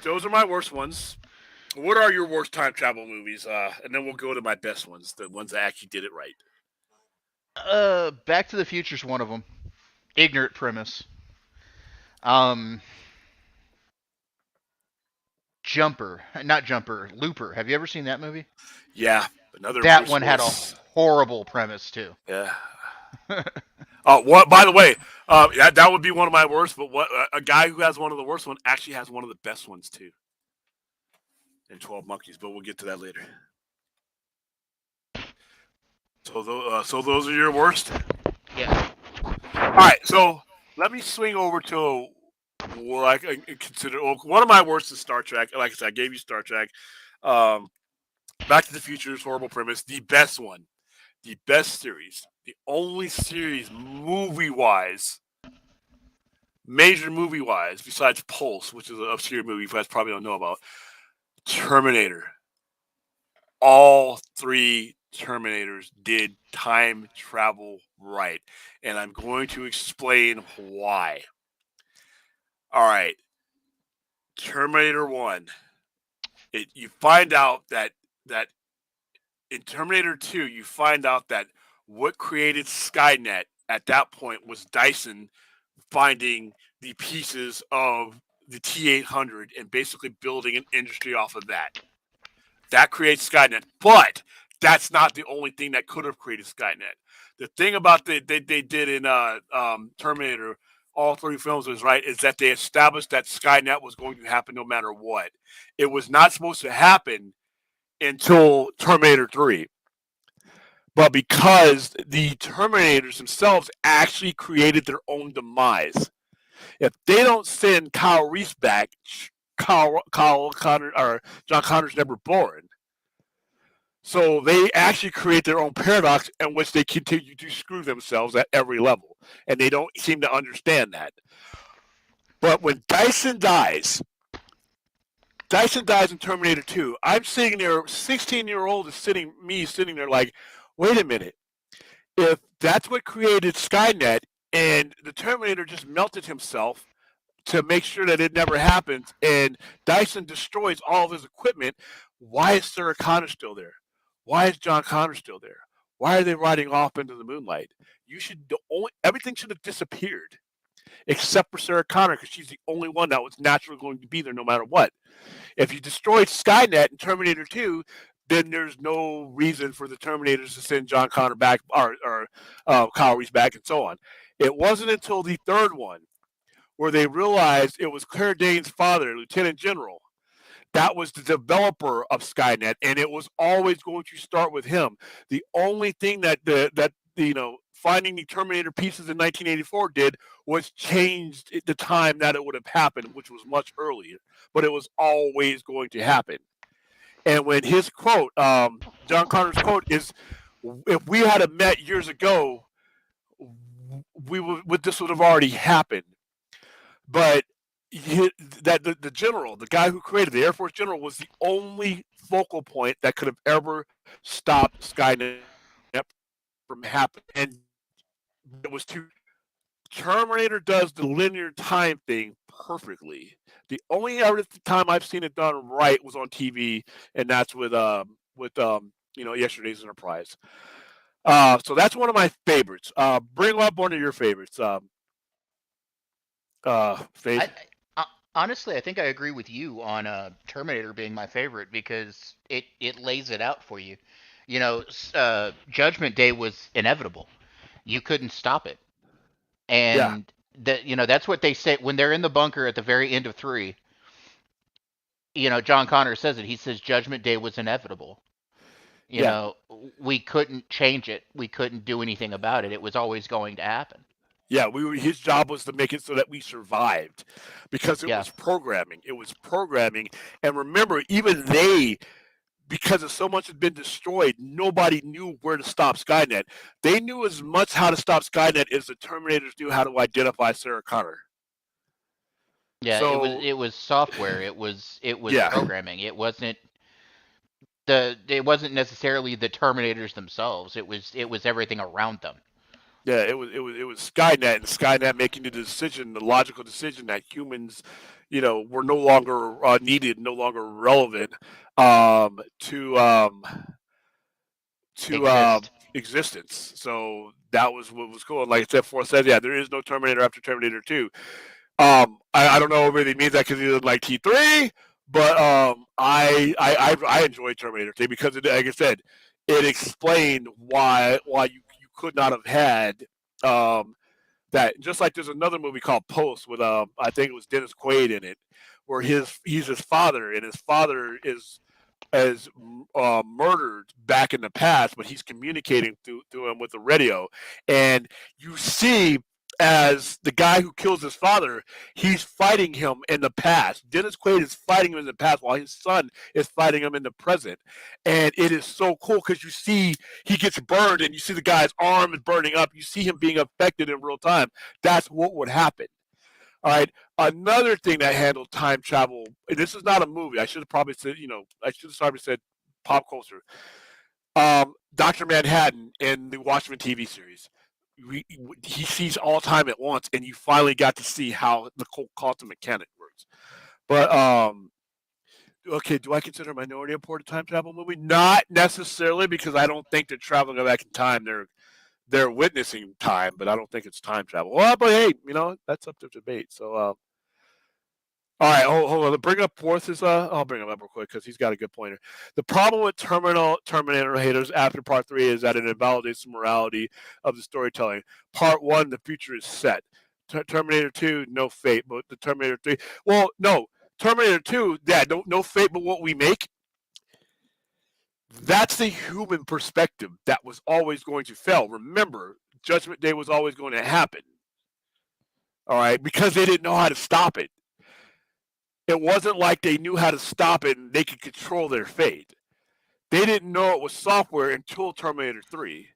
those are my worst ones. What are your worst time travel movies? And then we'll go to my best ones, the ones that actually did it right. Back to the Future's one of them. Ignorant premise. Um, not Jumper, Looper. Have you ever seen that movie? Yeah, another That Bruce one had a Willis. horrible premise too. Yeah. What? By the way, that would be one of my worst. But what a guy who has one of the worst ones actually has one of the best ones too. In 12 Monkeys, but we'll get to that later. So those are your worst. Yeah. All right, so let me swing over to what I consider one of my worst is Star Trek. Like I said, I gave you Star Trek. Um, Back to the Future's horrible premise. The best one, the best series, the only series movie wise, major movie wise, besides Pulse, which is an obscure movie you guys probably don't know about. Terminator. All three Terminators did time travel right, and I'm going to explain why. All right, Terminator 1. You find out that in Terminator 2, you find out that what created Skynet at that point was Dyson finding the pieces of the T-800 and basically building an industry off of that. That creates Skynet, but that's not the only thing that could have created Skynet. The thing about they did in Terminator, all three films was right, is that they established that Skynet was going to happen no matter what. It was not supposed to happen until Terminator 3. But because the Terminators themselves actually created their own demise, if they don't send Kyle Reese back, Kyle Connor or John Connor's never born. So they actually create their own paradox in which they continue to screw themselves at every level, and they don't seem to understand that. But when Dyson dies in Terminator 2. I'm sitting there, 16-year-old is sitting there like, wait a minute. If that's what created Skynet and the Terminator just melted himself to make sure that it never happens and Dyson destroys all of his equipment, why is Sarah Connor still there? Why is John Connor still there? Why are they riding off into the moonlight? Everything should have disappeared except for Sarah Connor because she's the only one that was naturally going to be there no matter what. If you destroyed Skynet in Terminator 2, then there's no reason for the Terminators to send John Connor back or Kyle Reese back and so on. It wasn't until the third one where they realized it was Claire Danes' father, Lieutenant General, that was the developer of Skynet, and it was always going to start with him. The only thing that finding the Terminator pieces in 1984 did was changed the time that it would have happened, which was much earlier, but it was always going to happen. And when his quote, John Connor's quote is, "If we had met years ago, this would have already happened." But the general, the guy who created the Air Force general, was the only focal point that could have ever stopped Skynet from happening. And it was too. Terminator does the linear time thing perfectly. The only other time I've seen it done right was on TV, and that's with yesterday's Enterprise. So that's one of my favorites. Bring up one of your favorites. Faith. Honestly, I think I agree with you on Terminator being my favorite because it lays it out for you. Judgment Day was inevitable. You couldn't stop it, Yeah, and that's what they say when they're in the bunker at the very end of three. John Connor says it. He says Judgment Day was inevitable. You yeah, know, we couldn't change it. We couldn't do anything about it. It was always going to happen. yeah. His job was to make it so that we survived, because it Yeah. was programming. It was programming, and remember, even they, because so much had been destroyed, nobody knew where to stop Skynet. They knew as much how to stop Skynet as the Terminators knew how to identify Sarah Connor. Yeah, it was So it was software. It was yeah, programming. It wasn't necessarily the Terminators themselves. It was everything around them. yeah, it was Skynet, and Skynet making the logical decision that humans, were no longer needed, no longer relevant, to Exist. existence. So that was what was cool. And like I said, Force says, yeah, there is no Terminator after Terminator 2. I don't know if it means that because he doesn't like T3, but I enjoyed Terminator 3 because, like I said, it explained why you could not have had that. Just like there's another movie called Post with I think it was Dennis Quaid in it, where he's his father, and his father is murdered back in the past, but he's communicating through him with the radio, and you see, as the guy who kills his father, he's fighting him in the past. Dennis Quaid is fighting him in the past while his son is fighting him in the present. And it is so cool because you see he gets burned and you see the guy's arm is burning up. You see him being affected in real time. That's what would happen. All right. Another thing that handled time travel. This is not a movie. I should have probably said, I should have probably said pop culture. Doctor Manhattan in the Watchmen TV series. He sees all time at once, and you finally got to see how the quantum mechanic works. But okay, do I consider Minority Report a time travel movie? Not necessarily, because I don't think they're traveling back in time. They're witnessing time, but I don't think it's time travel. Well, but hey, that's up to debate. So, all right, hold on. Bring up Force's. I'll bring him up real quick because he's got a good pointer. The problem with Terminator haters after Part 3 is that it invalidates the morality of the storytelling. Part 1, the future is set. Terminator 2, no fate, but the Terminator 3. Well, no, Terminator 2, yeah, no fate, but what we make. That's the human perspective that was always going to fail. Remember, Judgment Day was always going to happen. All right, because they didn't know how to stop it. It wasn't like they knew how to stop it and they could control their fate. They didn't know it was software until Terminator 3.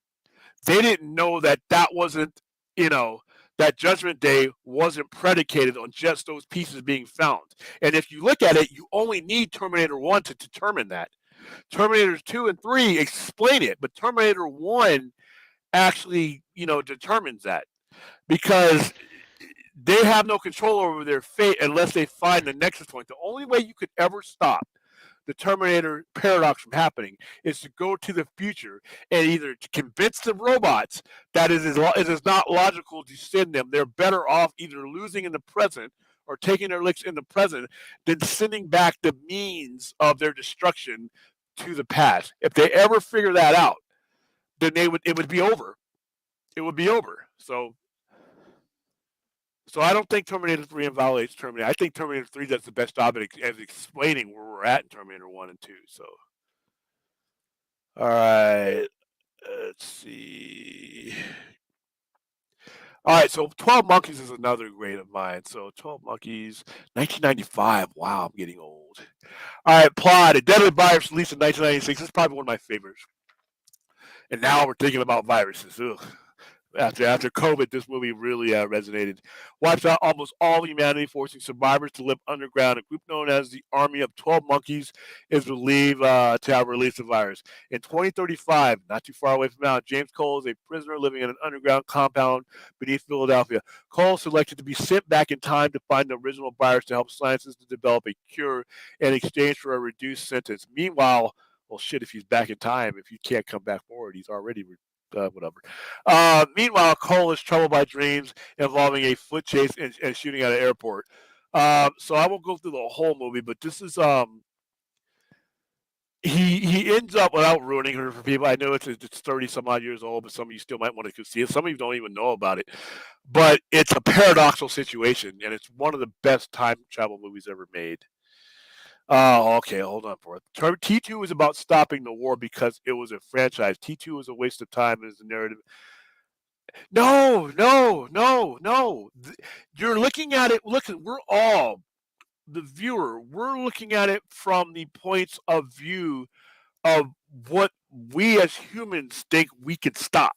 They didn't know that wasn't, that Judgment Day wasn't predicated on just those pieces being found. And if you look at it, you only need Terminator 1 to determine that. Terminator 2 and 3 explain it, but Terminator 1 actually, determines that, because they have no control over their fate unless they find the nexus point. The only way you could ever stop the Terminator paradox from happening is to go to the future and either to convince the robots that it is not logical to send them. They're better off either losing in the present or taking their licks in the present than sending back the means of their destruction to the past. If they ever figure that out, then it would be over. It would be over. So So I don't think Terminator 3 invalidates Terminator. I think Terminator 3 does the best job at explaining where we're at in Terminator 1 and 2. So, all right, let's see. All right, so 12 Monkeys is another great of mine. So 12 Monkeys, 1995. Wow, I'm getting old. All right, Plot, A Deadly Virus released in 1996. This is probably one of my favorites. And now we're thinking about viruses. Ugh. After COVID, this movie really resonated. Wipes out almost all humanity, forcing survivors to live underground. A group known as the Army of 12 Monkeys is believed to have released the virus. In 2035, not too far away from now, James Cole is a prisoner living in an underground compound beneath Philadelphia. Cole selected to be sent back in time to find the original virus to help scientists to develop a cure in exchange for a reduced sentence. Meanwhile, well, shit, if he's back in time, if he can't come back forward, he's already whatever. Meanwhile, Cole is troubled by dreams involving a foot chase and shooting at an airport. So I won't go through the whole movie, but this is he ends up, without ruining her for people. I know it's 30 some odd years old, but some of you still might want to see it. Some of you don't even know about it, but it's a paradoxical situation, and it's one of the best time travel movies ever made. Oh, okay. Hold on for it. T2 is about stopping the war because it was a franchise. T2 is a waste of time as a narrative. No, no, no, no. You're looking at it. Look, we're all the viewer. We're looking at it from the points of view of what we as humans think we could stop.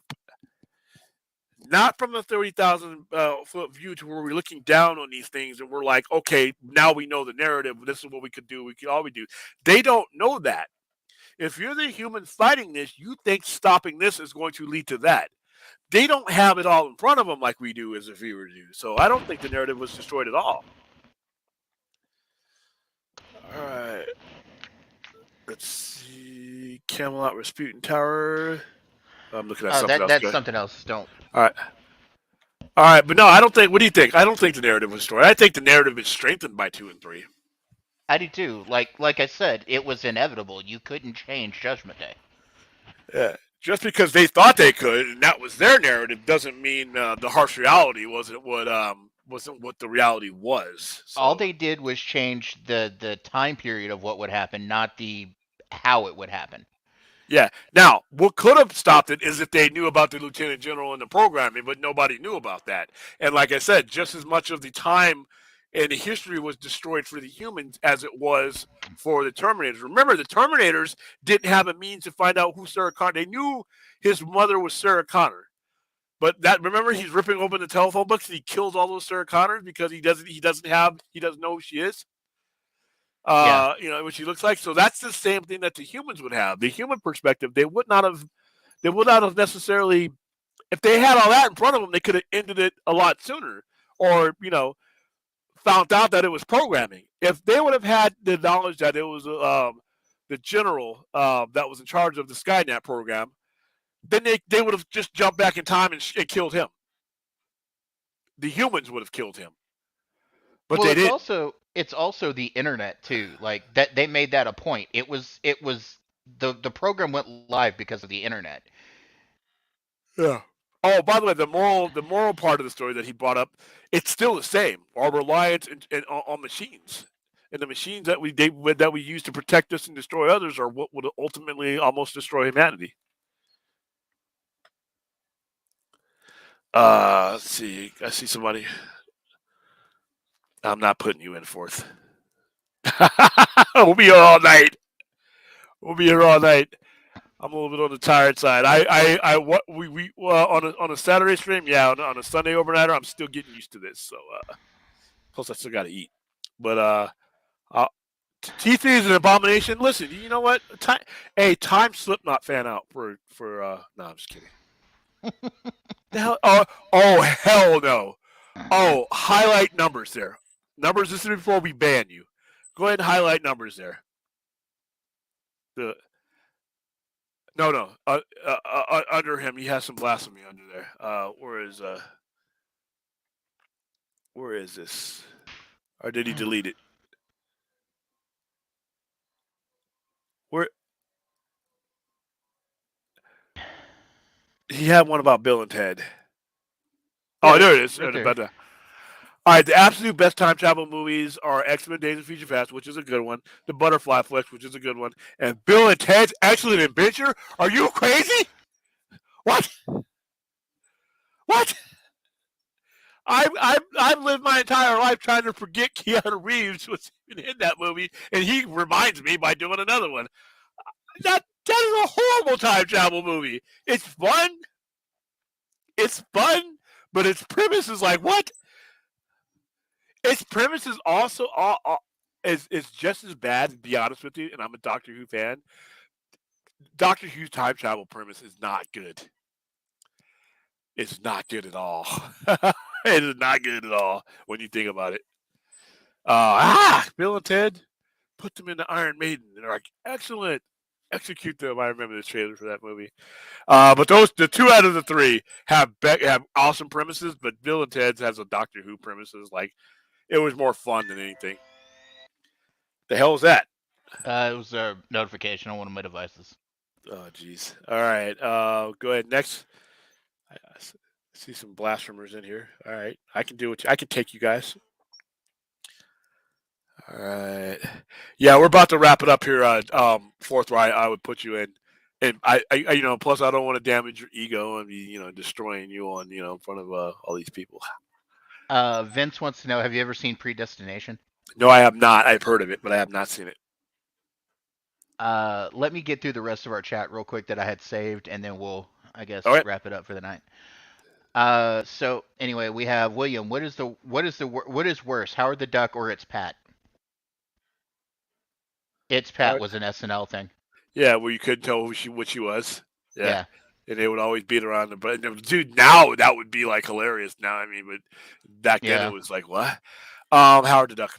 Not from a 30,000 foot view to where we're looking down on these things and we're like, okay, now we know the narrative. This is what we could do. We could all we do. They don't know that. If you're the human fighting this, you think stopping this is going to lead to that. They don't have it all in front of them like we do as a viewer do. So I don't think the narrative was destroyed at all. All right. Let's see. Camelot Rasputin Tower. I'm looking at something else. That's something else. Don't. All right. All right, but no, I don't think. What do you think? I don't think the narrative was destroyed. I think the narrative is strengthened by 2 and 3. I do too. Like I said, it was inevitable. You couldn't change Judgment Day. Yeah. Just because they thought they could, and that was their narrative, doesn't mean the harsh reality wasn't what the reality was. So. All they did was change the time period of what would happen, not the how it would happen. Yeah. Now, what could have stopped it is if they knew about the lieutenant general and the programming, but nobody knew about that. And like I said, just as much of the time and the history was destroyed for the humans as it was for the Terminators. Remember, the Terminators didn't have a means to find out who Sarah Connor. They knew his mother was Sarah Connor. But that remember he's ripping open the telephone books and he kills all those Sarah Connors because he doesn't know who she is. Yeah. What she looks like. So that's the same thing that the humans would have. The human perspective, they would not have necessarily, if they had all that in front of them, they could have ended it a lot sooner, or found out that it was programming. If they would have had the knowledge that it was the general that was in charge of the Skynet program, then they would have just jumped back in time and killed him. The humans would have killed him, but well, they didn't. It's also the internet too. Like that, they made that a point. It was the program went live because of the internet. Yeah. Oh, by the way, the moral part of the story that he brought up, it's still the same. Our reliance on machines, and the machines that we use to protect us and destroy others are what would ultimately almost destroy humanity. Let's see. I see somebody. I'm not putting you in fourth. We'll be here all night. We'll be here all night. I'm a little bit on the tired side. What we on a Saturday stream, yeah, on a Sunday overnighter, I'm still getting used to this. So plus I still got to eat. But T3 is an abomination. Listen, you know what? Time Slipknot fan out for no, I'm just kidding. The hell? Oh hell no. Oh, highlight numbers there. Numbers. This is before we ban you. Go ahead and highlight numbers there. No. Under him, he has some blasphemy under there. Where is this? Or did he delete it? Where he had one about Bill and Ted. Oh, there it is. Right there. All right, the absolute best time travel movies are X-Men: Days of Future Past, which is a good one, The Butterfly Flex, which is a good one, and Bill and Ted's Excellent Adventure. Are you crazy? What? What? I've lived my entire life trying to forget Keanu Reeves was even in that movie, and he reminds me by doing another one. That is a horrible time travel movie. It's fun. It's fun, but its premise is like what? Its premise is also is just as bad. To be honest with you, and I'm a Doctor Who fan. Doctor Who's time travel premise is not good. It's not good at all. It is not good at all when you think about it. Bill and Ted put them in the Iron Maiden, and they're like, excellent, execute them. I remember the trailer for that movie. But the two out of the three have awesome premises, but Bill and Ted's has a Doctor Who premises. Like it was more fun than anything. The hell was that? It was a notification on one of my devices. Oh, jeez. All right. Go ahead. Next. I see some blasphemers in here. All right. I can do it. I can take you guys. All right. Yeah, we're about to wrap it up here. Fourth, where I would put you in, and plus I don't want to damage your ego and be, destroying you on, in front of all these people. Vince wants to know: have you ever seen Predestination? No, I have not. I've heard of it, but I have not seen it. Let me get through the rest of our chat real quick that I had saved, and then we'll, I guess, All right. wrap it up for the night. So anyway, we have William. What is worse, Howard the Duck or It's Pat? It's Pat was an SNL thing. Yeah, where you couldn't tell what she was. Yeah. Yeah. And they would always beat her on the butt. Dude, now that would be like hilarious. Now, I mean, but back then it Yeah. was like what? Howard the Duck.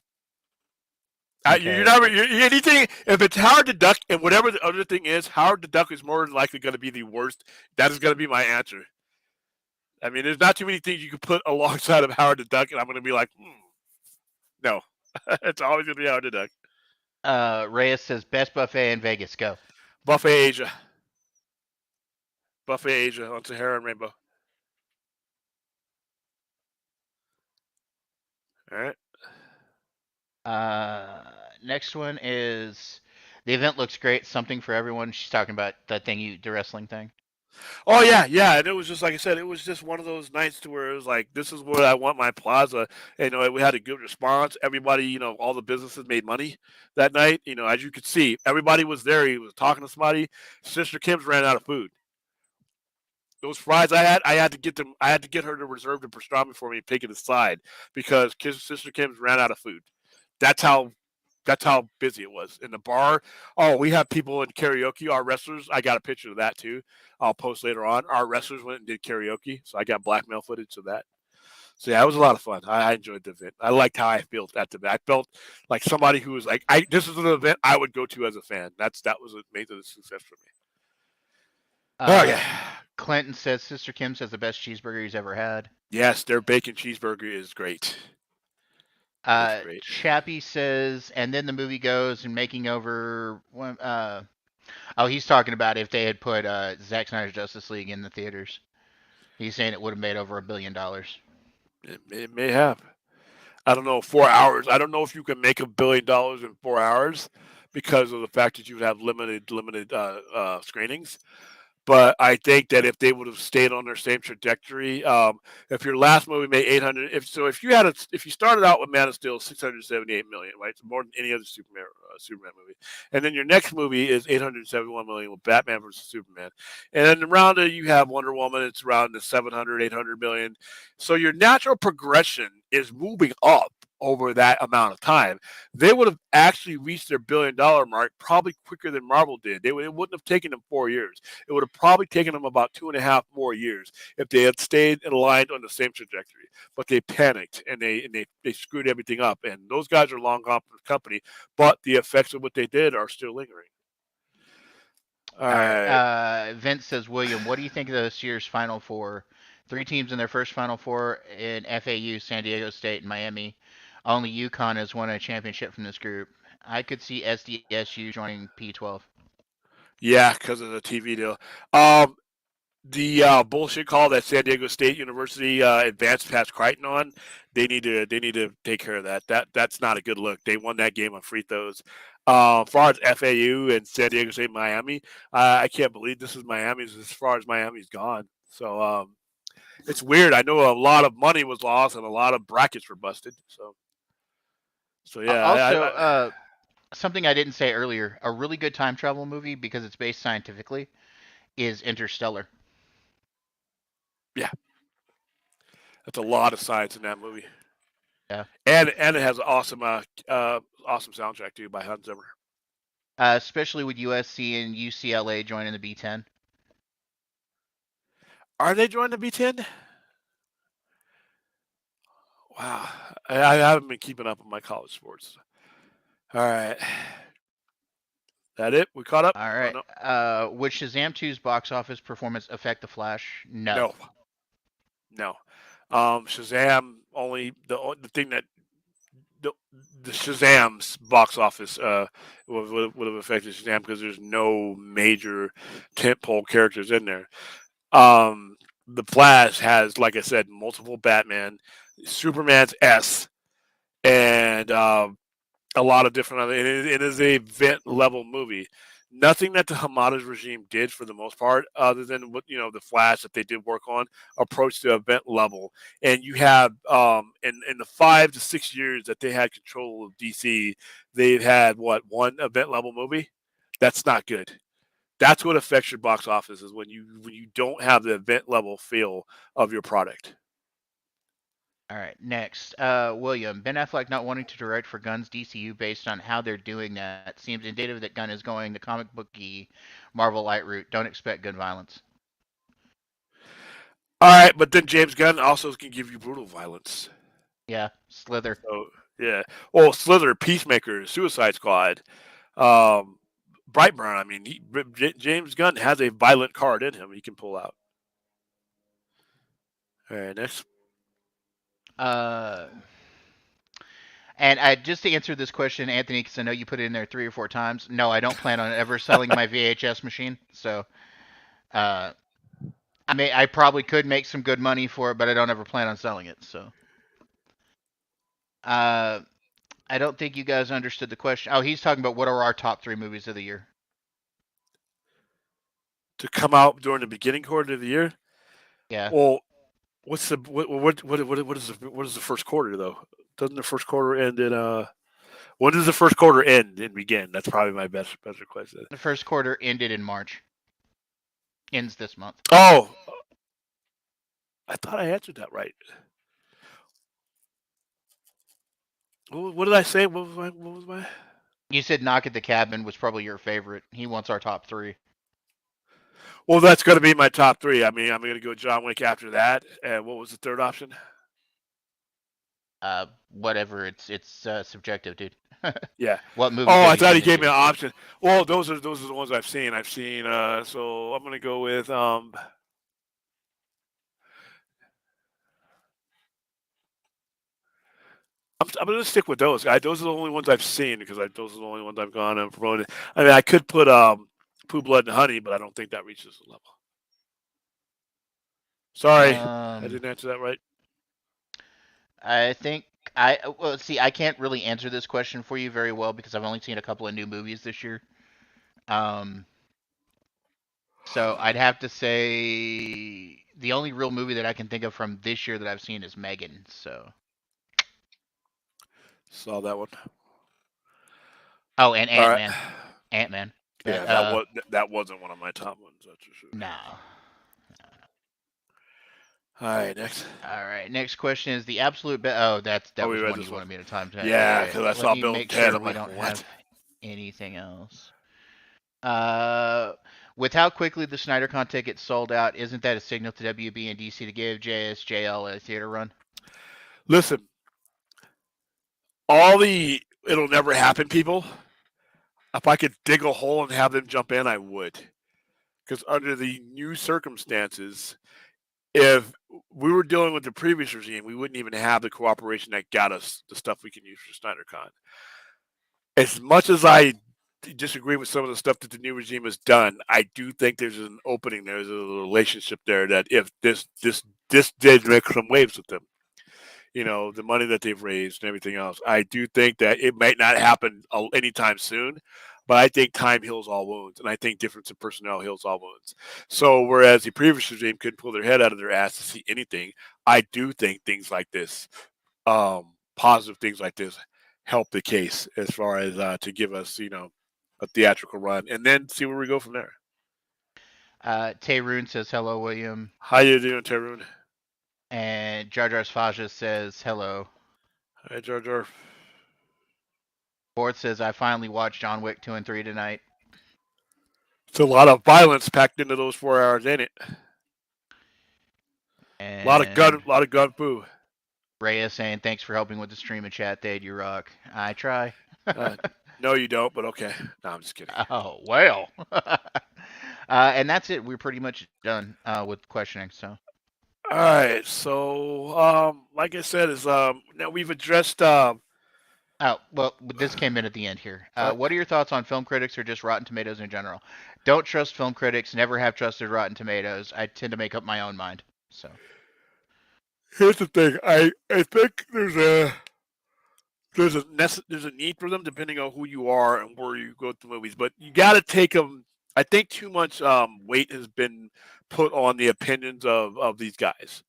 You're Okay. never anything. If it's Howard the Duck and whatever the other thing is, Howard the Duck is more than likely going to be the worst. That is going to be my answer. I mean, there's not too many things you can put alongside of Howard the Duck, and I'm going to be like, no. It's always going to be Howard the Duck. Reyes says best buffet in Vegas. Go. Buffet Asia. Buffet Asia on Sahara and Rainbow. All right. Next one is the event looks great. Something for everyone. She's talking about that thing, the wrestling thing. Oh yeah. And it was just like I said, it was just one of those nights to where it was like, this is where I want my plaza. And, we had a good response. Everybody, all the businesses made money that night. As you could see, everybody was there. He was talking to somebody. Sister Kim's ran out of food. Those fries I had to get them. I had to get her to reserve the pastrami for me and take it aside because Sister Kim's ran out of food. That's how that's how busy it was in the bar. Oh, we have people in karaoke. Our wrestlers, I got a picture of that too. I'll post later on. Our wrestlers went and did karaoke, so I got blackmail footage of that. So yeah, it was a lot of fun. I enjoyed the event. I liked how I felt at the event. I felt like somebody who was like, this is an event I would go to as a fan. That was what made the success for me. Oh Uh, yeah. Clinton says Sister Kim says the best cheeseburger he's ever had. Yes, their bacon cheeseburger is great. It's great. Chappie says, and then the movie goes and making over. Oh, he's talking about if they had put Zack Snyder's Justice League in the theaters. He's saying it would have made over $1 billion. It may have. I don't know, 4 hours. I don't know if you can make $1 billion in 4 hours because of the fact that you would have limited screenings. But I think that if they would have stayed on their same trajectory, if your last movie made 800, if you started out with Man of Steel 678 million, right, it's more than any other Superman movie, and then your next movie is 871 million with Batman versus Superman, and then around it you have Wonder Woman, it's around the 700, 800 million. So your natural progression is moving up over that amount of time. They would have actually reached their $1 billion mark probably quicker than Marvel did. It wouldn't have taken them 4 years. It would have probably taken them about 2.5 more years if they had stayed and aligned on the same trajectory. But they panicked and they screwed everything up. And those guys are long gone from the company, but the effects of what they did are still lingering. All All right. right. Vince says, William, what do you think of this year's Final Four? 3 teams in their first Final Four in FAU, San Diego State, and Miami. Only UConn has won a championship from this group. I could see SDSU joining P12. Yeah, because of the TV deal. Um, the bullshit call that San Diego State University advanced past Crichton on, they need to take care of that. That's not a good look. They won that game on free throws. As far as FAU and San Diego State, Miami, I can't believe this is Miami's as far as Miami's gone. So it's weird. I know a lot of money was lost and a lot of brackets were busted. So yeah, Also, something I didn't say earlier, a really good time travel movie because it's based scientifically is Interstellar. yeah, that's a lot of science in that movie, Yeah. and it has an awesome soundtrack too by Hans Zimmer. Especially with USC and UCLA joining the B10. Are they joining the B10? Wow, I haven't been keeping up with my college sports. All right, that it? We caught up? All Oh right. no, Would Shazam 2's box office performance affect The Flash? No. no, no. Shazam only the thing that the, the Shazam's box office would have affected Shazam because there's no major tentpole characters in there. The Flash has, like I said, multiple Batman, Superman's S, and a lot of different other. It is a event level movie. Nothing that the Hamada's regime did, for the most part, other than what the Flash that they did work on, approached the event level. And you have in the 5 to 6 years that they had control of DC, they've had what, one event level movie. That's not good. That's what affects your box office, is when you don't have the event level feel of your product. All right, next. William, Ben Affleck not wanting to direct for Gunn's DCU based on how they're doing that seems indicative that Gunn is going the comic booky Marvel light route. Don't expect good violence. All right, but then James Gunn also can give you brutal violence. Yeah, Slither. So yeah. Well, Slither, Peacemaker, Suicide Squad, um, Brightburn. I mean, James Gunn has a violent card in him. He can pull out. All right, next. Uh, and I just to answer this question, Anthony, because I know you put it in there 3 or 4 times. No, I don't plan on ever selling my VHS machine. So, uh, I probably could make some good money for it, but I don't ever plan on selling it. So, uh, I don't think you guys understood the question. Oh, he's talking about what are our top 3 movies of the year. To come out during the beginning quarter of the year. Yeah. Well, what's the what is the first quarter though? Doesn't the first quarter end in when does the first quarter end and begin? That's probably my better question. The first quarter ended in March. Ends this month. Oh, I thought I answered that right. What did I say? What was my? You said Knock at the Cabin was probably your favorite. He wants our top 3. Well, that's going to be my top three. I mean, I'm going to go John Wick after that. And what was the third option? Whatever. It's subjective, dude. Yeah. What movies Oh, have I you thought he seen gave this me year? an option. Well, those are the ones I've seen. So I'm going to go with I'm going to stick with those. Those are the only ones I've seen because those are the only ones I've gone and promoted. I mean, I could put Pooh, Blood, and Honey, but I don't think that reaches the level. Sorry, I didn't answer that right. I think well see I can't really answer this question for you very well because I've only seen a couple of new movies this year. Um, so I'd have to say the only real movie that I can think of from this year that I've seen is Megan. So Saw that one. oh, and All Ant right. Man, Ant Man. Yeah, But that wasn't one of my top ones. That's for sure. no. All right, next. All right. Next question is the absolute best. Oh, that Oh, we was read one this you one. wanted me to time. Yeah, Okay. because I Let saw me Bill and make Ted. sure I'm we like, don't what? have anything else. Uh, with how quickly the Snyder Content gets sold out, isn't that a signal to WB and DC to give JSJL a theater run? Listen, it'll never happen people. If I could dig a hole and have them jump in, I would. Because under the new circumstances, if we were dealing with the previous regime, we wouldn't even have the cooperation that got us the stuff we can use for SnyderCon. As much as I disagree with some of the stuff that the new regime has done, I do think there's an opening. There's a relationship there that if this did make some waves with them, the money that they've raised and everything else, I do think that it might not happen anytime soon. But I think time heals all wounds, and I think difference in personnel heals all wounds. So whereas the previous regime couldn't pull their head out of their ass to see anything, I do think things like this, positive things like this, help the case as far as to give us, a theatrical run, and then see where we go from there. Tayroon says hello, William. How you doing, Terun? And Jar Jar Sfaja says hello. Hi, Jar Jar. Fourth says I finally watched John Wick 2 and 3 tonight. It's a lot of violence packed into those 4 hours, ain't it? And a lot of gun poo. Rhea saying thanks for helping with the stream and chat, Dade. You rock. I try. No, you don't, but okay. No, I'm just kidding. Oh, well. And that's it. We're pretty much done with questioning. So. All right. So, like I said, now we've addressed. Well, this came in at the end here. What are your thoughts on film critics or just Rotten Tomatoes in general? Don't trust film critics. Never have trusted Rotten Tomatoes. I tend to make up my own mind. So. Here's the thing. I think there's a need for them depending on who you are and where you go to movies, but you got to take them. I think too much weight has been put on the opinions of these guys.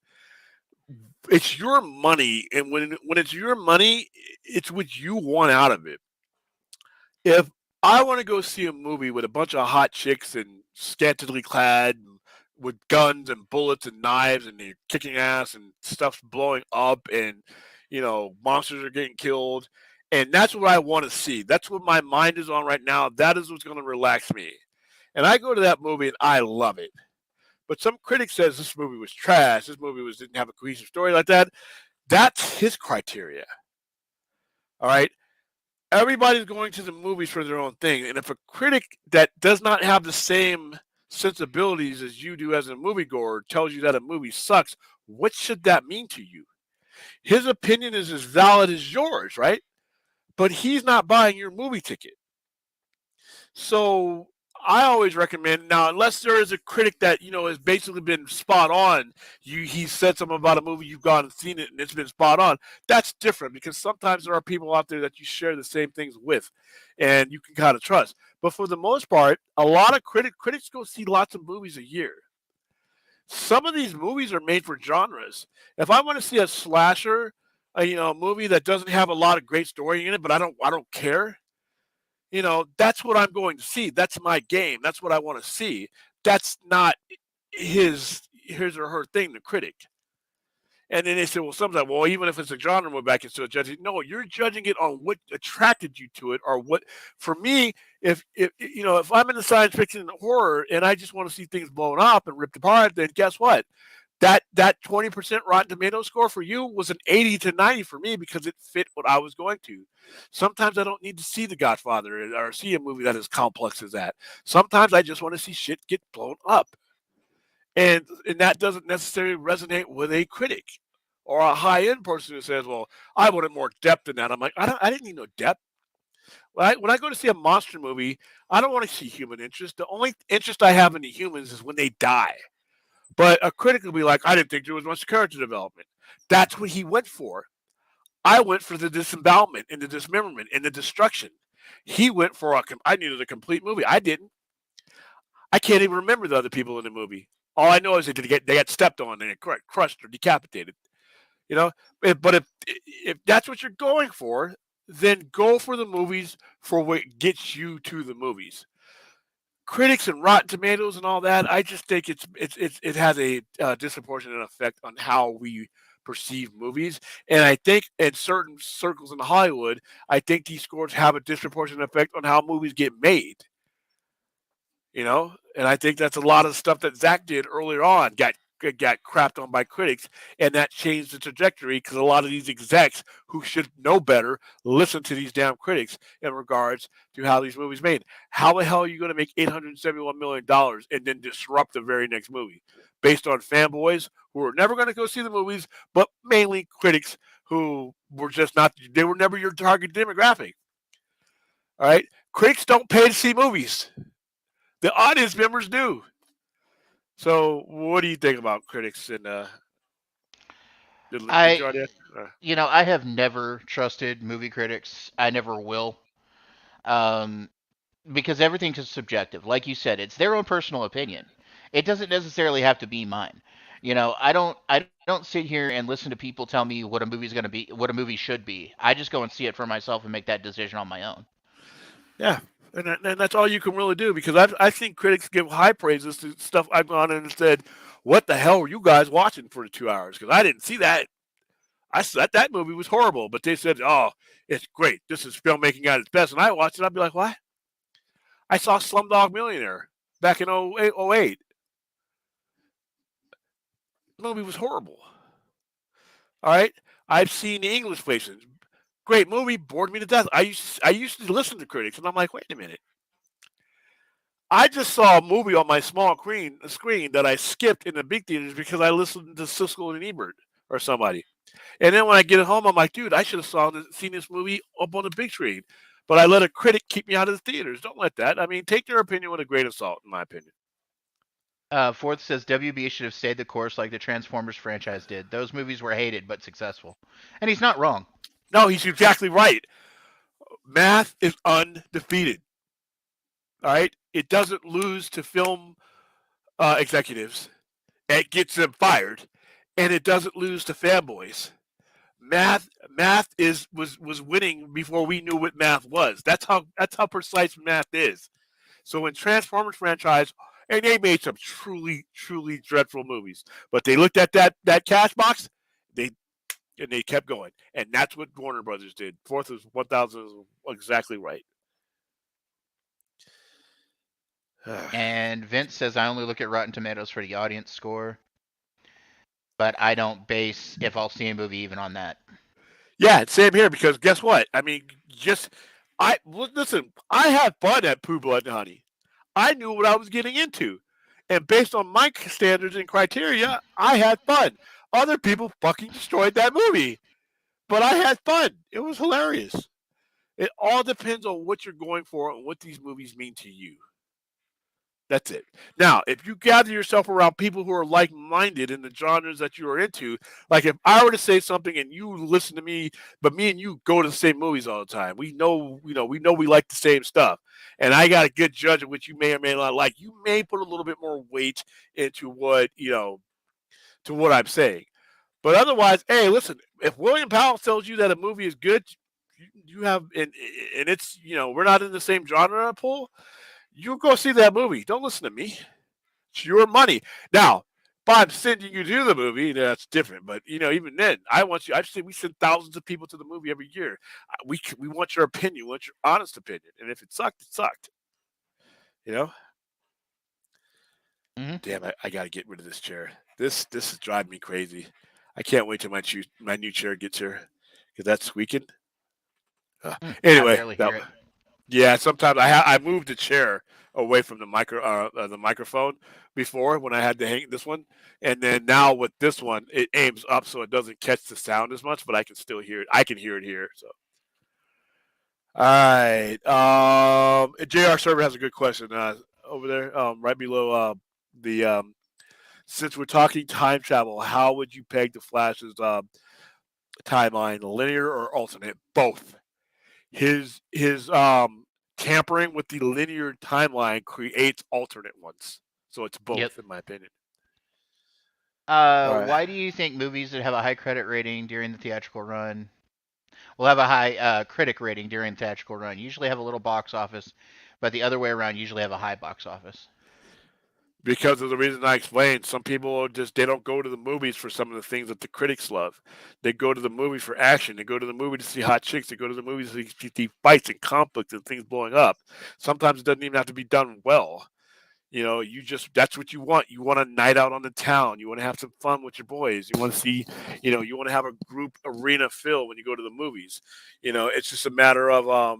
It's your money, and when it's your money, it's what you want out of it. If I want to go see a movie with a bunch of hot chicks and scantily clad with guns and bullets and knives and they're kicking ass and stuff's blowing up and monsters are getting killed, and that's what I want to see. That's what my mind is on right now. That is what's going to relax me. And I go to that movie and I love it. But some critic says this movie was trash. This movie didn't have a cohesive story like that. That's his criteria. All right. Everybody's going to the movies for their own thing. And if a critic that does not have the same sensibilities as you do as a moviegoer tells you that a movie sucks, what should that mean to you? His opinion is as valid as yours, right? But he's not buying your movie ticket. So I always recommend, now, unless there is a critic that has basically been spot on. He said something about a movie, you've gone and seen it, and it's been spot on. That's different because sometimes there are people out there that you share the same things with, and you can kind of trust. But for the most part, a lot of critics go see lots of movies a year. Some of these movies are made for genres. If I want to see a slasher, a movie that doesn't have a lot of great story in it, but I don't care. That's what I'm going to see. That's my game. That's what I want to see. That's not his or her thing, the critic. And then they say, well, sometimes, well, even if it's a genre movie, I can still judge it. No, you're judging it on what attracted you to it, or what. For me, if I'm in the science fiction and horror, and I just want to see things blown up and ripped apart, then guess what? That 20% Rotten Tomato score for you was an 80 to 90 for me because it fit what I was going to. Sometimes I don't need to see The Godfather or see a movie that is complex as that. Sometimes I just want to see shit get blown up. And that doesn't necessarily resonate with a critic or a high-end person who says, well, I wanted more depth than that. I'm like, I didn't need no depth. When I go to see a monster movie, I don't want to see human interest. The only interest I have in the humans is when they die. But a critic will be like, I didn't think there was much character development. That's what he went for. I went for the disembowelment and the dismemberment and the destruction. He went for I needed a complete movie. I didn't. I can't even remember the other people in the movie. All I know is they got stepped on and crushed or decapitated. But if that's what you're going for, then go for the movies for what gets you to the movies. Critics and Rotten Tomatoes and all that, I just think it has a disproportionate effect on how we perceive movies. And I think in certain circles in Hollywood, I think these scores have a disproportionate effect on how movies get made. And I think that's a lot of stuff that Zach did earlier on got crapped on by critics, and that changed the trajectory because a lot of these execs who should know better listen to these damn critics in regards to how these movies made. How the hell are you going to make $871 million and then disrupt the very next movie based on fanboys who are never going to go see the movies, but mainly critics who were just not, they were never your target demographic. All right. Critics don't pay to see movies. The audience members do. So, what do you think about critics? And did I, you already? I have never trusted movie critics. I never will. Um, because everything is subjective. Like you said, it's their own personal opinion. It doesn't necessarily have to be mine. I don't sit here and listen to people tell me what a movie's going to be, what a movie should be. I just go and see it for myself and make that decision on my own. Yeah, and that's all you can really do because I think critics give high praises to stuff I've gone in and said, "What the hell were you guys watching for the 2 hours?" Because I didn't see that. I said that movie was horrible, but they said, "Oh, it's great. This is filmmaking at its best." And I watched it. I'd be like, "What?" I saw Slumdog Millionaire back in 08. The movie was horrible. All right, I've seen the English Patients. Great movie, bored me to death. I used to listen to critics, and I'm like, wait a minute. I just saw a movie on my small screen that I skipped in the big theaters because I listened to Siskel and Ebert or somebody. And then when I get home, I'm like, dude, I should have seen this movie up on the big screen. But I let a critic keep me out of the theaters. Don't let that. I mean, take their opinion with a grain of salt, in my opinion. Fourth says WB should have stayed the course like the Transformers franchise did. Those movies were hated but successful. And he's not wrong. No, he's exactly right. Math is undefeated. All right? It doesn't lose to film executives. It gets them fired. And it doesn't lose to fanboys. Math was winning before we knew what math was. That's how precise math is. So when Transformers franchise, and they made some truly dreadful movies, but they looked at that cash box, they and they kept going, and that's what Warner Brothers did. Fourth is 1,000 is exactly right. And Vince says I only look at Rotten Tomatoes for the audience score, but I don't base if I'll see a movie even on that. Yeah, same here because guess what? I mean, listen. I had fun at Pooh Blood and Honey. I knew what I was getting into, and based on my standards and criteria, I had fun. Other people fucking destroyed that movie, but I had fun. It was hilarious. It all depends on what you're going for and what these movies mean to you. That's it. Now, if you gather yourself around people who are like-minded in the genres that you are into, like if I were to say something and you listen to me, but me and you go to the same movies all the time, we know we like the same stuff, and I got a good judge of which you may or may not like. You may put a little bit more weight into to what I'm saying. But otherwise, hey, listen, if William Powell tells you that a movie is good, you have and it's we're not in the same genre pool. You go see that movie. Don't listen to me. It's your money. Now, if I'm sending you to the movie, that's different. But even then, I want you. I've seen we send thousands of people to the movie every year. We want your opinion. We want your honest opinion. And if it sucked, it sucked. You know. Mm-hmm. Damn, I got to get rid of this chair. This is driving me crazy. I can't wait till my new chair gets here because that's squeaking. I Anyway, barely hear it. yeah. Sometimes I moved the chair away from the microphone before when I had to hang this one, and then now with this one it aims up so it doesn't catch the sound as much, but I can still hear it. I can hear it here. So, all right. Jr. Server has a good question over there, right below the since we're talking time travel, how would you peg the Flash's timeline, linear or alternate? Both. His tampering with the linear timeline creates alternate ones. So it's Yep. both, in my opinion. All right. Why do you think movies that have a high credit rating during the theatrical run will have a high critic rating during the theatrical run? Usually have a little box office, but the other way around usually have a high box office. Because of the reason I explained, some people they don't go to the movies for some of the things that the critics love. They go to the movie for action. They go to the movie to see hot chicks. They go to the movies to see fights and conflict and things blowing up. Sometimes it doesn't even have to be done well. That's what you want. You want a night out on the town. You want to have some fun with your boys. You want to see, you want to have a group arena feel when you go to the movies. It's just a matter of a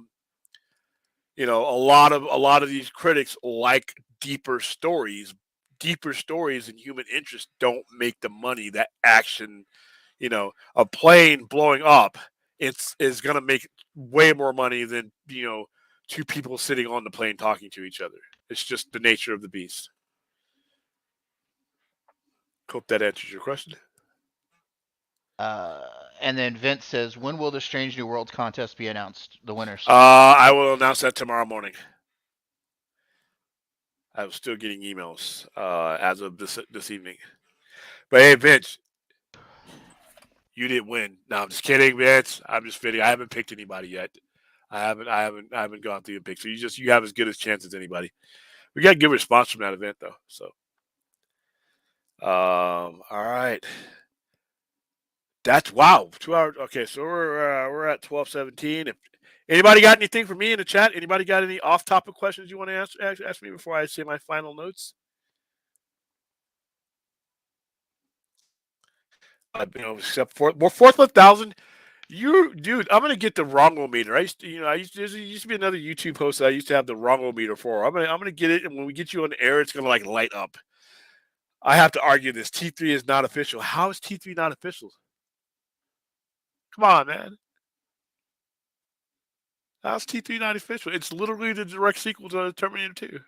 lot of these critics like deeper stories. Deeper stories and human interest don't make the money that action, a plane blowing up. It's is gonna make way more money than two people sitting on the plane talking to each other. It's just the nature of the beast. Hope that answers your question. Uh, and then Vince says, when will the Strange New Worlds contest be announced? The winners. I will announce that tomorrow morning. I was still getting emails as of this evening. But hey, Vince, you didn't win. No, I'm just kidding, Vince. I'm just kidding. I haven't picked anybody yet. I haven't gone through the pick. So you have as good a chance as anybody. We got a good response from that event though. So, all right. That's wow. 2 hours. Okay, so we're at 12:17. If anybody got anything for me in the chat, anybody got any off-topic questions you want to ask me before I say my final notes? Except for more fourth 1,000. You, dude, I'm gonna get the Rongo meter. There used to be another YouTube post that I used to have the Rongo meter for. I'm gonna get it, and when we get you on the air, it's gonna like light up. I have to argue this. T3 is not official. How is T3 not official? Come on, man. How's T3 not official? It's literally the direct sequel to Terminator 2.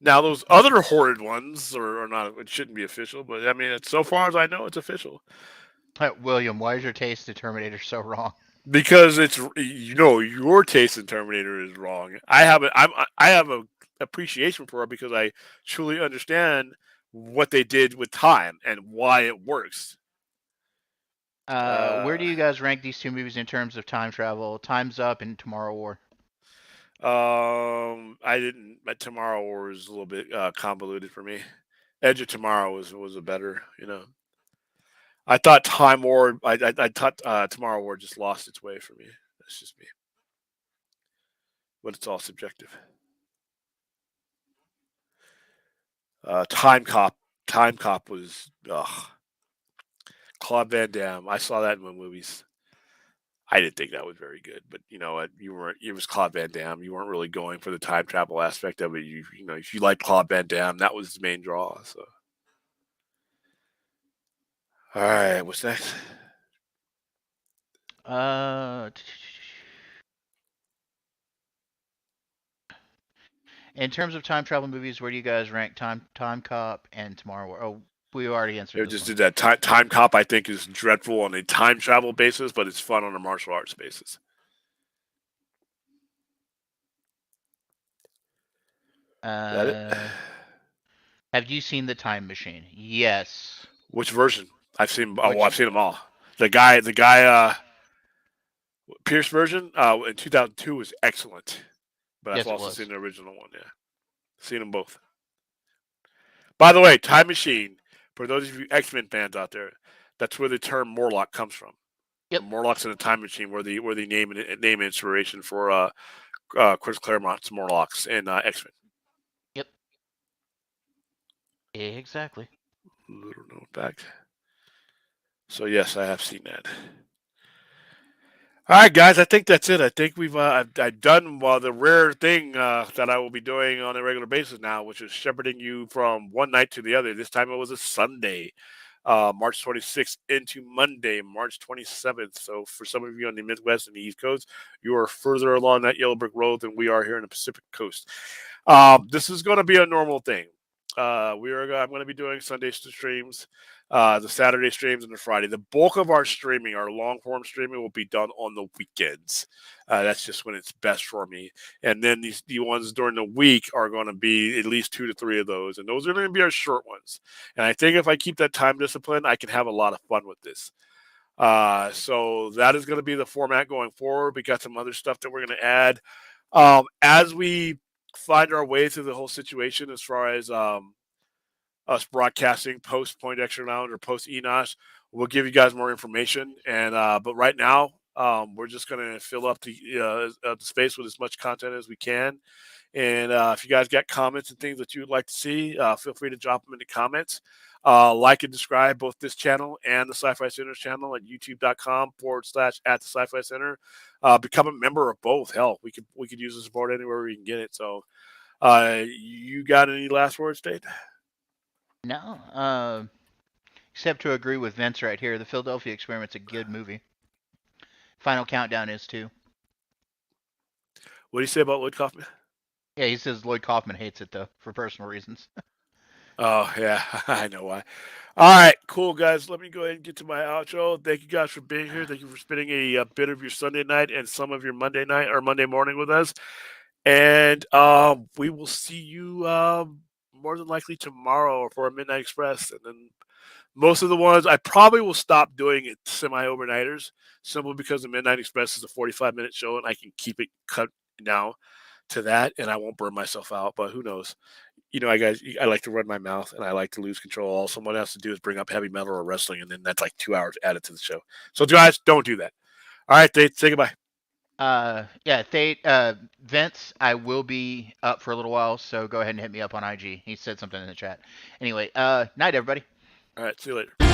Now those other horrid ones are not. It shouldn't be official, but I mean, so far as I know, it's official. William, why is your taste in Terminator so wrong? Because it's your taste in Terminator is wrong. I have a appreciation for it because I truly understand what they did with time and why it works. Where do you guys rank these two movies in terms of time travel? Time's Up and Tomorrow War. I didn't. My Tomorrow War was a little bit convoluted for me. Edge of Tomorrow was a better. I thought Time War. I thought Tomorrow War just lost its way for me. That's just me. But it's all subjective. Time Cop. Time Cop was Claude Van Damme. I saw that in the movies. I didn't think that was very good, but you know what? You weren't. It was Claude Van Damme. You weren't really going for the time travel aspect of it. If you like Claude Van Damme, that was his main draw. So, all right, what's next? In terms of time travel movies, where do you guys rank Time Cop and Tomorrow War? Oh, we already answered this Just one. did that. Time Cop, I think, is dreadful on a time travel basis, but it's fun on a martial arts basis. Is that it? Have you seen The Time Machine? Yes. Which version? I've seen. Oh, well, Which? I've seen them all. The Pierce version in 2002 was excellent, but I've Yes, it also seen was. the original one. Yeah, seen them both. By the way, Time Machine, for those of you X-Men fans out there, that's where the term Morlock comes from. Yep. Morlocks in a Time Machine, where the name inspiration for Chris Claremont's Morlocks in X-Men. Yep. Exactly. Little note back. So yes, I have seen that. All right, guys. I think that's it. I think I've done the rare thing that I will be doing on a regular basis now, which is shepherding you from one night to the other. This time it was a Sunday, March 26th into Monday, March 27th. So for some of you on the Midwest and the East Coast, you are further along that yellow brick road than we are here in the Pacific Coast. This is going to be a normal thing. I'm going to be doing Sunday streams, the Saturday streams, and the Friday. The bulk of our streaming, our long form streaming, will be done on the weekends. That's just when it's best for me. And then the ones during the week are going to be at least 2 to 3 of those, and those are going to be our short ones. And I think if I keep that time discipline, I can have a lot of fun with this. So that is going to be the format going forward. We got some other stuff that we're going to add as we find our way through the whole situation as far as us broadcasting post Point Extra Lounge or post Enosh. We'll give you guys more information. And but right now, we're just going to fill up the space with as much content as we can. And if you guys got comments and things that you would like to see, feel free to drop them in the comments. Like and subscribe both this channel and the Sci-Fi Center channel at youtube.com/at the Sci-Fi Center. Become a member of both. Hell, we could use the support anywhere we can get it. So, you got any last words, Dave? No. Except to agree with Vince right here. The Philadelphia Experiment's a good movie. Final Countdown is too. What do you say about Lloyd Kaufman? Yeah, he says Lloyd Kaufman hates it though for personal reasons. Oh yeah, I know why. All right, cool guys. Let me go ahead and get to my outro. Thank you guys for being here. Thank you for spending a bit of your Sunday night and some of your Monday night or Monday morning with us. And we will see you more than likely tomorrow for a Midnight Express. And then most of the ones I probably will stop doing it semi overnighters simply because the Midnight Express is a 45-minute show and I can keep it cut down to that and I won't burn myself out. But who knows? I like to run my mouth and I like to lose control. All someone has to do is bring up heavy metal or wrestling, and then that's like 2 hours added to the show. So, guys, don't do that. All right, Dave, say goodbye. Yeah, Vince, I will be up for a little while, so go ahead and hit me up on IG. He said something in the chat. Anyway, night, everybody. All right, see you later.